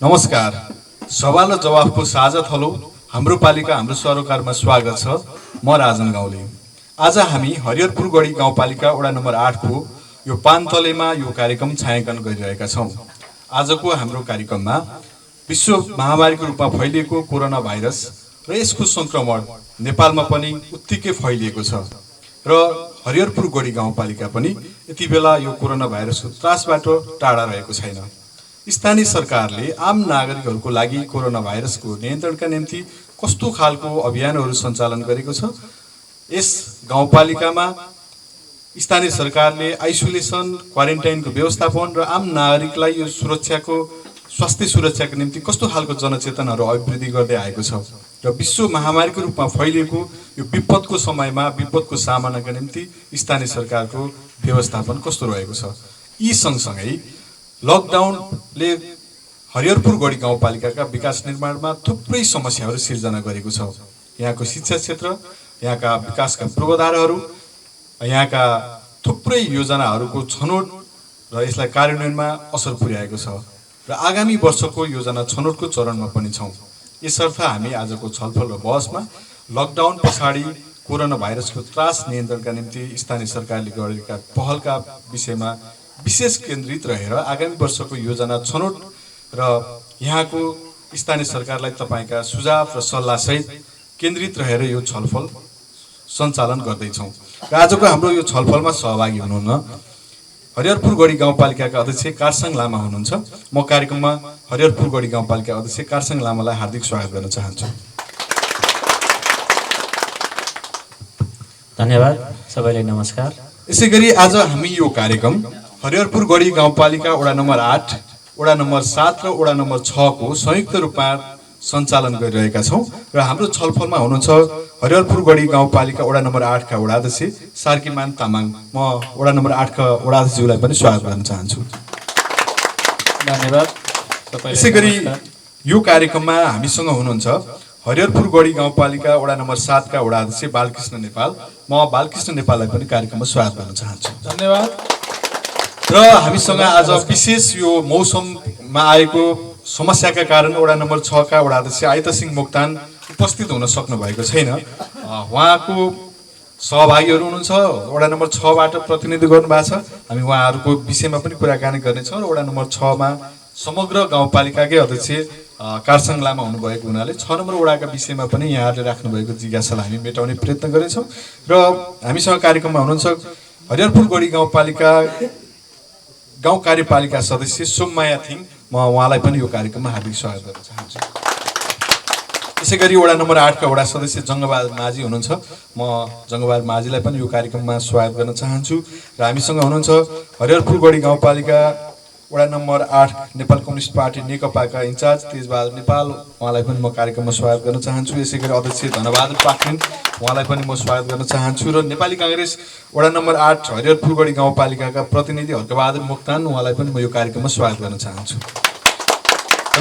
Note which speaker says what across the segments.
Speaker 1: नमस्कार। सवाल र जवाफको साझा थलो हाम्रो पालिका हाम्रो सरोकारमा स्वागत छ। म राजन गाउँले। आज हामी हरिहरपुर गढी गाउँपालिका वडा नम्बर 8 को यो पानतलेमा यो कार्यक्रम छायाङ्कन गरिरहेका छौँ। आजको हाम्रो कार्यक्रममा विश्व महामारीको रूपमा फैलिएको कोरोना भाइरस र यसको संक्रमण नेपालमा पनि उत्तिकै फैलिएको छ र हरिहरपुर गढी गाउँपालिका पनि यति बेला यो कोरोना भाइरसको त्रासबाट टाढा रहेको छैन। स्थानीय सरकारले आम नागरिकहरूको लागि कोरोना भाइरसको नियन्त्रणका निम्ति कस्तो खालको अभियानहरू सञ्चालन गरेको छ, यस गाउँपालिकामा स्थानीय सरकारले आइसोलेसन क्वारेन्टाइनको व्यवस्थापन र आम नागरिकलाई यो स्वास्थ्य सुरक्षाको निम्ति कस्तो खालको जनचेतनाहरू अभिवृद्धि गर्दै आएको छ र विश्व महामारीको रूपमा फैलिएको यो विपदको समयमा विपदको सामनाका निम्ति स्थानीय सरकारको व्यवस्थापन कस्तो रहेको छ। यी सँगसँगै लकडाउनले हरिहरपुर गढी गाउँपालिकाका विकास निर्माणमा थुप्रै समस्याहरू सिर्जना गरेको छ। यहाँको शिक्षा क्षेत्र, यहाँका विकासका पूर्वाधारहरू, यहाँका थुप्रै योजनाहरूको छनौट र यसलाई कार्यान्वयनमा असर पुर्याएको छ र आगामी वर्षको योजना छनौटको चरणमा पनि छौँ। यसर्थ हामी आजको छलफल र बहसमा लकडाउन पछाडि कोरोना भाइरसको त्रास नियन्त्रणका निम्ति स्थानीय सरकारले गरेका पहलका विषयमा विशेष केन्द्रित रहेर आगामी वर्षको योजना छनौट र यहाँको स्थानीय सरकारलाई तपाईँका सुझाव र सल्लाहसहित केन्द्रित रहेर यो छलफल सञ्चालन गर्दैछौँ। र आजको हाम्रो यो छलफलमा सहभागी हुनुहुन्न हरिहरपुर गढी गाउँपालिकाका अध्यक्ष कारसाङ लामा हुनुहुन्छ। म कार्यक्रममा हरिहरपुर गढी गाउँपालिका अध्यक्ष कारसाङ लामालाई हार्दिक स्वागत गर्न चाहन्छु।
Speaker 2: धन्यवाद। सबैलाई नमस्कार।
Speaker 1: यसैगरी आज हामी यो कार्यक्रम हरिहरपुर गढी गाउँपालिका वडा नम्बर 8, वडा नम्बर 7 र वडा नम्बर 6 को संयुक्त रूपमा सञ्चालन गरिरहेका छौँ र हाम्रो छलफलमा हुनुहुन्छ हरिहरपुर गढी गाउँपालिका वडा नम्बर 8 का वडा अध्यक्ष सार्कीमान तामाङ। म वडा नम्बर 8 का वडा अध्यक्षज्यूलाई पनि स्वागत गर्न चाहन्छु।
Speaker 2: धन्यवाद।
Speaker 1: यसैगरी यो कार्यक्रममा हामीसँग हुनुहुन्छ हरिहरपुर गढी गाउँपालिका वडा नम्बर 7 का वडा अध्यक्ष बालकृष्ण नेपाल। म बालकृष्ण नेपाललाई पनि कार्यक्रममा स्वागत गर्न चाहन्छु।
Speaker 2: धन्यवाद।
Speaker 1: र हामीसँग आज विशेष यो मौसममा आएको समस्याका कारण वडा नम्बर 6 का वडा अध्यक्ष आइतसिंह मोक्तान उपस्थित हुन सक्नु भएको छैन। उहाँको सहभागीहरू हुनुहुन्छ वडा नम्बर 6 बाट प्रतिनिधित्व गर्नुभएको छ। हामी उहाँहरूको विषयमा पनि कुराकानी गर्नेछौँ र वडा नम्बर 6 मा समग्र गाउँपालिकाकै अध्यक्ष कारसाङ लामा हुनुभएको हुनाले 6 नम्बर वडाका विषयमा पनि यहाँहरूले राख्नुभएको जिज्ञासालाई हामी मेटाउने प्रयत्न गर्नेछौँ। र हामीसँग कार्यक्रममा हुनुहुन्छ हरिहरपुर गढी गाउँपालिका गाउँ कार्यपालिका सदस्य सोममाया थिङ। म उहाँलाई पनि यो कार्यक्रममा हार्दिक स्वागत गर्न चाहन्छु। यसैगरी वडा नम्बर 8 का वडा सदस्य जङ्गबहादुर माझी हुनुहुन्छ। म जङ्गबहादुर माझीलाई पनि यो कार्यक्रममा स्वागत गर्न चाहन्छु। र हामीसँग हुनुहुन्छ हरिहरपुर गढी गाउँपालिका वडा नम्बर 8 नेपाल कम्युनिस्ट पार्टी नेकपाका इन्चार्ज तेजबहादुर नेपाल। उहाँलाई पनि म कार्यक्रममा स्वागत गर्न चाहन्छु। यसैगरी अध्यक्ष धनबहादुर पाखरिन, उहाँलाई पनि म स्वागत गर्न चाहन्छु। र नेपाली काङ्ग्रेस वडा नम्बर 8 हरिहरपुर गढी गाउँपालिकाका प्रतिनिधि हर्कबहादुर मोक्तान, उहाँलाई पनि म यो कार्यक्रममा स्वागत गर्न चाहन्छु।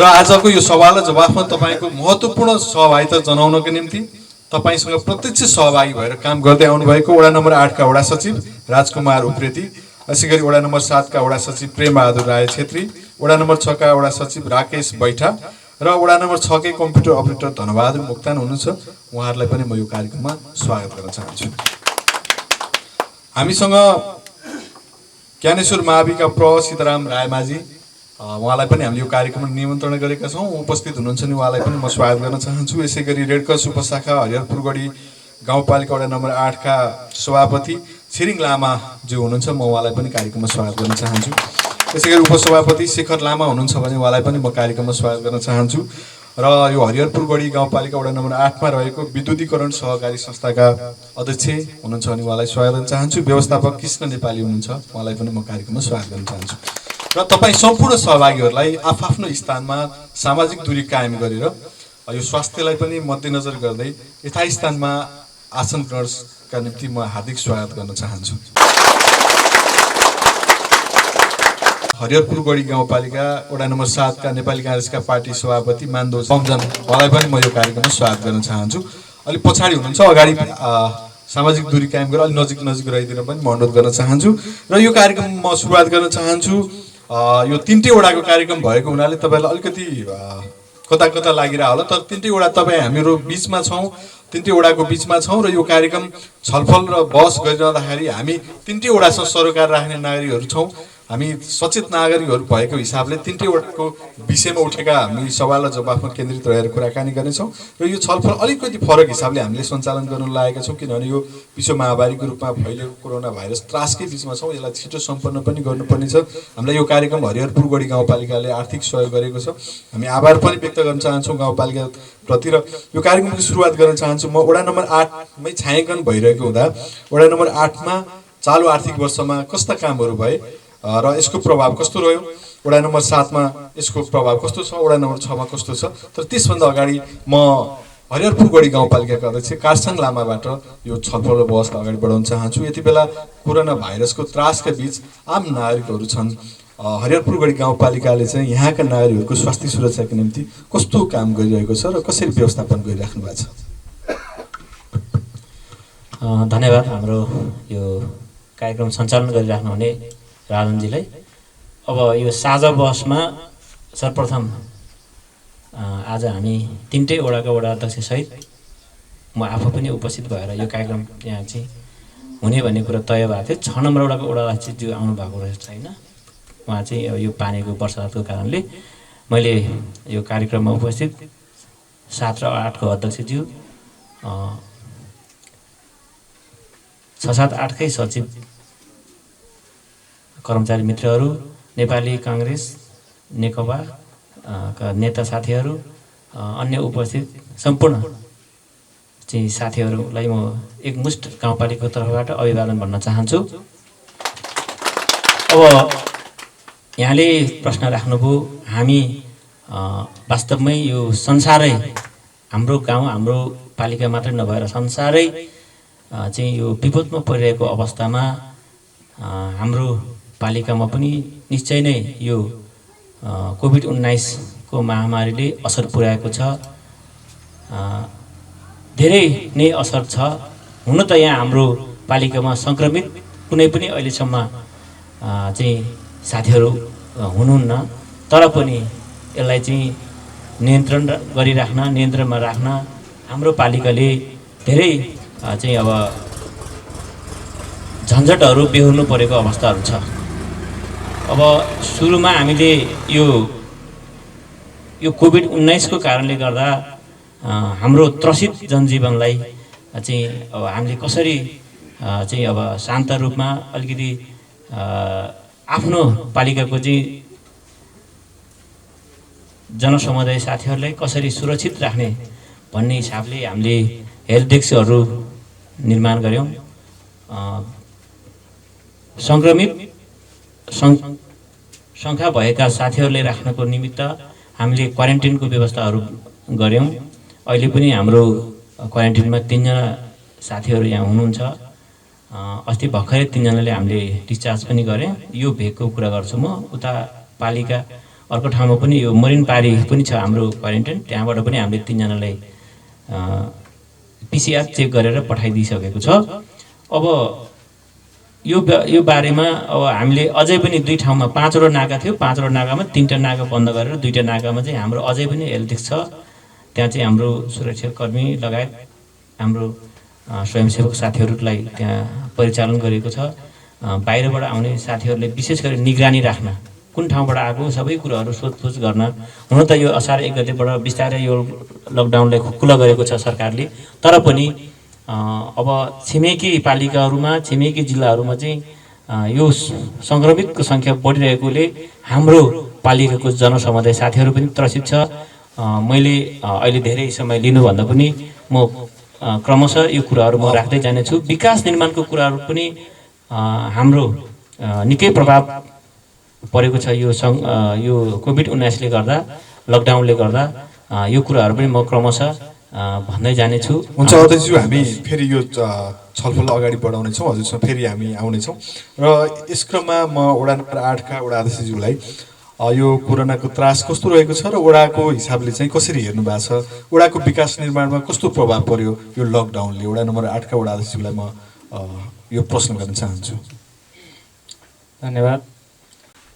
Speaker 1: र आजको यो सवाल र जवाफमा तपाईँको महत्त्वपूर्ण सहभागिता जनाउनको निम्ति तपाईँसँग प्रत्यक्ष सहभागी भएर काम गर्दै आउनुभएको वडा नम्बर 8 का वडा सचिव राजकुमार उप्रेती, यसैगरी वडा नम्बर 7 का वडा सचिव प्रेमबहादुर राय छेत्री, वडा नम्बर 6 का वडा सचिव राकेश बैठा र वडा नम्बर 6 कै कम्प्युटर अपरेटर धनबहादुर मोक्तान हुनुहुन्छ। उहाँहरूलाई पनि म यो कार्यक्रममा स्वागत गर्न चाहन्छु। हामीसँग ज्ञानेश्वर माविका प्र सीताराम रायमाझी, उहाँलाई पनि हामीले यो कार्यक्रममा निमन्त्रणा गरेका छौँ। उपस्थित हुनुहुन्छ नि, उहाँलाई पनि म स्वागत गर्न चाहन्छु। यसैगरी रेडक्रस उपशाखा हरिहरपुर गढी गाउँपालिका वडा नम्बर 8 का सभापति छिरिङ लामाज्यू हुनुहुन्छ। म उहाँलाई पनि कार्यक्रममा स्वागत गर्न चाहन्छु। यसैगरी उपसभापति शेखर लामा हुनुहुन्छ भने उहाँलाई पनि म कार्यक्रममा स्वागत गर्न चाहन्छु। र यो हरिहरपुर गढी गाउँपालिका वडा नम्बर 8 मा रहेको विद्युतीकरण सहकारी संस्थाका अध्यक्ष हुनुहुन्छ भने उहाँलाई स्वागत गर्न चाहन्छु। व्यवस्थापक कृष्ण नेपाली हुनुहुन्छ, उहाँलाई पनि म कार्यक्रममा स्वागत गर्न चाहन्छु। र तपाईँ सम्पूर्ण सहभागीहरूलाई आफ्नो स्थानमा सामाजिक दूरी कायम गरेर यो स्वास्थ्यलाई पनि मध्यनजर गर्दै यथास्थानमा आसन ग्रहणका निम्ति म हार्दिक स्वागत गर्न चाहन्छु। हरिहरपुर गढी गाउँपालिका वडा नम्बर 7 का नेपाली काङ्ग्रेसका पार्टी सभापति मान्दो सम्झन, उहाँलाई पनि म यो कार्यक्रममा स्वागत गर्न चाहन्छु। अलिक पछाडि हुनुहुन्छ, अगाडि सामाजिक दूरी कायम गरेर अलिक नजिक रहिदिन पनि म अनुरोध गर्न चाहन्छु। र यो कार्यक्रम म सुरुवात गर्न चाहन्छु यो 3टै वडाको कार्यक्रम भएको हुनाले तपाईँलाई अलिकति कता कता लागिरह होला, तर 3टै वडा तपाईँ हामीहरू बिचमा छौँ, 3टै वडाको बिचमा छौँ र यो कार्यक्रम छलफल र बहस गरिरहँदाखेरि हामी 3टै वडासँग सरोकार राख्ने नागरिकहरू छौँ। हामी सचेत नागरिकहरू भएको हिसाबले 3टै वडाको विषयमा उठेका हामी सवाल र जवाफमा केन्द्रित रहेर कुराकानी गर्नेछौँ र यो छलफल अलिकति फरक हिसाबले हामीले सञ्चालन गर्न लागेका छौँ, किनभने यो विश्व महामारीको रूपमा फैलिएको कोरोना भाइरस त्रासकै बिचमा छौँ। यसलाई छिटो सम्पन्न पनि गर्नुपर्ने छ। हामीलाई यो कार्यक्रम हरिहरपुर गढी गाउँपालिकाले आर्थिक सहयोग गरेको छ। हामी आभार पनि व्यक्त गर्न चाहन्छौँ गाउँपालिकाप्रति र यो कार्यक्रमको सुरुवात गर्न चाहन्छु। म वडा नम्बर 8मै छायाङ्कन भइरहेको हुँदा वडा नम्बर 8मा चालु आर्थिक वर्षमा कस्ता कामहरू भए र यसको प्रभाव कस्तो रह्यो, वडा नम्बर 7मा यसको प्रभाव कस्तो छ, वडा नम्बर 6मा कस्तो छ। तर त्यसभन्दा अगाडि म हरिहरपुर गढी गाउँपालिकाका अध्यक्ष कारसाङ लामाबाट यो छलफल र बहसलाई अगाडि बढाउन चाहन्छु। यति बेला कोरोना भाइरसको त्रासका बीच आम नागरिकहरू छन्। हरिहरपुर गढी गाउँपालिकाले चाहिँ यहाँका नागरिकहरूको स्वास्थ्य सुरक्षाको निम्ति कस्तो काम गरिरहेको छ र कसरी व्यवस्थापन गरिराख्नु भएको छ?
Speaker 2: धन्यवाद हाम्रो यो कार्यक्रम सञ्चालन गरिराख्नुहुने राजनजीलाई। अब यो साझा बहसमा सर्वप्रथम आज हामी 3टै वडाका वडा अध्यक्षसहित म आफू पनि उपस्थित भएर यो कार्यक्रम यहाँ चाहिँ हुने भन्ने कुरा तय भएको थियो। 6 नम्बर वडाको वडा अध्यक्ष जो आउनु भएको रहेछ छैन, उहाँ चाहिँ यो पानीको वर्षातको कारणले मैले यो कार्यक्रममा उपस्थित 7 र 8को अध्यक्षज्यू, 6, 7, 8कै सचिव, कर्मचारी मित्रहरू, नेपाली काङ्ग्रेस नेकपा का नेता साथीहरू, अन्य उपस्थित सम्पूर्ण चाहिँ साथीहरूलाई म एकमुष्ट गाउँपालिकाको तर्फबाट अभिवादन भन्न चाहन्छु। अब यहाँले प्रश्न राख्नुभयो, हामी वास्तवमै यो संसारै हाम्रो गाउँ हाम्रो पालिका मात्रै नभएर संसारै चाहिँ यो विपदमा परिरहेको अवस्थामा हाम्रो पालिकामा पनि निश्चय नै यो कोभिड-19 को महामारीले असर पुर्याएको छ। धेरै नै असर छ। हुन त यहाँ हाम्रो पालिकामा सङ्क्रमित कुनै पनि अहिलेसम्म चाहिँ साथीहरू हुनुहुन्न, तर पनि यसलाई चाहिँ नियन्त्रणमा राख्न हाम्रो पालिकाले धेरै चाहिँ अब झन्झटहरू बेहोर्नु परेको अवस्थाहरू छ। अब सुरुमा हामीले यो कोभिड-19 को कारणले गर्दा हाम्रो त्रसित जनजीवनलाई चाहिँ अब हामीले कसरी चाहिँ अब शान्त रूपमा अलिकति आफ्नो पालिकाको चाहिँ जनसमुदाय साथीहरूलाई कसरी सुरक्षित राख्ने भन्ने हिसाबले हामीले हेल्प डेस्कहरू निर्माण गर्यौँ। सङ्क्रमित सङ्ख्या भएका साथीहरूले राख्नको निमित्त हामीले क्वारेन्टिनको व्यवस्थाहरू गर्यौँ। अहिले पनि हाम्रो क्वारेन्टिनमा 3 जना साथीहरू यहाँ हुनुहुन्छ। अस्ति भर्खरै 3 जनाले हामीले डिस्चार्ज पनि गरेँ। यो भेगको कुरा गर्छु म। उता पालिका अर्को ठाउँमा पनि यो मरिन पारी पनि छ हाम्रो क्वारेन्टाइन, त्यहाँबाट पनि हामीले 3 जनालाई PCR चेक गरेर पठाइदिइसकेको छ। अब यो बारेमा अब हामीले अझै पनि 2 ठाउँमा 5वटा नाका थियो, 5वटा नाकामा 3टा नाका बन्द गरेर 2टा नाकामा चाहिँ हाम्रो अझै पनि हेल्थ डेस्क छ। त्यहाँ चाहिँ हाम्रो सुरक्षाकर्मी लगायत हाम्रो स्वयंसेवक साथीहरूलाई त्यहाँ परिचालन गरेको छ। बाहिरबाट आउने साथीहरूले विशेष गरी निगरानी राख्न, कुन ठाउँबाट आएको सबै कुराहरू सोधपुछ गर्न। हुन त यो असार 1 गतेबाट बिस्तारै यो लकडाउनलाई खुला गरेको छ सरकारले, तर पनि अब छिमेकी पालिकाहरूमा छिमेकी जिल्लाहरूमा चाहिँ यो सङ्क्रमितको सङ्ख्या बढिरहेकोले हाम्रो पालिकाको जनसमुदाय साथीहरू पनि त्रसित छ। मैले अहिले धेरै समय लिनुभन्दा पनि म क्रमशः यो कुराहरू म राख्दै जानेछु। विकास निर्माणको कुराहरू पनि हाम्रो निकै प्रभाव परेको छ। यो कोभिड-19ले गर्दा, लकडाउनले गर्दा यो कुराहरू पनि म क्रमशः भन्दै जानेछु।
Speaker 1: हुन्छ अध्यक्षज्यू, हामी फेरि यो छलफल अगाडि बढाउनेछौँ, हजुरसँग फेरि हामी आउनेछौँ। र यस क्रममा म वडा नम्बर 8का वडा अध्यक्षज्यूलाई यो कोरोनाको त्रास कस्तो रहेको छ र वडाको हिसाबले चाहिँ कसरी हेर्नु भएको छ, वडाको विकास निर्माणमा कस्तो प्रभाव पर्यो यो लकडाउनले, वडा नम्बर 8का वडा अध्यक्षज्यूलाई म यो प्रश्न गर्न चाहन्छु।
Speaker 2: धन्यवाद।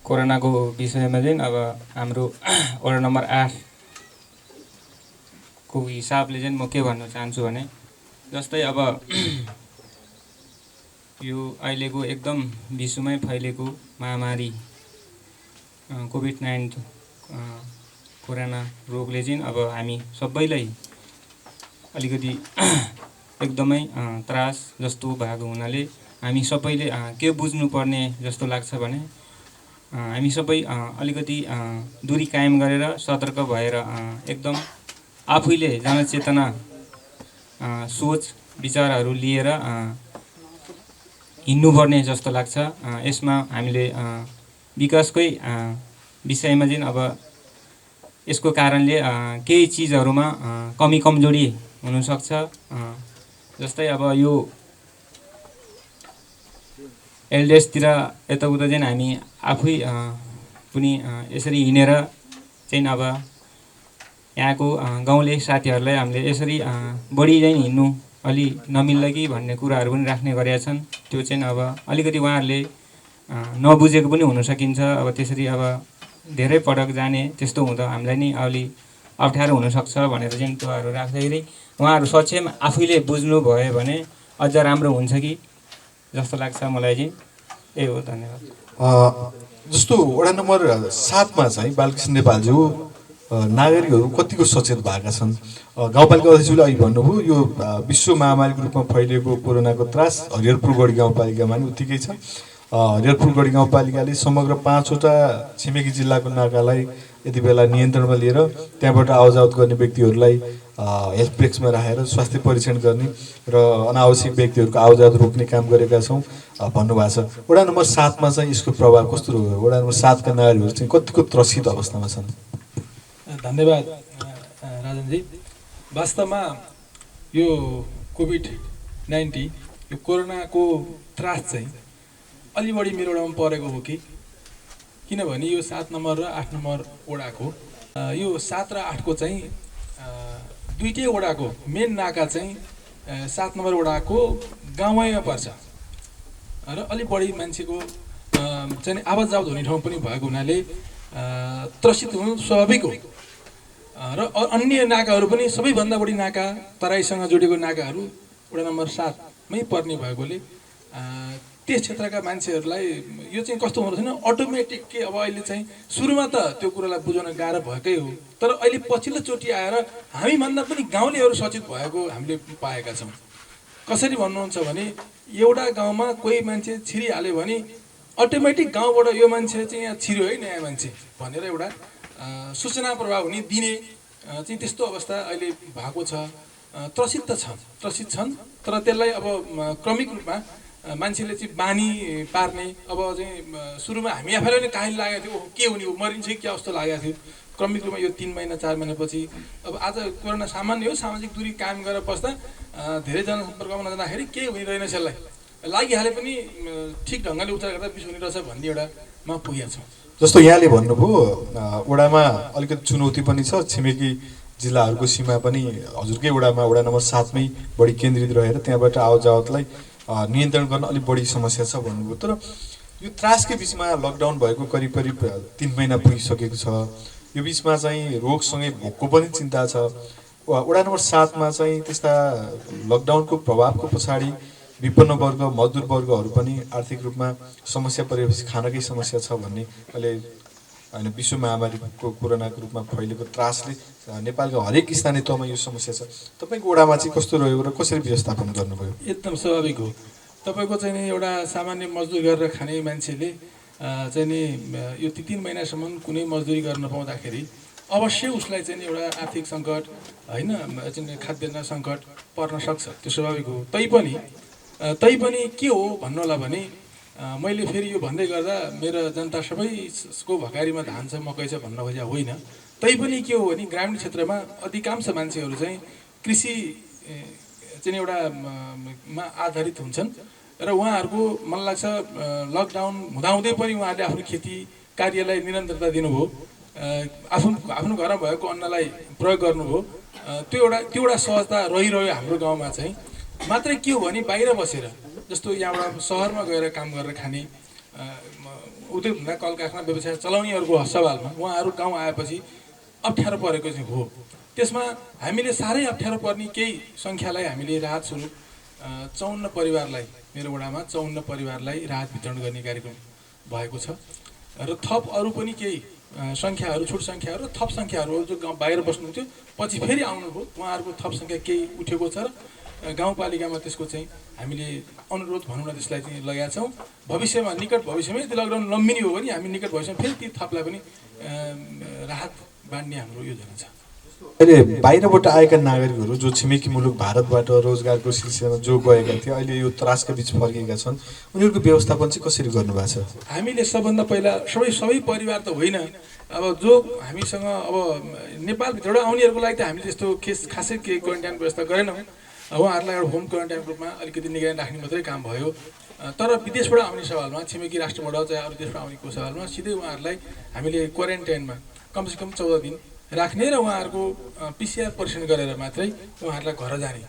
Speaker 3: कोरोनाको विषयमा चाहिँ अब हाम्रो वडा नम्बर 8 को हिसाबले चाहिँ म के भन्न चाहन्छु भने जस्तै अब यो अहिलेको एकदम विश्वमै फैलेको महामारी कोभिड-19 कोरोना रोगले चाहिँ अब हामी सबैलाई अलिकति एकदमै त्रास जस्तो भएको हुनाले हामी सबैले के बुझ्नुपर्ने जस्तो लाग्छ भने हामी सबै अलिकति दूरी कायम गरेर सतर्क भएर एकदम आफैले जनचेतना सोच विचारहरू लिएर हिँड्नुपर्ने जस्तो लाग्छ। यसमा हामीले विकासकै विषयमा चाहिँ अब यसको कारणले केही चिजहरूमा कमी कमजोरी हुनसक्छ। जस्तै अब यो एलडिएसतिर यताउता चाहिँ हामी आफै पनि यसरी हिँडेर चाहिँ अब यहाँको गाउँले साथीहरूलाई हामीले यसरी बढी चाहिँ हिँड्नु अलि नमिल्ला कि भन्ने कुराहरू पनि राख्ने गरेका छन्। त्यो चाहिँ अब अलिकति उहाँहरूले नबुझेको पनि हुन सकिन्छ। अब त्यसरी अब धेरै पटक जाने त्यस्तो हुँदा हामीलाई नै अलि अप्ठ्यारो हुनसक्छ भनेर चाहिँ त्योहरू राख्दाखेरि उहाँहरू सक्षम आफैले बुझ्नुभयो भने अझ राम्रो हुन्छ कि जस्तो लाग्छ मलाई चाहिँ। यही हो, धन्यवाद।
Speaker 1: जस्तो वडा नम्बर 7 मा चाहिँ बालकृष्ण नेपालज्यू नागरिकहरू कतिको सचेत भएका छन्? गाउँपालिका अध्यक्षले अघि भन्नुभयो यो विश्व महामारीको रूपमा फैलिएको कोरोनाको त्रास हरिहरपुरगढी गाउँपालिकामा पनि उत्तिकै छ। हरिहरपुरगढी गाउँपालिकाले समग्र 5वटा छिमेकी जिल्लाको नाकालाई यति बेला नियन्त्रणमा लिएर त्यहाँबाट आवाजावत गर्ने व्यक्तिहरूलाई हेल्थ डेस्कमा राखेर स्वास्थ्य परीक्षण गर्ने र अनावश्यक व्यक्तिहरूको आवाजावत रोक्ने काम गरेका छौँ भन्नुभएको छ। वडा नम्बर 7 मा चाहिँ यसको प्रभाव कस्तो रह्यो? वडा नम्बर 7 का नागरिकहरू चाहिँ कतिको त्रसित अवस्थामा छन्?
Speaker 4: धन्यवाद राजनजी। वास्तवमा यो कोभिड-19 यो कोरोनाको त्रास चाहिँ अलि बढी मेरो वडामा परेको हो कि किनभने यो 7 नम्बर र 8 नम्बर वडाको यो 7 र 8 को चाहिँ दुईटै वडाको मेन नाका चाहिँ 7 नम्बर वडाको गाउँमा पर्छ र अलि बढी मान्छेको चाहिँ आवाज जावत हुने ठाउँ पनि भएको हुनाले त्रसित हुनु स्वाभाविक हो। र अन्य नाकाहरू पनि सबैभन्दा बढी नाका तराईसँग जोडेको नाकाहरू वडा नम्बर 7 मै पर्ने भएकोले त्यस क्षेत्रका मान्छेहरूलाई यो चाहिँ कस्तो हुँदो छैन अटोमेटिक के अब अहिले चाहिँ सुरुमा त त्यो कुरालाई बुझाउन गाह्रो भएकै हो, तर अहिले पछिल्लोचोटि आएर हामीभन्दा पनि गाउँलेहरू सचेत भएको हामीले पाएका छौँ। कसरी भन्नुहुन्छ भने एउटा गाउँमा कोही मान्छे छिरिहाल्यो भने अटोमेटिक गाउँबाट यो मान्छे चाहिँ यहाँ छिर्यो है नयाँ मान्छे भनेर एउटा सूचना प्रवाह हुने दिने चाहिँ त्यस्तो अवस्था अहिले भएको छ। त्रसित छन् तर त्यसलाई अब क्रमिक रूपमा मान्छेले चाहिँ बानी पार्ने अब चाहिँ सुरुमा हामी आफैलाई नै काहिल लागेको थियो के हुने हो मरिन्छ कि क्या जस्तो लागेको थियो। क्रमिक रूपमा यो 3 महिना 4 महिनापछि अब आज कोरोना सामान्य हो, सामाजिक दूरी कायम गरेर बस्दा धेरै जनसम्पर्कमा नजाँदाखेरि केही हुँदैन यसलाई लागिहाले पनि ठिक ढङ्गले उपचार गर्दा बिस हुने रहेछ भन्ने एउटामा पुगेका छौँ।
Speaker 1: जस्तो यहाँले भन्नुभयो वडामा अलिकति चुनौती पनि छ, छिमेकी जिल्लाहरूको सीमा पनि हजुरकै वडामा वडा नम्बर 7 मै बढी केन्द्रित रहेर त्यहाँबाट आवाजावतलाई नियन्त्रण गर्न अलिक बढी समस्या छ भन्नुभयो। तर यो त्रासकै बिचमा लकडाउन भएको करिब 3 महिना पुगिसकेको छ। यो बिचमा चाहिँ रोगसँगै भोकको पनि चिन्ता छ। वडा नम्बर 7 मा चाहिँ त्यस्ता लकडाउनको प्रभावको पछाडि विपन्न वर्ग मजदुर वर्गहरू पनि आर्थिक रूपमा समस्या परेपछि खानकै समस्या छ भन्ने अहिले होइन विश्व महामारीको कोरोनाको रूपमा फैलेको त्रासले नेपालको हरेक स्थानीय तहमा यो समस्या छ। तपाईँको वडामा चाहिँ कस्तो रह्यो र कसरी व्यवस्थापन गर्नुभयो?
Speaker 4: एकदम स्वाभाविक हो। तपाईँको चाहिँ नि एउटा सामान्य मजदुरी गरेर खाने मान्छेले चाहिँ नि यो 3 महिनासम्म कुनै मजदुरी गर्न पाउँदाखेरि अवश्य उसलाई चाहिँ एउटा आर्थिक सङ्कट होइन चाहिँ खाद्यान्न सङ्कट पर्न सक्छ, त्यो स्वाभाविक हो। तैपनि के हो भन्नुहोला भने मैले फेरि यो भन्दै गर्दा मेरो जनता सबैको भकारीमा धान छ मकै छ भन्न खोजेको होइन। तैपनि के हो भने ग्रामीण क्षेत्रमा अधिकांश मान्छेहरू चाहिँ कृषि चाहिँ एउटा मा आधारित हुन्छन् र उहाँहरूको मलाई लाग्छ लकडाउन हुँदाहुँदै पनि उहाँहरूले आफ्नो खेती कार्यलाई निरन्तरता दिनुभयो, आफ्नो घरमा भएको अन्नलाई प्रयोग गर्नुभयो। त्यो एउटा सहजता रहिरह्यो हाम्रो गाउँमा चाहिँ। मात्रै के हो भने बाहिर बसेर जस्तो यहाँबाट सहरमा गएर काम गरेर खाने उद्योग धन्दा कल कारखाना व्यवसाय चलाउनेहरूको सवालमा उहाँहरू गाउँ आएपछि अप्ठ्यारो परेको चाहिँ हो। त्यसमा हामीले साह्रै अप्ठ्यारो पर्ने केही सङ्ख्यालाई हामीले राहत स्वरूप 54 परिवारलाई, मेरो वडामा 54 परिवारलाई राहत वितरण गर्ने कार्यक्रम भएको छ र थप अरू पनि केही सङ्ख्याहरू, छुट सङ्ख्याहरू र थप सङ्ख्याहरू जो गाउँ बाहिर बस्नुहुन्थ्यो पछि फेरि आउनुभयो, उहाँहरूको थप सङ्ख्या केही उठेको छ र गाउँपालिकामा त्यसको चाहिँ हामीले अनुरोध भनौँ न त्यसलाई चाहिँ लगाएका छौँ। भविष्यमा, निकट भविष्यमा यदि लकडाउन लम्बिने हो भने हामी निकट भविष्यमा फेरि ती थपलाई पनि राहत बाँड्ने हाम्रो योजना छ।
Speaker 1: अहिले बाहिरबाट आएका नागरिकहरू जो छिमेकी मुलुक भारतबाट रोजगारको सिलसिलामा जो गएका थिए अहिले यो त्रासका बीच फर्केका छन्, उनीहरूको व्यवस्थापन चाहिँ कसरी गर्नुभएको छ?
Speaker 4: हामीले सबभन्दा पहिला सबै परिवार त होइन, अब जो हामीसँग अब नेपालभित्रबाट आउनेहरूको लागि त हामीले त्यस्तो खासै केही क्वारेन्टाइन व्यवस्था गरेनौँ। उहाँहरूलाई एउटा होम क्वारेन्टाइनको रूपमा अलिकति निगरानी राख्ने मात्रै काम भयो। तर विदेशबाट आउने सवालमा, छिमेकी राष्ट्रबाट चाहे अरू देशबाट आउनेको सवालमा सिधै उहाँहरूलाई हामीले क्वारेन्टाइनमा कमसेकम 14 दिन राख्ने र उहाँहरूको PCR परीक्षण गरेर मात्रै उहाँहरूलाई घर जाने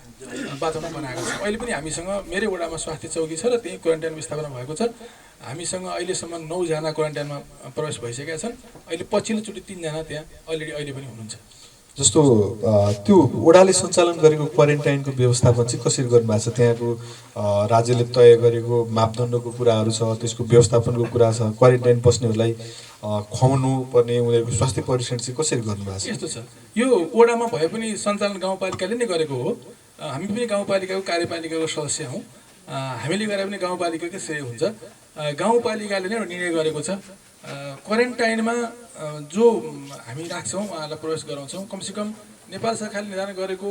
Speaker 4: वातावरण बनाएको छ। अहिले पनि हामीसँग मेरै वडामा स्वास्थ्य चौकी छ र त्यही क्वारेन्टाइन व्यवस्थापन भएको छ। हामीसँग अहिलेसम्म 9 जना क्वारेन्टाइनमा प्रवेश भइसकेका छन्। अहिले पछिल्लोचोटि 3 जना त्यहाँ अहिले पनि हुनुहुन्छ।
Speaker 1: जस्तो त्यो वडाले सञ्चालन गरेको क्वारेन्टाइनको व्यवस्थापन चाहिँ कसरी गर्नुभएको छ? त्यहाँको राज्यले तय गरेको मापदण्डको कुराहरू छ, त्यसको व्यवस्थापनको कुरा छ, क्वारेन्टाइन बस्नेहरूलाई खुवाउनु पर्ने उनीहरूको स्वास्थ्य परीक्षण चाहिँ कसरी गर्नुभएको छ?
Speaker 4: यस्तो छ, यो वडामा भए पनि सञ्चालन गाउँपालिकाले नै गरेको हो। हामी पनि गाउँपालिकाको कार्यपालिकाको सदस्य हौँ। हामीले गरे पनि गाउँपालिकाकै श्रेय हुन्छ। गाउँपालिकाले नै निर्णय गरेको छ क्वारेन्टाइनमा जो हामी राख्छौँ उहाँहरूलाई प्रवेश गराउँछौँ। कमसेकम नेपाल सरकारले निर्धारण गरेको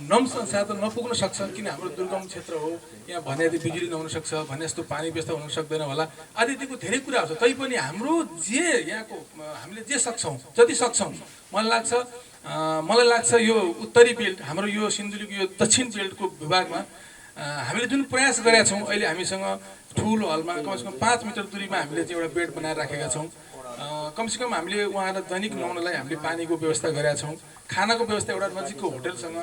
Speaker 4: नम्स अनुसार त नपुग्न सक्छ, किन हाम्रो दुर्गम क्षेत्र हो, यहाँ भने जति बिजुली नहुन सक्छ, भने जस्तो पानी व्यवस्था हुन सक्दैन होला, आदिको धेरै कुराहरू छ। तैपनि हाम्रो जे यहाँको हामीले जे सक्छौँ, जति सक्छौँ, मलाई लाग्छ यो उत्तरी बेल्ट, हाम्रो यो सिन्धुलीको यो दक्षिण बेल्टको विभागमा हामीले जुन प्रयास गरेका छौँ, अहिले हामीसँग ठुलो हलमा कमसेकम 5 मिटर दूरीमा हामीले चाहिँ एउटा बेड बनाएर राखेका छौँ। कमसेकम हामीले उहाँहरूलाई दैनिक नुहाउनलाई हामीले पानीको व्यवस्था गरेका छौँ। खानाको व्यवस्था एउटा नजिकको होटलसँग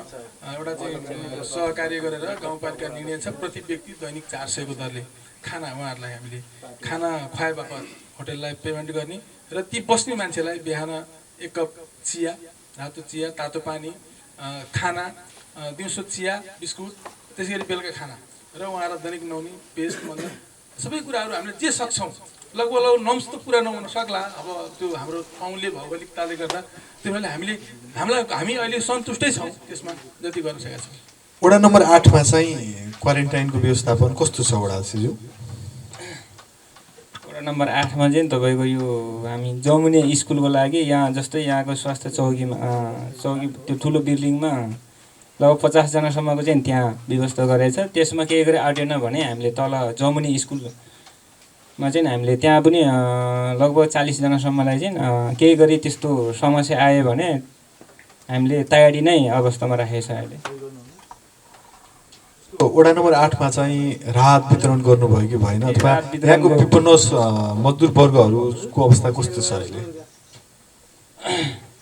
Speaker 4: एउटा चाहिँ सहकार्य गरेर गाउँपालिका निर्णय छ, प्रति व्यक्ति दैनिक 400 को दरले खाना उहाँहरूलाई हामीले खाना खुवाए बापत होटललाई पेमेन्ट गर्ने र ती बस्ने मान्छेलाई बिहान 1 कप चिया, रातो चिया, तातो पानी, खाना, दिउँसो चिया, बिस्कुट, त्यसै गरी बेलुका खाना र उहाँहरूलाई दैनिक नुहाउने, पेस्ट मन्दिर सबै कुराहरू हामीले जे सक्छौँ। लगभग नम्स त पुरा नहुन सक्ला, अब त्यो हाम्रो ठाउँले भौगोलिकताले गर्दा, त्यो भएर हामी अहिले सन्तुष्टै छौँ त्यसमा जति गर्न सकेका छौँ।
Speaker 1: वडा नम्बर 8 मा चाहिँ क्वारेन्टाइनको व्यवस्थापन कस्तो छ वडासिजु?
Speaker 3: वडा नम्बर 8 मा चाहिँ तपाईँको यो हामी जमुने स्कुलको लागि यहाँ जस्तै यहाँको स्वास्थ्य चौकी त्यो ठुलो बिल्डिङमा लगभग 50 जनासम्मको चाहिँ त्यहाँ व्यवस्था गरेछ। त्यसमा केही गरी आँटेन भने हामीले तल जमुने स्कुलमा चाहिँ हामीले त्यहाँ पनि लगभग 40 जनासम्मलाई चाहिँ केही गरी त्यस्तो समस्या आयो भने हामीले तयारी नै अवस्थामा राखेको छ। अहिले
Speaker 1: वडा नम्बर 8 मा चाहिँ राहत वितरण गर्नुभयो कि भएन, अथवा यहाँको विपन्न मजदुर वर्गहरूको अवस्था कस्तो छ अहिले?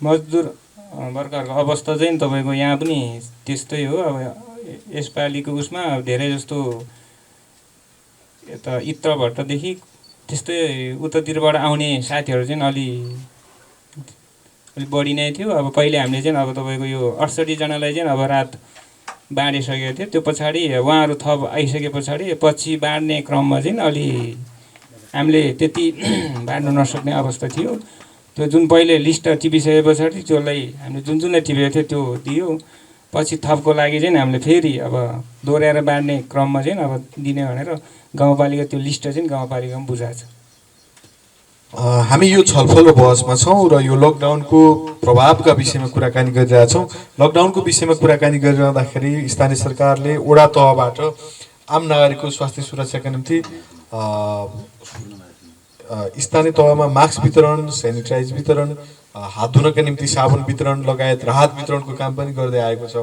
Speaker 3: मजदुर वर्गहरूको अवस्था चाहिँ तपाईँको यहाँ पनि त्यस्तै हो। अब यसपालिको उसमा धेरै जस्तो यता इत्रभट्टदेखि त्यस्तै उतातिरबाट आउने साथीहरू चाहिँ अलि बढी नै थियो। अब पहिले हामीले चाहिँ अब तपाईँको यो 68 जनालाई चाहिँ अब रात बाँडिसकेको थियो। त्यो पछाडि उहाँहरू थप आइसके पछाडि पछि बाँड्ने क्रममा चाहिँ अलि हामीले त्यति बाँड्नु नसक्ने अवस्था थियो। त्यो जुन पहिले लिस्ट टिपिसके पछाडि त्यसलाई हामीले जुन टिपेको थियो त्यो दियो। पछि थपको लागि चाहिँ हामीले फेरि अब दोहोऱ्याएर बाँड्ने क्रममा चाहिँ अब दिने भनेर गाउँपालिका त्यो लिस्ट चाहिँ गाउँपालिकामा बुझाएको छ।
Speaker 1: हामी यो छलफल र बहसमा छौँ र यो लकडाउनको प्रभावका विषयमा कुराकानी गरिरहेछौँ। लकडाउनको विषयमा कुराकानी गरिरहँदाखेरि स्थानीय सरकारले वडा तहबाट आम नागरिकको स्वास्थ्य सुरक्षाका निम्ति स्थानीय तहमा मास्क वितरण, सेनिटाइज वितरण, हात धुनका निम्ति साबुन वितरण लगायत राहत वितरणको काम पनि गर्दै आएको छ।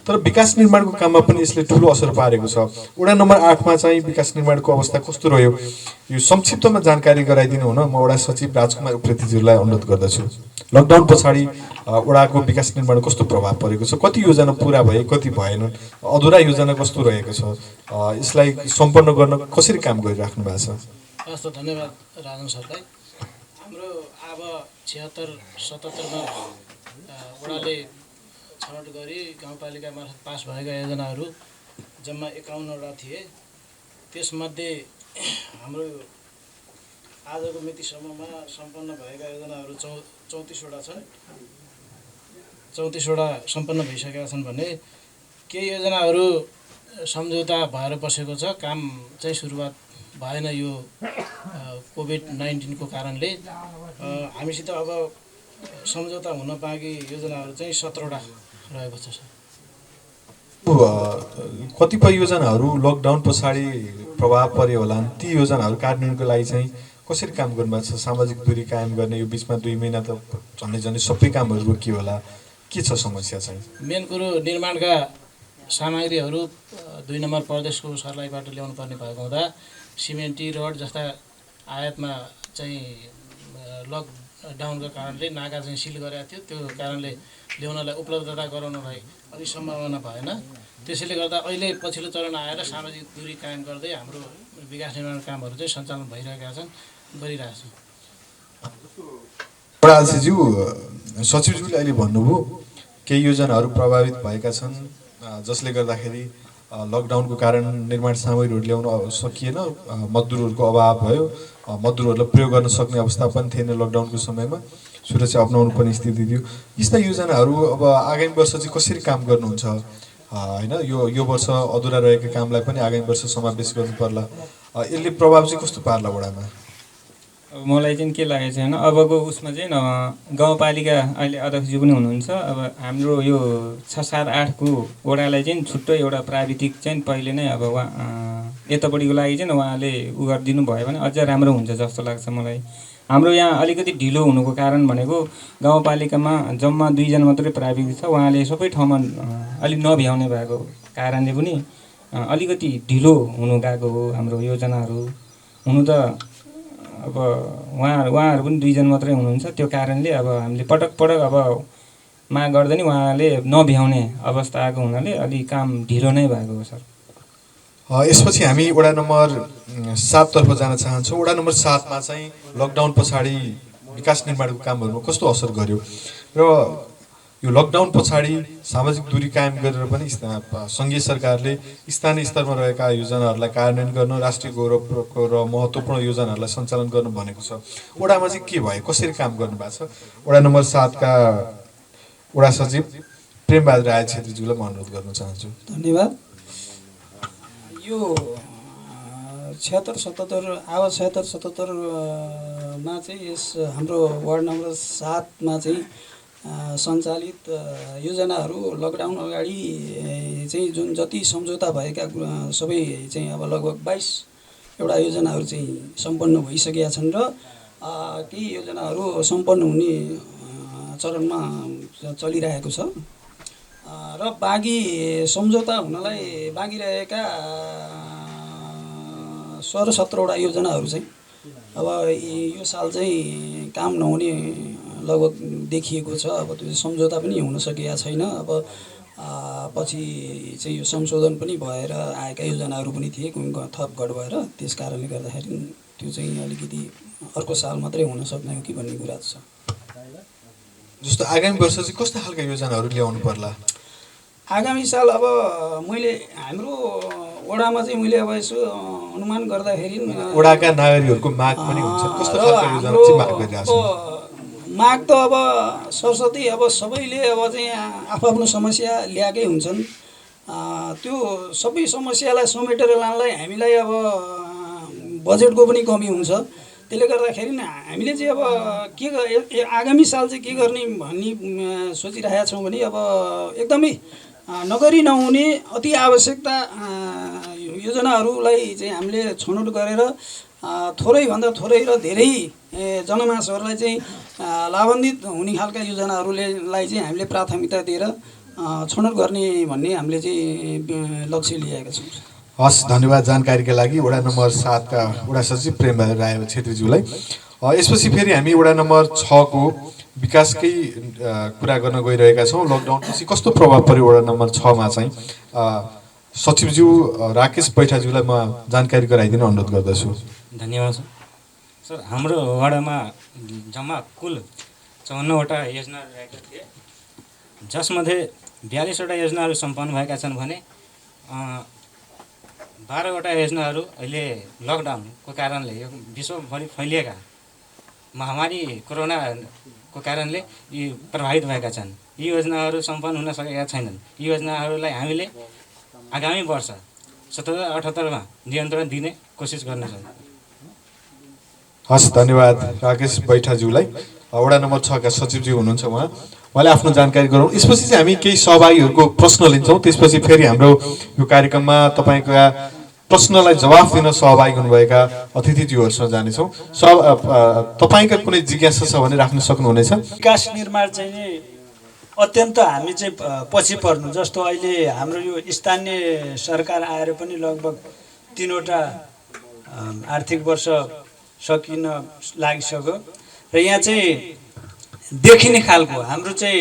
Speaker 1: तर विकास निर्माणको काममा पनि यसले ठुलो असर पारेको छ। वडा नम्बर 8 मा चाहिँ विकास निर्माणको अवस्था कस्तो रह्यो, यो संक्षिप्तमा जानकारी गराइदिनु हुन म वडा सचिव राजकुमार उप्रेतीज्यूलाई अनुरोध गर्दछु। लकडाउन पछाडि वडाको विकास निर्माण कस्तो प्रभाव परेको छ, कति योजना पुरा भए, कति भएनन्, अधुरा योजना कस्तो रहेको छ, यसलाई सम्पन्न गर्न कसरी काम गरिराख्नु भएको छ?
Speaker 5: हस् त धन्यवाद राजन सरलाई। हाम्रो अब 76-77मा वडाले छनौट गरी गाउँपालिका मार्फत पास भएका योजनाहरू जम्मा 51वटा थिए। त्यसमध्ये हाम्रो आजको मितिसम्ममा सम्पन्न भएका योजनाहरू 34वटा छन्। 34वटा सम्पन्न भइसकेका छन् भने केही योजनाहरू सम्झौता भएर बसेको छ, काम चाहिँ सुरुवात भएन यो कोभिड-19 को कारणले। हामीसित अब सम्झौता हुन बाँकी योजनाहरू चाहिँ 17वटा रहेको छ सर।
Speaker 1: कतिपय योजनाहरू लकडाउन पछाडि प्रभाव पर्यो होला, ती योजनाहरू कार्यान्वयनको लागि चाहिँ कसरी काम गर्नुभएको छ? सामाजिक दूरी कायम गर्ने यो बिचमा 2 महिना त झन्डै सबै कामहरू रोकियो होला, के छ समस्या चाहिँ?
Speaker 5: मेन कुरो निर्माणका सामग्रीहरू 2 नम्बर प्रदेशको सर्लाहीबाट ल्याउनु पर्ने भएको हुँदा सिमेन्टी रड जस्ता आयातमा चाहिँ लकडाउनका कारणले नाका चाहिँ सिल गरेको थियो। त्यो कारणले ल्याउनलाई उपलब्धता गराउनलाई अलिक सम्भावना भएन। त्यसैले गर्दा अहिले पछिल्लो चरण आएर सामाजिक दूरी कायम गर्दै हाम्रो विकास निर्माण कामहरू चाहिँ सञ्चालन भइरहेका छन्, गरिरहेका छौँ।
Speaker 1: बडाल्छेज्यू, सचिवज्यूले अहिले भन्नुभयो केही योजनाहरू प्रभावित भएका छन् जसले गर्दाखेरि लकडाउनको कारण निर्माण सामग्रीहरू ल्याउन सकिएन, मजदुरहरूको अभाव भयो, मजदुरहरूलाई प्रयोग गर्न सक्ने अवस्था पनि थिएन लकडाउनको समयमा, सुरक्षा अपनाउनु पर्ने स्थिति थियो। यस्ता योजनाहरू अब आगामी वर्ष चाहिँ कसरी काम गर्नुहुन्छ होइन? यो वर्ष अधुरा रहेका कामलाई पनि आगामी वर्ष समावेश गर्नु पर्ला, यसले प्रभाव चाहिँ कस्तो पार्ला वडामा?
Speaker 3: अब मलाई चाहिँ के लागेको छैन, अबको उसमा चाहिँ गाउँपालिका अहिले अध्यक्षज्यू पनि हुनुहुन्छ। अब हाम्रो यो 6-7-8 को वडालाई चाहिँ छुट्टै एउटा प्राविधिक चाहिँ पहिले नै अब यतापट्टिको लागि चाहिँ उहाँले उ गरिदिनु भयो भने अझ राम्रो हुन्छ जस्तो लाग्छ मलाई। हाम्रो यहाँ अलिकति ढिलो हुनुको कारण भनेको गाउँपालिकामा जम्मा 2 जना मात्रै प्राविधिक छ, उहाँले सबै ठाउँमा अलिक नभ्याउने भएको कारणले पनि अलिकति ढिलो हुनु गएको हो हाम्रो योजनाहरू। हुनु त अब उहाँहरू पनि 2 जना मात्रै हुनुहुन्छ, त्यो कारणले अब हामीले पटक अब माग गर्दा नि उहाँले नभ्याउने अवस्था आएको हुनाले अलि काम ढिलो नै भएको हो सर।
Speaker 1: यसपछि हामी वडा नम्बर 7 तर्फ जान चाहन्छौँ। वडा नम्बर 7 मा चाहिँ लकडाउन पछाडि विकास निर्माणको कामहरूमा कस्तो असर गर्यो र यो लकडाउन पछाडि सामाजिक दूरी कायम गरेर पनि सङ्घीय सरकारले स्थानीय स्तरमा रहेका योजनाहरूलाई कार्यान्वयन गर्न, राष्ट्रिय गौरवको र महत्त्वपूर्ण योजनाहरूलाई सञ्चालन गर्नु भनेको छ। वडामा चाहिँ के भयो, कसरी काम गर्नुभएको छ? वडा नम्बर 7 का वडा सचिव प्रेमबहादुर राय छेत्रीज्यूलाई म अनुरोध गर्न चाहन्छु।
Speaker 6: धन्यवाद। यो 76-77 आवाज 76-77 मा चाहिँ यस हाम्रो वार्ड नम्बर 7 मा चाहिँ सञ्चालित योजनाहरू लकडाउन अगाडि चाहिँ जुन जति सम्झौता भएका सबै चाहिँ अब लगभग 22 एउटा योजनाहरू चाहिँ सम्पन्न भइसकेका छन् र केही योजनाहरू सम्पन्न हुने चरणमा चलिरहेको छ र बाँकी सम्झौता हुनलाई बाँकी रहेका 16-17वटा योजनाहरू चाहिँ अब यो साल चाहिँ काम नहुने लगभग देखिएको छ। अब त्यो सम्झौता पनि हुन सकेका छैन। अब पछि चाहिँ यो संशोधन पनि भएर आएका योजनाहरू पनि थिए, थप घट भएर, त्यस कारणले गर्दाखेरि त्यो चाहिँ अलिकति अर्को साल मात्रै हुन सक्ने हो कि भन्ने कुरा छ।
Speaker 1: जस्तो आगामी वर्ष चाहिँ कस्तो खालका योजनाहरू ल्याउनु पर्ला?
Speaker 6: आगामी साल अब मैले हाम्रो वडामा चाहिँ मैले अब यसो अनुमान गर्दाखेरि
Speaker 1: वडाका नागरिकहरूको माग पनि हुन्छ, कस्तो खालका योजना चाहिँ माग गरिरहेका छन्?
Speaker 6: माग त अब सरस्वती अब सबैले अब चाहिँ आफ्नो समस्या ल्याएकै हुन्छन्। त्यो सबै समस्यालाई समेटेर लानलाई हामीलाई अब बजेटको पनि कमी हुन्छ। त्यसले गर्दाखेरि हामीले चाहिँ अब के आगामी साल चाहिँ के गर्ने भन्ने सोचिरहेका छौँ भने अब एकदमै नगरी नहुने अति आवश्यकता योजनाहरूलाई चाहिँ हामीले छनौट गरेर थोरैभन्दा थोरै र धेरै जनमानसहरूलाई चाहिँ लाभान्वित हुने खालका योजनाहरूलाई चाहिँ हामीले प्राथमिकता दिएर छनौट गर्ने भन्ने हामीले चाहिँ लक्ष्य लिएका छौँ।
Speaker 1: हस्, धन्यवाद जानकारीका लागि वडा नम्बर 7 का वडा सचिव प्रेमबहादुर राय छेत्रीज्यूलाई। यसपछि फेरि हामी वडा नम्बर 6 को विकासकै कुरा गर्न गइरहेका छौँ। लकडाउनपछि कस्तो प्रभाव पर्यो वडा नम्बर 6 मा चाहिँ सचिवज्यू राकेश पैठाज्यूलाई म जानकारी गराइदिन अनुरोध गर्दछु।
Speaker 3: धन्यवाद सर। हाम्रो वडामा जम्मा कुल 54वटा योजनाहरू रहेका थिए, जसमध्ये 42वटा योजनाहरू सम्पन्न भएका छन् भने 12वटा योजनाहरू अहिले लकडाउनको कारणले यो विश्वभरि फैलिएका महामारी कोरोनाको कारणले यी प्रभावित भएका छन्। यी योजनाहरू सम्पन्न हुन सकेका छैनन्। यी योजनाहरूलाई हामीले आगामी वर्ष 77-78मा नियन्त्रण दिने कोसिस गर्नेछौँ।
Speaker 1: हस्, धन्यवाद राकेश बैठाज्यूलाई। वडा नम्बर 6 का सचिवज्यू हुनुहुन्छ, उहाँले आफ्नो जानकारी गरौँ। यसपछि चाहिँ हामी केही सहभागीहरूको प्रश्न लिन्छौँ, त्यसपछि फेरि हाम्रो यो कार्यक्रममा तपाईँका प्रश्नलाई जवाफ दिन सहभागी हुनुभएका अतिथिज्यूहरूसँग जानेछौँ। तपाईँका कुनै जिज्ञासा छ भने राख्न सक्नुहुनेछ।
Speaker 6: विकास निर्माण चाहिँ नि अत्यन्त हामी चाहिँ पछि पर्नु, जस्तो अहिले हाम्रो यो स्थानीय सरकार आएर पनि लगभग 3वटा आर्थिक वर्ष सकिन लागिसक्यो र यहाँ चाहिँ देखिने खालको हाम्रो चाहिँ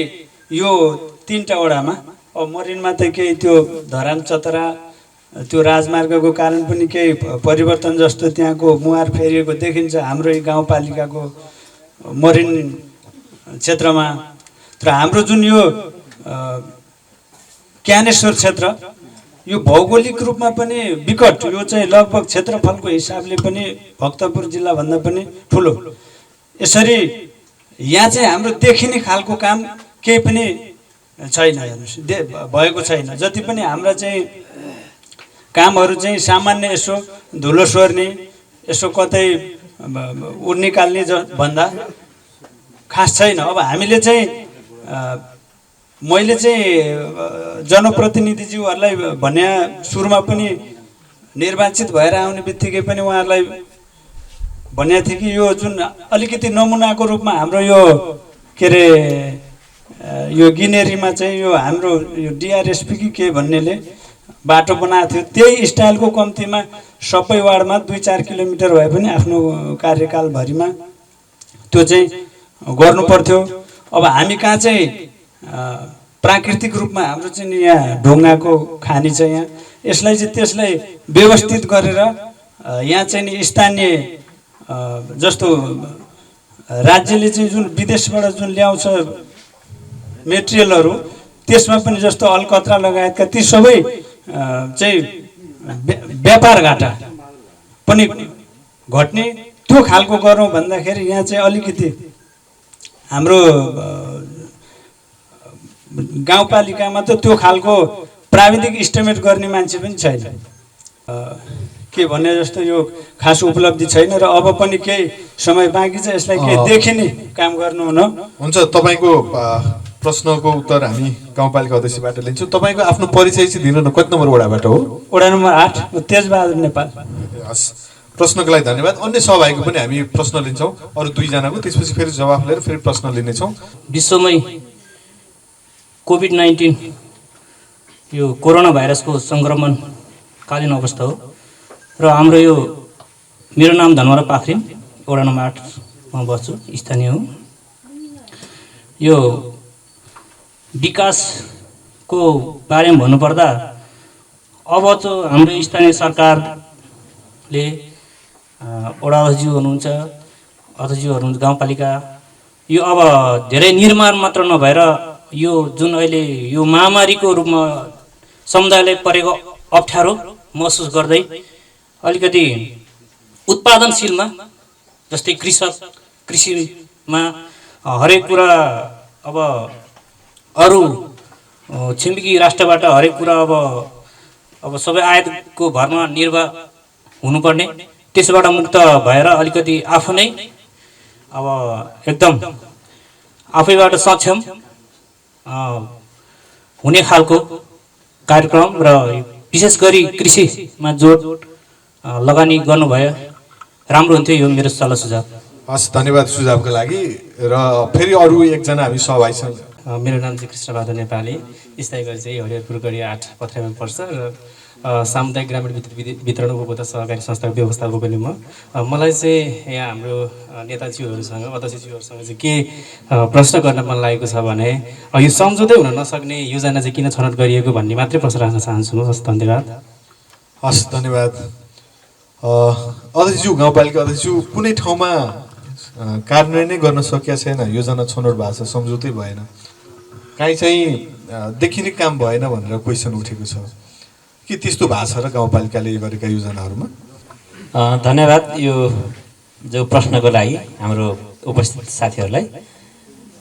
Speaker 6: यो 3टा वडामा, अब मरिनमा त केही त्यो धरान चतरा त्यो राजमार्गको कारण पनि केही परिवर्तन जस्तो त्यहाँको मुहार फेरिएको देखिन्छ हाम्रो यो गाउँपालिकाको मरिन क्षेत्रमा। तर हाम्रो जुन यो ज्ञानेश्वर क्षेत्र यो भौगोलिक रूपमा पनि विकट, यो चाहिँ लगभग क्षेत्रफलको हिसाबले पनि भक्तपुर जिल्लाभन्दा पनि ठुलो। यसरी यहाँ चाहिँ हाम्रो देखिने खालको काम केही पनि छैन, हेर्नुहोस् भएको छैन। जति पनि हाम्रा चाहिँ कामहरू चाहिँ सामान्य यसो धुलो सोर्ने, यसो कतै उड निकाल्ने भन्दा खास छैन। अब हामीले चाहिँ मैले चाहिँ जनप्रतिनिधिज्यूहरूलाई भने सुरुमा पनि निर्वाचित भएर आउने बित्तिकै पनि उहाँहरूलाई भनेको थिएँ कि यो जुन अलिकति नमुनाको रूपमा हाम्रो यो के अरे यो गिनेरीमा चाहिँ यो हाम्रो यो डिआरएसपी कि के भन्नेले बाटो बनाएको थियो, त्यही स्टाइलको कम्तीमा सबै वार्डमा 2-4 किलोमिटर भए पनि आफ्नो कार्यकालभरिमा त्यो चाहिँ गर्नु पर्थ्यो। अब हामी कहाँ चाहिँ प्राकृतिक रूपमा हाम्रो चाहिँ यहाँ ढुङ्गाको खानी छ, यहाँ यसलाई चाहिँ त्यसलाई व्यवस्थित गरेर यहाँ चाहिँ नि स्थानीय जस्तो राज्यले चाहिँ जुन विदेशबाट जुन ल्याउँछ मेटेरियलहरू, त्यसमा पनि जस्तो अलकत्रा लगायतका ती सबै चाहिँ व्यापार घाटा पनि घट्ने त्यो खालको गरौँ भन्दाखेरि यहाँ चाहिँ अलिकति हाम्रो गाउँपालिकामा त त्यो खालको प्राविधिक इस्टिमेट गर्ने मान्छे पनि छैन। के भने जस्तो यो खास उपलब्धि छैन र अब पनि केही समय बाँकी छ, यसलाई केही देखिने काम गर्नु हुन।
Speaker 1: हुन्छ, तपाईँको प्रश्नको उत्तर हामी गाउँपालिका अध्यक्षबाट लिन्छौँ। तपाईँको आफ्नो परिचय चाहिँ दिनु न, कति नम्बर वडाबाट हो?
Speaker 6: वडा नम्बर 8, तेजबहादुर नेपाल।
Speaker 1: हस्, प्रश्नको लागि धन्यवाद। अन्य सहभागीको पनि हामी प्रश्न लिन्छौँ, अरू 2 जनाको, त्यसपछि फेरि जवाफ लिएर फेरि प्रश्न लिनेछौँ।
Speaker 7: विश्वमै कोभिड-19 यो कोरोना भाइरसको सङ्क्रमणकालीन अवस्था हो र हाम्रो यो मेरो नाम धनवरा पाखरिन, वडा नम्बर 8मा बस्छु, स्थानीय हो। यो विकासको बारेमा भन्नुपर्दा अब चाहिँ हाम्रो स्थानीय सरकारले वडा अध्यक्षज्यू हुनुहुन्छ, अध्यक्षज्यूहरू हुनुहुन्छ, गाउँपालिका यो अब धेरै निर्माण मात्र नभएर यो जुन अहिले यो महामारीको रूपमा समुदायले परेको अप्ठ्यारो महसुस गर्दै अलिकति उत्पादनशीलमा, जस्तै कृषिमा हरेक कुरा अब अरू छिमेकी राष्ट्रबाट हरेक कुरा अब सबै आयातको भरमा निर्भर हुनुपर्ने, त्यसबाट मुक्त भएर अलिकति आफू नै अब एकदम आफैबाट सक्षम हुने खालको कार्यक्रम र विशेष गरी कृषिमा जोड लगानी गर्नुभयो राम्रो हुन्थ्यो, यो मेरो सल्लाह सुझाव।
Speaker 1: हस्, धन्यवाद सुझावको लागि। र फेरि अरू एकजना हामी सहभागीसँग।
Speaker 8: मेरो नाम चाहिँ कृष्णबहादुर नेपाली, स्थायी गरी चाहिँ हरिहरपुरगढी 8 पथरामा पर्छ र सामुदायिक ग्रामीण वितरण उपभोक्ता सहकारी संस्थाको व्यवस्थापक पनि म। मलाई चाहिँ यहाँ हाम्रो नेताज्यूहरूसँग, अध्यक्षज्यूहरूसँग चाहिँ के प्रश्न गर्न मन लागेको छ भने यो सम्झौतै हुन नसक्ने योजना चाहिँ किन छनौट गरिएको भन्ने मात्रै प्रश्न राख्न चाहन्छु म। हस्, धन्यवाद।
Speaker 1: हस्, धन्यवाद। अध्यक्षज्यू गाउँपालिका अध्यक्षज्यू कुनै ठाउँमा कार्यान्वयन नै गर्न सकिया छैन, योजना छनौट भएको छ, सम्झौतै भएन, काहीँ चाहिँ देखिने काम भएन भनेर क्वेसन उठेको छ कि त्यस्तो भएको छ र गाउँपालिकाले गरेका योजनाहरूमा?
Speaker 2: धन्यवाद यो जो प्रश्नको लागि हाम्रो उपस्थित साथीहरूलाई।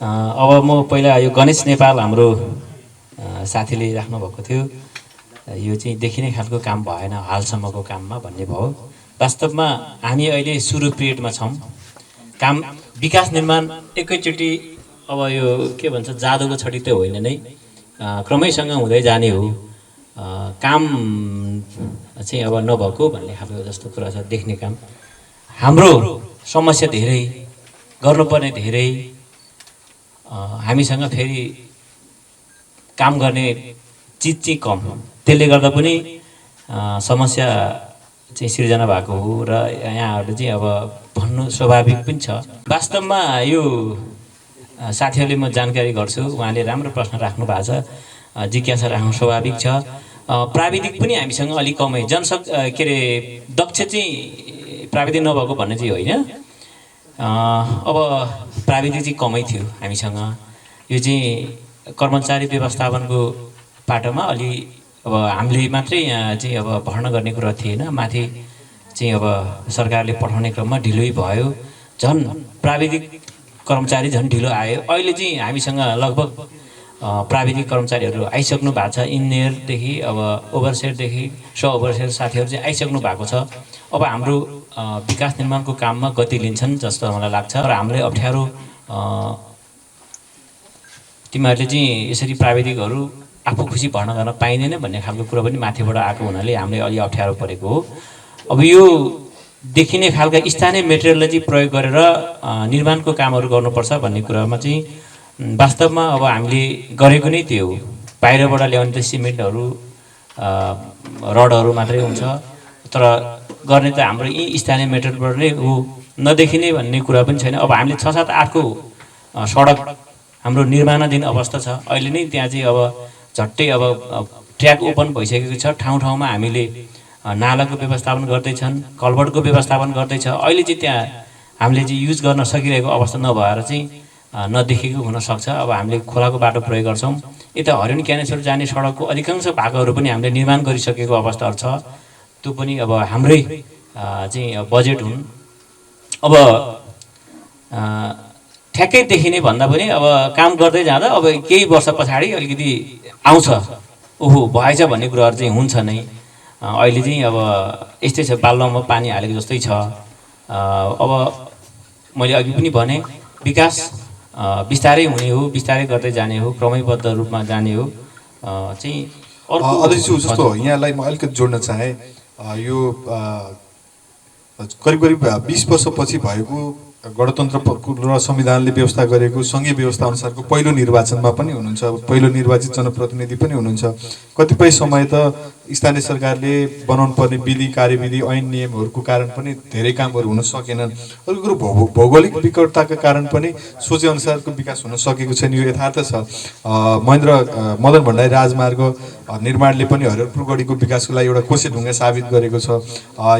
Speaker 2: अब म पहिला यो गणेश नेपाल हाम्रो साथीले राख्नुभएको थियो, यो चाहिँ देखिने खालको काम भएन हालसम्मको काममा भन्ने भयो। वास्तवमा हामी अहिले सुरु पिरियडमा छौँ। काम विकास निर्माण एकैचोटि अब यो के भन्छ जादुको छडी त होइन नै, क्रमैसँग हुँदै जाने हो। काम चाहिँ अब नभएको भन्ने खालको जस्तो कुरा छ। देख्ने काम हाम्रो समस्या धेरै, गर्नुपर्ने धेरै, हामीसँग फेरि काम गर्ने चिज चाहिँ कम, त्यसले गर्दा पनि समस्या चाहिँ सिर्जना भएको हो र यहाँहरूले चाहिँ अब भन्नु स्वाभाविक पनि छ। वास्तवमा यो साथीहरूले म जानकारी गर्छु, उहाँले राम्रो प्रश्न राख्नु भएको छ, जिज्ञासा राख्नु स्वाभाविक छ। प्राविधिक पनि हामीसँग अलिक कमै, के अरे दक्ष चाहिँ प्राविधिक नभएको भन्ने चाहिँ होइन, अब प्राविधिक चाहिँ कमै थियो हामीसँग। यो चाहिँ कर्मचारी व्यवस्थापनको पाटोमा अलि अब हामीले मात्रै यहाँ चाहिँ अब भर्ना गर्ने कुरा थिएन, माथि चाहिँ अब सरकारले पठाउने क्रममा ढिलै भयो, झन् प्राविधिक कर्मचारी झन् ढिलो आयो। अहिले चाहिँ हामीसँग लगभग प्राविधिक कर्मचारीहरू आइसक्नु भएको छ, इन्जिनियरदेखि अब ओभरसेयरदेखि ओभरसेयर साथीहरू चाहिँ आइसक्नु भएको छ। अब हाम्रो विकास निर्माणको काममा गति लिन्छन् जस्तो मलाई लाग्छ र हामीलाई अप्ठ्यारो तिमीहरूले चाहिँ यसरी प्राविधिकहरू आफू खुसी भर्ना गर्न पाइँदैन भन्ने खालको कुरा पनि माथिबाट आएको हुनाले हामीलाई अलि अप्ठ्यारो परेको हो। अब यो देखिने खालका स्थानीय मेटेरियललाई चाहिँ प्रयोग गरेर निर्माणको कामहरू गर्नुपर्छ भन्ने कुरामा चाहिँ वास्तवमा अब हामीले गरेको नै त्यो हो। बाहिरबाट ल्याउने त सिमेन्टहरू रडहरू मात्रै हुन्छ, तर गर्ने त हाम्रो यी स्थानीय मेटेरियलबाट नै हो, नदेखिने भन्ने कुरा पनि छैन। अब हामीले 6, 7, 8को सडक हाम्रो निर्माणाधीन अवस्था छ। अहिले नै त्यहाँ चाहिँ अब झट्टै अब ट्र्याक ओपन भइसकेको छ, ठाउँ ठाउँमा हामीले नालाको व्यवस्थापन गर्दैछन्, कल्भर्टको व्यवस्थापन गर्दैछ। अहिले चाहिँ त्यहाँ हामीले चाहिँ युज गर्न सकिरहेको अवस्था नभएर चाहिँ नदेखेको हुनसक्छ। अब हामीले खोलाको बाटो प्रयोग गर्छौँ। यता हरिण क्यानेश्वर जाने सडकको अधिकांश भागहरू पनि हामीले निर्माण गरिसकेको अवस्थाहरू छ, त्यो पनि अब हाम्रै चाहिँ बजेट हुन्। अब ठ्याक्कै देखिने भन्दा पनि अब काम गर्दै जाँदा अब केही वर्ष पछाडि अलिकति आउँछ, ओहो भएछ भन्ने कुराहरू चाहिँ हुन्छ नै। अहिले चाहिँ अब यस्तै छ, बाल्लोमा पानी हालेको जस्तै छ। अब मैले अघि पनि भने विकास बिस्तारै हुने हो, बिस्तारै गर्दै जाने हो, क्रमैबद्ध रूपमा जाने हो। चाहिँ
Speaker 1: अध्यक्ष जस्तो यहाँलाई म अलिकति जोड्न चाहेँ, यो करिब 20 वर्षपछि भएको गणतन्त्र र संविधानले व्यवस्था गरेको सङ्घीय व्यवस्था अनुसारको पहिलो निर्वाचनमा पनि हुनुहुन्छ, पहिलो निर्वाचित जनप्रतिनिधि पनि हुनुहुन्छ। कतिपय समय त स्थानीय सरकारले बनाउनु पर्ने विधि कार्यविधि ऐन नियमहरूको कारण पनि धेरै कामहरू हुन सकेनन्। अर्को कुरो भौगोलिक विकटताका कारण पनि सोचे अनुसारको विकास हुन सकेको छैन, यो यथार्थ छ। मदन भण्डारी राजमार्ग निर्माणले पनि हरिहरपुर गढीको विकासको लागि एउटा कोसेढुङ्गा साबित गरेको छ।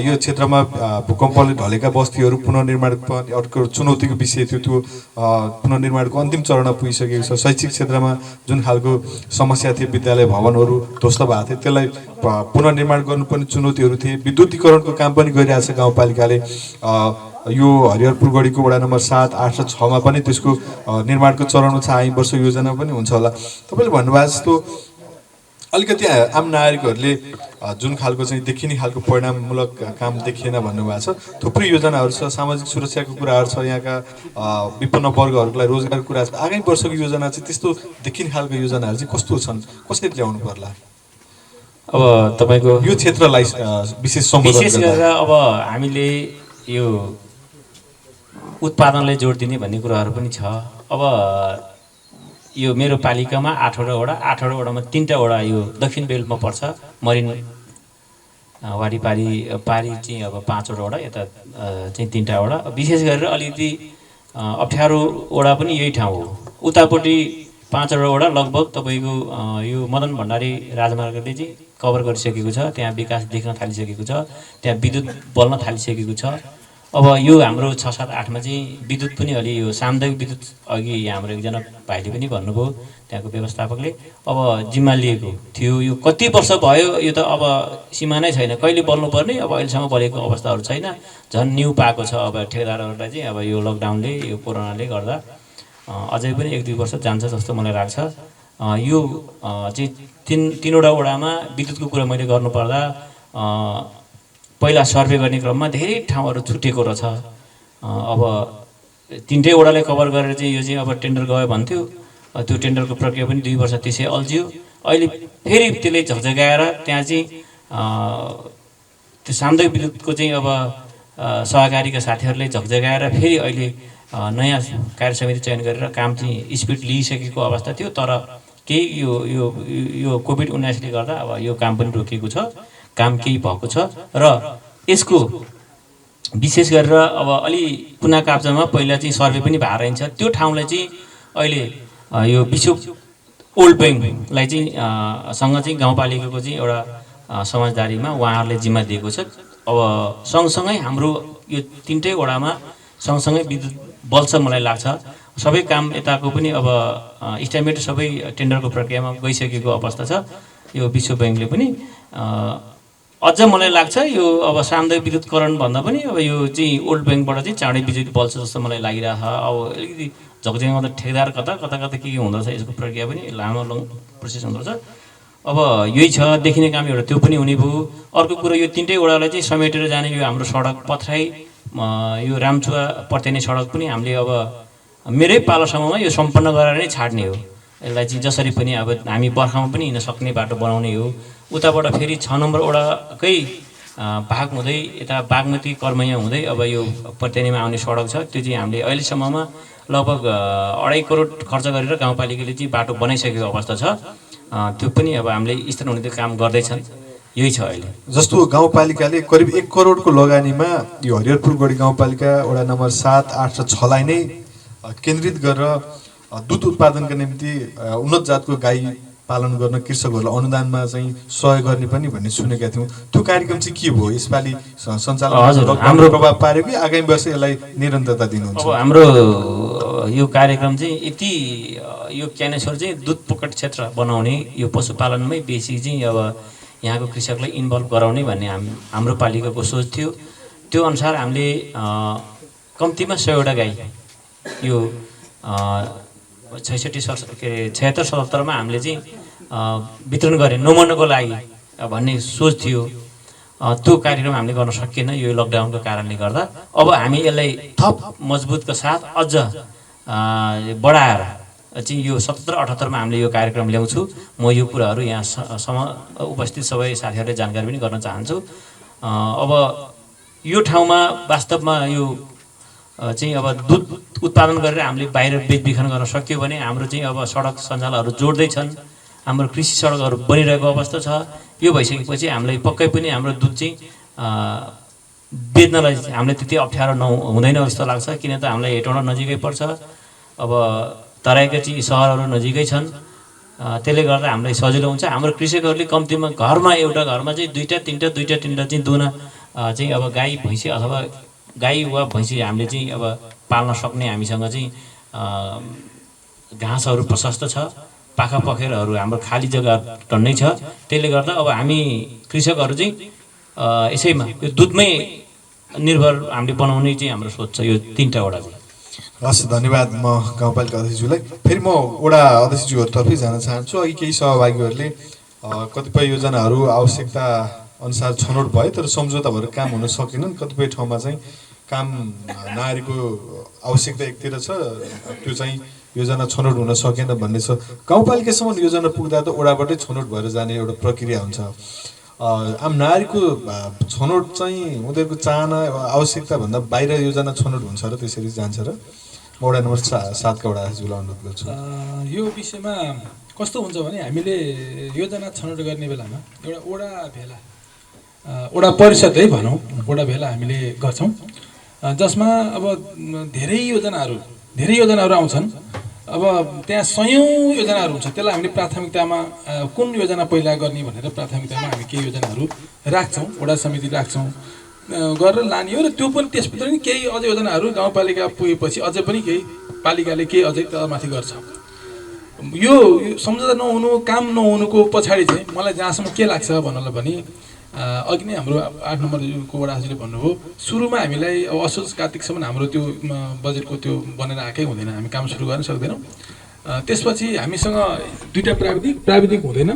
Speaker 1: यो क्षेत्रमा भूकम्पले ढलेका बस्तीहरू पुनर्निर्माण पनि अर्को चुनौतीको विषय थियो, त्यो पुनर्निर्माणको अन्तिम चरणमा पुगिसकेको छ। शैक्षिक क्षेत्रमा जुन खालको समस्या थियो, विद्यालय भवनहरू ध्वस्त भएको थियो, त्यसलाई पुनर्निर्माण गर्नुपर्ने चुनौतीहरू थिए। विद्युतीकरणको काम पनि गरिरहेको छ गाउँपालिकाले। यो हरिहरपुर गढीको वडा नम्बर 7, 8 र 6 मा पनि त्यसको निर्माणको चरणमा छ, आइ वर्ष योजना पनि हुन्छ होला। तपाईँले भन्नुभएको जस्तो अलिकति आम नागरिकहरूले जुन खालको चाहिँ देखिने खालको परिणाममूलक काम देखिएन भन्नुभएको छ। थुप्रै योजनाहरू छ, सामाजिक सुरक्षाको कुराहरू छ, यहाँका विपन्न वर्गहरूलाई रोजगारको कुरा छ। आगामी वर्षको योजना चाहिँ त्यस्तो देखिने खालको योजनाहरू चाहिँ कस्तो छन्, कसरी ल्याउनु पर्ला?
Speaker 2: अब तपाईँको
Speaker 1: यो क्षेत्रलाई विशेष
Speaker 2: गरेर अब हामीले यो उत्पादनलाई जोड दिने भन्ने कुराहरू पनि छ। अब यो मेरो पालिकामा 8वटा वडा, 8वटा वडामा 3टा वडा यो दक्षिण बेल्टमा पर्छ, मरिन वारिपारी चाहिँ अब 5वटा वडा, यता चाहिँ 3टा वडा। विशेष गरेर अलिकति अप्ठ्यारो वडा पनि यही ठाउँ हो। उतापट्टि 5वटा वडा लगभग तपाईँको यो मदन भण्डारी राजमार्गले चाहिँ कभर गरिसकेको छ। त्यहाँ विकास देख्न थालिसकेको छ, त्यहाँ विद्युत बल्न थालिसकेको छ। अब यो हाम्रो 6, 7, 8मा चाहिँ विद्युत पनि अलि यो सामुदायिक विद्युत अघि हाम्रो एकजना भाइले पनि भन्नुभयो त्यहाँको व्यवस्थापकले अब जिम्मा लिएको थियो। यो कति वर्ष भयो, यो त अब सीमा नै छैन, कहिले बल्नुपर्ने अब अहिलेसम्म बलेको अवस्थाहरू छैन। झन् न्यू पाएको छ अब ठेकेदारहरूलाई चाहिँ अब यो लकडाउनले यो कोरोनाले गर्दा अझै पनि 1-2 वर्ष जान्छ जस्तो मलाई लाग्छ। यो चाहिँ तीनवटा वडामा विद्युतको कुरा मैले गर्नुपर्दा पहिला सर्वे गर्ने क्रममा धेरै ठाउँहरू छुटेको रहेछ। अब 3टै वडाले कभर गरेर चाहिँ यो चाहिँ अब टेन्डर गयो भन्थ्यो, त्यो टेन्डरको प्रक्रिया पनि 2 वर्ष त्यसै अल्झियो। अहिले फेरि त्यसले झकझगाएर त्यहाँ चाहिँ त्यो सामुदायिक विद्युतको चाहिँ अब सहकारीका साथीहरूले झकझगाएर फेरि अहिले नयाँ कार्य समिति चयन गरेर काम चाहिँ स्पिड लिइसकेको अवस्था थियो। तर केही यो कोभिड-19ले गर्दा अब यो काम पनि रोकिएको छ, काम केही भएको छ। र यसको विशेष गरेर अब अलि कुना काप्चामा पहिला चाहिँ सर्वे पनि भएर रहन्छ, त्यो ठाउँलाई चाहिँ अहिले यो विश्व ओल्ड ब्याङ्कलाई चाहिँ सँग चाहिँ गाउँपालिकाको चाहिँ एउटा समझदारीमा उहाँहरूले जिम्मा दिएको छ। अब सँगसँगै हाम्रो यो 3टै वडामा सँगसँगै विद्युत बल्छ मलाई लाग्छ। सबै काम यताको पनि अब इस्टिमेट सबै टेन्डरको प्रक्रियामा गइसकेको अवस्था छ। यो विश्व ब्याङ्कले पनि अझ मलाई लाग्छ यो अब सामुदायिक विद्युतकरण भन्दा पनि अब यो चाहिँ ओल्ड ब्याङ्कबाट चाहिँ चाँडै बिजुली बल्छ जस्तो मलाई लागिरहेछ। अब अलिकति झकझगाउँदा ठेकेदार कता के हुँदो रहेछ, यसको प्रक्रिया पनि लामो लङ प्रोसेस हुँदो रहेछ। अब यही छ देखिने काम एउटा त्यो पनि हुने भयो। अर्को कुरा यो 3टै वडालाई चाहिँ समेटेर जाने यो हाम्रो सडक पथराई यो रामचुवा पर्टेने सडक पनि हामीले अब मेरै पालोसम्ममा यो सम्पन्न गरेर नै छाड्ने हो। यसलाई चाहिँ जसरी पनि अब हामी बर्खामा पनि हिँड्न सक्ने बाटो बनाउने हो। उताबाट फेरि 6 नम्बर वडाकै भाग हुँदै यता बागमती कर्मैया हुँदै अब यो पर्टेनीमा आउने सडक छ, त्यो चाहिँ हामीले अहिलेसम्ममा लगभग 2.5 करोड खर्च गरेर गाउँपालिकाले चाहिँ बाटो बनाइसकेको अवस्था छ। त्यो पनि अब हामीले स्थान हुने त्यो काम गर्दैछन्। यही छ अहिले।
Speaker 1: जस्तो गाउँपालिकाले करिब 1 करोडको लगानीमा यो हरिहरपुर गढी गाउँपालिका वडा नम्बर 7, 8 र 6लाई नै केन्द्रित गरेर दुध उत्पादनका निम्ति उन्नत जातको गाई पालन गर्न कृषकहरूलाई अनुदानमा चाहिँ सहयोग गर्ने पनि भन्ने सुनेका थियौँ। त्यो कार्यक्रम चाहिँ के भयो? यसपालि सञ्चालन हाम्रो प्रभाव पार्यो कि आगामी वर्ष यसलाई निरन्तरता दिनुहुन्छ?
Speaker 2: अब हाम्रो यो कार्यक्रम चाहिँ यति यो क्यानेश्वर चाहिँ दुध पोकट क्षेत्र बनाउने यो पशुपालनमै बेसी चाहिँ अब यहाँको कृषकलाई इन्भल्भ गराउने भन्ने हाम्रो पालिकाको सोच थियो। त्यो अनुसार हामीले कम्तीमा 100वटा गाई यो 76-77मा हामीले चाहिँ वितरण गरे नमनको लागि भन्ने सोच थियो। त्यो कार्यक्रम हामीले गर्न सकिएन यो लकडाउनको कारणले गर्दा। अब हामी यसलाई थप मजबुतका साथ अझ बढाएर चाहिँ यो 77-78मा हामीले यो कार्यक्रम ल्याउँछु। म यो कुराहरू यहाँ उपस्थित सबै साथीहरूले जानकारी पनि गर्न चाहन्छु। अब यो ठाउँमा वास्तवमा यो चाहिँ अब दुध उत्पादन गरेर हामीले बाहिर बेचबिखन गर्न सक्यो भने हाम्रो चाहिँ अब सडक सञ्जालहरू जोड्दैछन्, हाम्रो कृषि सडकहरू बनिरहेको अवस्था छ। यो भइसकेपछि हामीलाई पक्कै पनि हाम्रो दुध चाहिँ बेच्नलाई हामीलाई त्यति अप्ठ्यारो हुँदैन जस्तो लाग्छ, किन त हामीलाई हेटौँडा नजिकै पर्छ। अब तराईका चाहिँ सहरहरू नजिकै छन्, त्यसले गर्दा हामीलाई सजिलो हुन्छ। हाम्रो कृषकहरूले कम्तीमा घरमा एउटा घरमा चाहिँ 2-3टा चाहिँ दुना चाहिँ अब गाई भैँसी अथवा गाई वा भैँसी हामीले चाहिँ अब पाल्न सक्ने हामीसँग चाहिँ घाँसहरू प्रशस्त छ, पाखा पखेरहरू हाम्रो खाली जग्गा टन्नै छ। त्यसले गर्दा अब हामी कृषकहरू चाहिँ यसैमा यो दुधमै निर्भर हामीले बनाउने चाहिँ हाम्रो सोच छ यो 3टा वडा चाहिँ।
Speaker 1: हस्, धन्यवाद। म गाउँपालिका अध्यक्षज्यूलाई फेरि म वडा अध्यक्षज्यूहरूतर्फै जान चाहन्छु। अघि केही सहभागीहरूले कतिपय योजनाहरू आवश्यकता अनुसार छनौट भयो तर सम्झौता भएर काम हुन सकेनन्, कतिपय ठाउँमा चाहिँ काम नागरिकको आवश्यकता एकतिर छ, त्यो चाहिँ योजना छनौट हुन सकेन भन्ने छ। गाउँपालिकासम्म योजना पुग्दा त वडाबाटै छनौट भएर जाने एउटा प्रक्रिया हुन्छ। आम नागरिकको छनौट चाहिँ उनीहरूको चाहना आवश्यकता भन्दा बाहिर योजना छनौट हुन्छ र त्यसरी जान्छ र? म वडा नम्बर 7का वडा अध्यक्षज्यूलाई अनुरोध गर्छु।
Speaker 4: यो विषयमा कस्तो हुन्छ भने हामीले योजना छनौट गर्ने बेलामा एउटा वडा परिषद है भनौँ, वडा भेला हामीले गर्छौँ, जसमा अब धेरै योजनाहरू आउँछन्। अब त्यहाँ सयौँ योजनाहरू हुन्छ, त्यसलाई हामीले प्राथमिकतामा कुन योजना पहिला गर्ने भनेर प्राथमिकतामा हामी केही योजनाहरू राख्छौँ, वडा समिति राख्छौँ, गरेर लाने हो। र त्यो पनि त्यसभित्र पनि केही अझ योजनाहरू गाउँपालिका पुगेपछि अझै पनि केही पालिकाले केही अझै तलमाथि गर्छ। यो सम्झौता नहुनु, काम नहुनुको पछाडि चाहिँ मलाई जहाँसम्म के लाग्छ भन्नलाई पनि अघि नै हाम्रो 8 नम्बरको वडाहरूले भन्नुभयो, सुरुमा हामीलाई अब असोज कार्तिकसम्म हाम्रो त्यो बजेटको त्यो बनेर आएकै हुँदैन, हामी काम सुरु गर्न सक्दैनौँ। त्यसपछि हामीसँग दुईवटा प्राविधिक हुँदैन,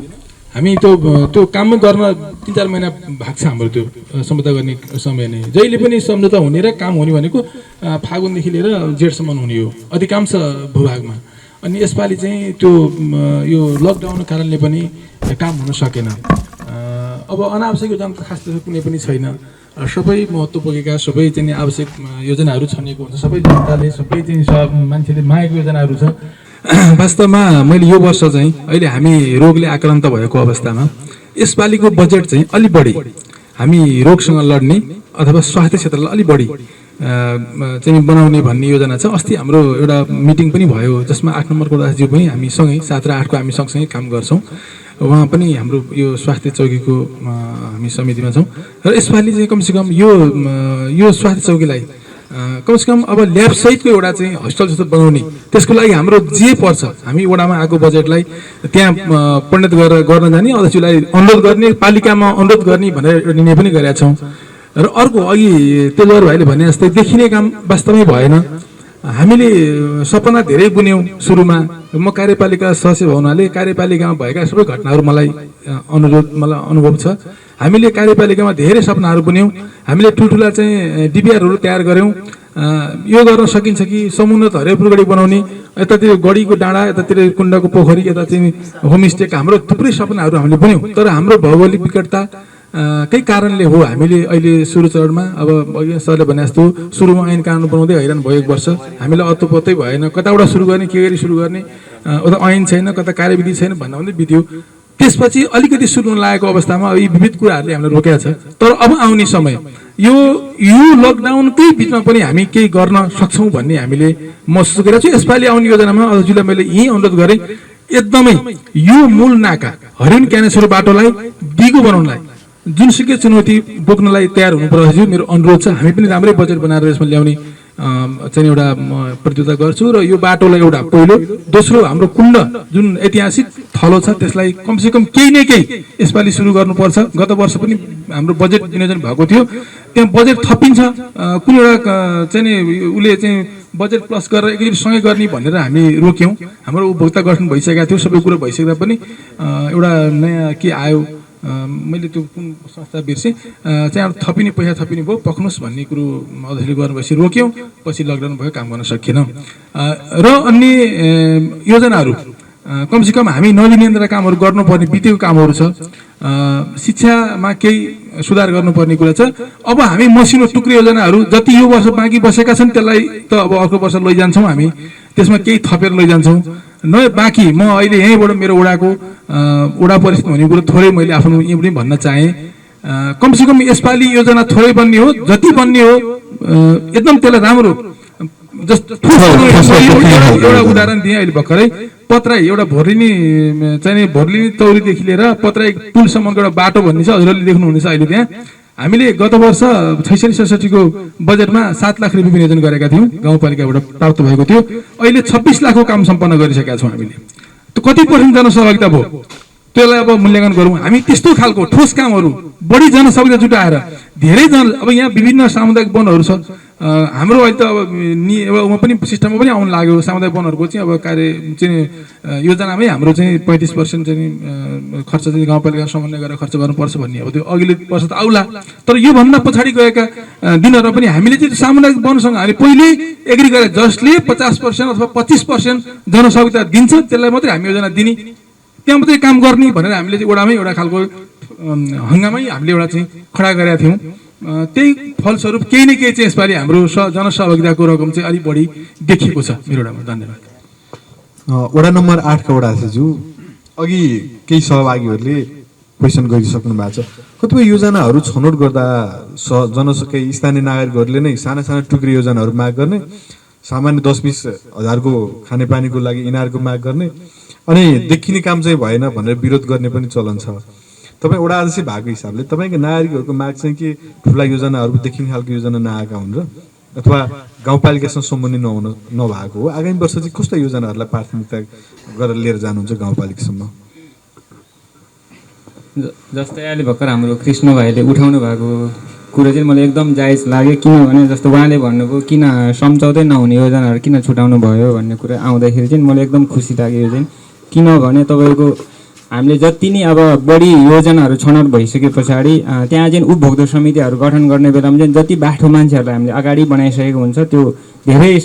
Speaker 4: हामी त्यो काम गर्न 3-4 महिना भाग्छ हाम्रो त्यो सम्झौता गर्ने समय नै। जहिले पनि सम्झौता हुने र काम हुने भनेको फागुनदेखि लिएर जेठसम्म हुने हो अधिकांश भूभागमा। अनि यसपालि चाहिँ त्यो यो लकडाउनको कारणले पनि काम हुन सकेन। अब अनावश्यक योजना त खास कुनै पनि छैन, सबै महत्त्व पुगेका सबै चाहिँ आवश्यक योजनाहरू छनिएको हुन्छ, सबै जनताले सबै चाहिँ मान्छेले मागेको योजनाहरू छ। वास्तवमा मैले यो वर्ष चाहिँ अहिले हामी रोगले आक्रान्त भएको अवस्थामा यसपालिको बजेट चाहिँ अलि बढी हामी रोगसँग लड्ने अथवा स्वास्थ्य क्षेत्रलाई अलि बढी चाहिँ बनाउने भन्ने योजना छ। अस्ति हाम्रो एउटा मिटिङ पनि भयो जसमा 8 नम्बरको दासज्यू पनि हामी सँगै 7 र 8 को हामी सँगसँगै काम गर्छौँ। उहाँ पनि हाम्रो यो स्वास्थ्य चौकीको हामी समितिमा छौँ र यसपालि चाहिँ कमसेकम यो स्वास्थ्य चौकीलाई कमसेकम अब ल्याब सहितको एउटा चाहिँ हस्पिटल जस्तो बनाउने, त्यसको लागि हाम्रो जे पर्छ हामी वडामा आएको बजेटलाई त्यहाँ परिणत गरेर गर्न जाने, अध्यक्षलाई अनुरोध गर्ने, पालिकामा अनुरोध गर्ने भनेर निर्णय पनि गरेका छौँ। र अर्को अघि तेजवर भाइले भने जस्तै देखिने काम वास्तवमै भएन। हामीले सपना धेरै बुन्यौँ सुरुमा। म कार्यपालिका सदस्य हुनाले कार्यपालिकामा भएका सबै घटनाहरू मलाई अनुभव छ। हामीले कार्यपालिकामा धेरै सपनाहरू बुन्यौँ, हामीले ठुल्ठुला चाहिँ डिपिआरहरू तयार गऱ्यौँ। यो गर्न सकिन्छ कि समुन्नत हरियोपुर गढी बनाउने, यतातिर गढीको डाँडा, यतातिर कुण्डको पोखरी, यता चाहिँ होमस्टे, हाम्रो थुप्रै सपनाहरू हामीले बुन्यौँ। तर हाम्रो भौगोलिक विकटता केही कारणले हो हामीले अहिले सुरु चरणमा अब अघि सरले भने जस्तो सुरुमा ऐन कानुन बनाउँदै हैरान भयो 1 वर्ष, हामीलाई अत्तो-पत्तै भएन, कताबाट सुरु गर्ने, के गरी सुरु गर्ने, उता ऐन छैन, कता कार्यविधि छैन भन्दा भन्दै बित्यो। त्यसपछि अलिकति सुरु लागेको अवस्थामा यी विविध कुराहरूले हामीलाई रोकेको छ। तर अब आउने समय यो लकडाउनकै बिचमा पनि हामी केही गर्न सक्छौँ भन्ने हामीले महसुस गरेका छौँ। यसपालि आउने योजनामा अध्यक्षलाई मैले यही अनुरोध गरेँ, एकदमै यो मूल नाका हरिण क्यानेश्वर बाटोलाई दिगो बनाउनलाई जुनसुकै चुनौती बोक्नलाई तयार हुनु पर्यो, मेरो अनुरोध छ। हामी पनि राम्रै बजेट बनाएर यसमा ल्याउने चाहिँ एउटा प्रतियोगिता गर्छु। र यो बाटोलाई एउटा पहिलो, दोस्रो हाम्रो कुण्ड जुन ऐतिहासिक थलो छ त्यसलाई कमसेकम केही न केही यसपालि सुरु गर्नुपर्छ। गत वर्ष पनि हाम्रो बजेट विनियोजन भएको थियो, त्यहाँ बजेट थपिन्छ, कुनै एउटा चाहिँ उसले चाहिँ बजेट प्लस गरेर एकैसँगै गर्ने भनेर हामी रोक्यौँ। हाम्रो उपभोक्ता गठन भइसकेका थियो, सबै कुरो भइसक्दा पनि एउटा नयाँ के आयो, मैले त्यो कुन संस्था बिर्सेँ, चाहिँ थपिने पैसा थपिने भयो, पक्नुहोस् भन्ने कुरो अध्यक्षले गर्नुभएपछि रोक्यौँ। पछि लकडाउन भयो, काम गर्न सकिएन। र अन्य योजनाहरू कमसेकम हामी नलिनेन्द्र कामहरू गर्नुपर्ने बितेको कामहरू छ। शिक्षामा केही सुधार गर्नुपर्ने कुरा छ। अब हामी मसिनो टुक्री योजनाहरू जति यो वर्ष बाँकी बसेका छन् त्यसलाई त अब अर्को वर्ष लैजान्छौँ, हामी त्यसमा केही थपेर लैजान्छौँ। बाँकी म अहिले यहीँबाट मेरो वडा परिषद हुने कुरो थोरै मैले आफ्नो यहीँ पनि भन्न चाहेँ। कमसेकम यसपालि योजना थोरै बन्ने हो, जति बन्ने हो एकदम त्यसलाई राम्रो एउटा उदाहरण दिएँ अहिले भर्खरै, पत्राई एउटा भोर्लिनी चाहिँ भोर्लिनी तौरीदेखि लिएर पत्राई पुलसम्मको एउटा बाटो भन्ने छ, हजुरहरूले देख्नुहुनेछ। अहिले त्यहाँ हामीले गत वर्ष 66-67 को बजेटमा 7 लाख रुपियाँ विनियोजन गरेका थियौँ, गाउँपालिकाबाट प्राप्त भएको थियो। अहिले 26 लाखको काम सम्पन्न गरिसकेका छौँ हामीले। त्यो कति पर्सेन्ट जनसहभागिता भयो त्यसलाई अब मूल्याङ्कन गरौँ। हामी त्यस्तो खालको ठोस कामहरू बढी जनसहभागिता जुटाएर धेरै अब यहाँ विभिन्न सामुदायिक वनहरू छ हाम्रो। अहिले त अब पनि सिस्टममा पनि आउनु लाग्यो सामुदायिक वनहरूको चाहिँ अब कार्य चाहिँ योजनामै हाम्रो चाहिँ 35% चाहिँ खर्च चाहिँ गाउँपालिका समन्वय गरेर खर्च गर्नुपर्छ भन्ने अब त्यो अघिल्लो वर्ष त आउला। तर योभन्दा पछाडि गएका दिनहरूमा पनि हामीले चाहिँ सामुदायिक वनसँग हामी पहिले एग्री गरे, जसले 50% अथवा 25% जनसहभागिता दिन्छ त्यसलाई मात्रै हामी योजना दिने, त्यहाँ मात्रै काम गर्ने भनेर हामीले चाहिँ वडामै एउटा खालको हङ्गामै हामीले एउटा चाहिँ खडा गरेका थियौँ। त्यही फलस्वरूप केही न केही चाहिँ यसपालि हाम्रो जनसहभागिताको रकम चाहिँ अलिक बढी देखिएको छ मेरो वडामा। धन्यवाद।
Speaker 1: वडा नम्बर 8 का वडा अध्यक्षज्यू, अघि केही सहभागीहरूले क्वेसन गरिसक्नु भएको छ। कतिपय योजनाहरू छनौट गर्दा जनसकै स्थानीय नागरिकहरूले नै साना साना टुक्री योजनाहरू माग गर्ने, सामान्य 10-20 हजारको खानेपानीको लागि इनारको माग गर्ने अनि देखिने काम चाहिँ भएन भनेर विरोध गर्ने पनि चलन छ। तपाईँ वडा अध्यक्ष भएको हिसाबले तपाईँको नागरिकहरूको माग चाहिँ के ठुला योजनाहरू देखिने खालको योजना नआएका हुन् र अथवा गाउँपालिकासँग सम्बन्धित नभएको हो? आगामी वर्ष चाहिँ कस्ता योजनाहरूलाई प्राथमिकता गरेर लिएर जानुहुन्छ गाउँपालिकासम्म?
Speaker 3: जस्तै अहिले भर्खर हाम्रो कृष्ण भाइले उठाउनु भएको कुरो चाहिँ मलाई एकदम जायज लाग्यो। किनभने जस्तो उहाँले भन्नुभयो किन सम्झाउँदै नहुने योजनाहरू किन छुटाउनु भयो भन्ने कुरा आउँदाखेरि चाहिँ मलाई एकदम खुसी लाग्यो। यो चाहिँ किनभने तपाईँको हामीले जति नै अब बढी योजनाहरू छनौट भइसके पछाडि त्यहाँ चाहिँ उपभोक्ता समितिहरू गठन गर्ने बेलामा चाहिँ जति बाठो मान्छेहरूलाई हामीले अगाडि बनाइसकेको हुन्छ त्यो धेरै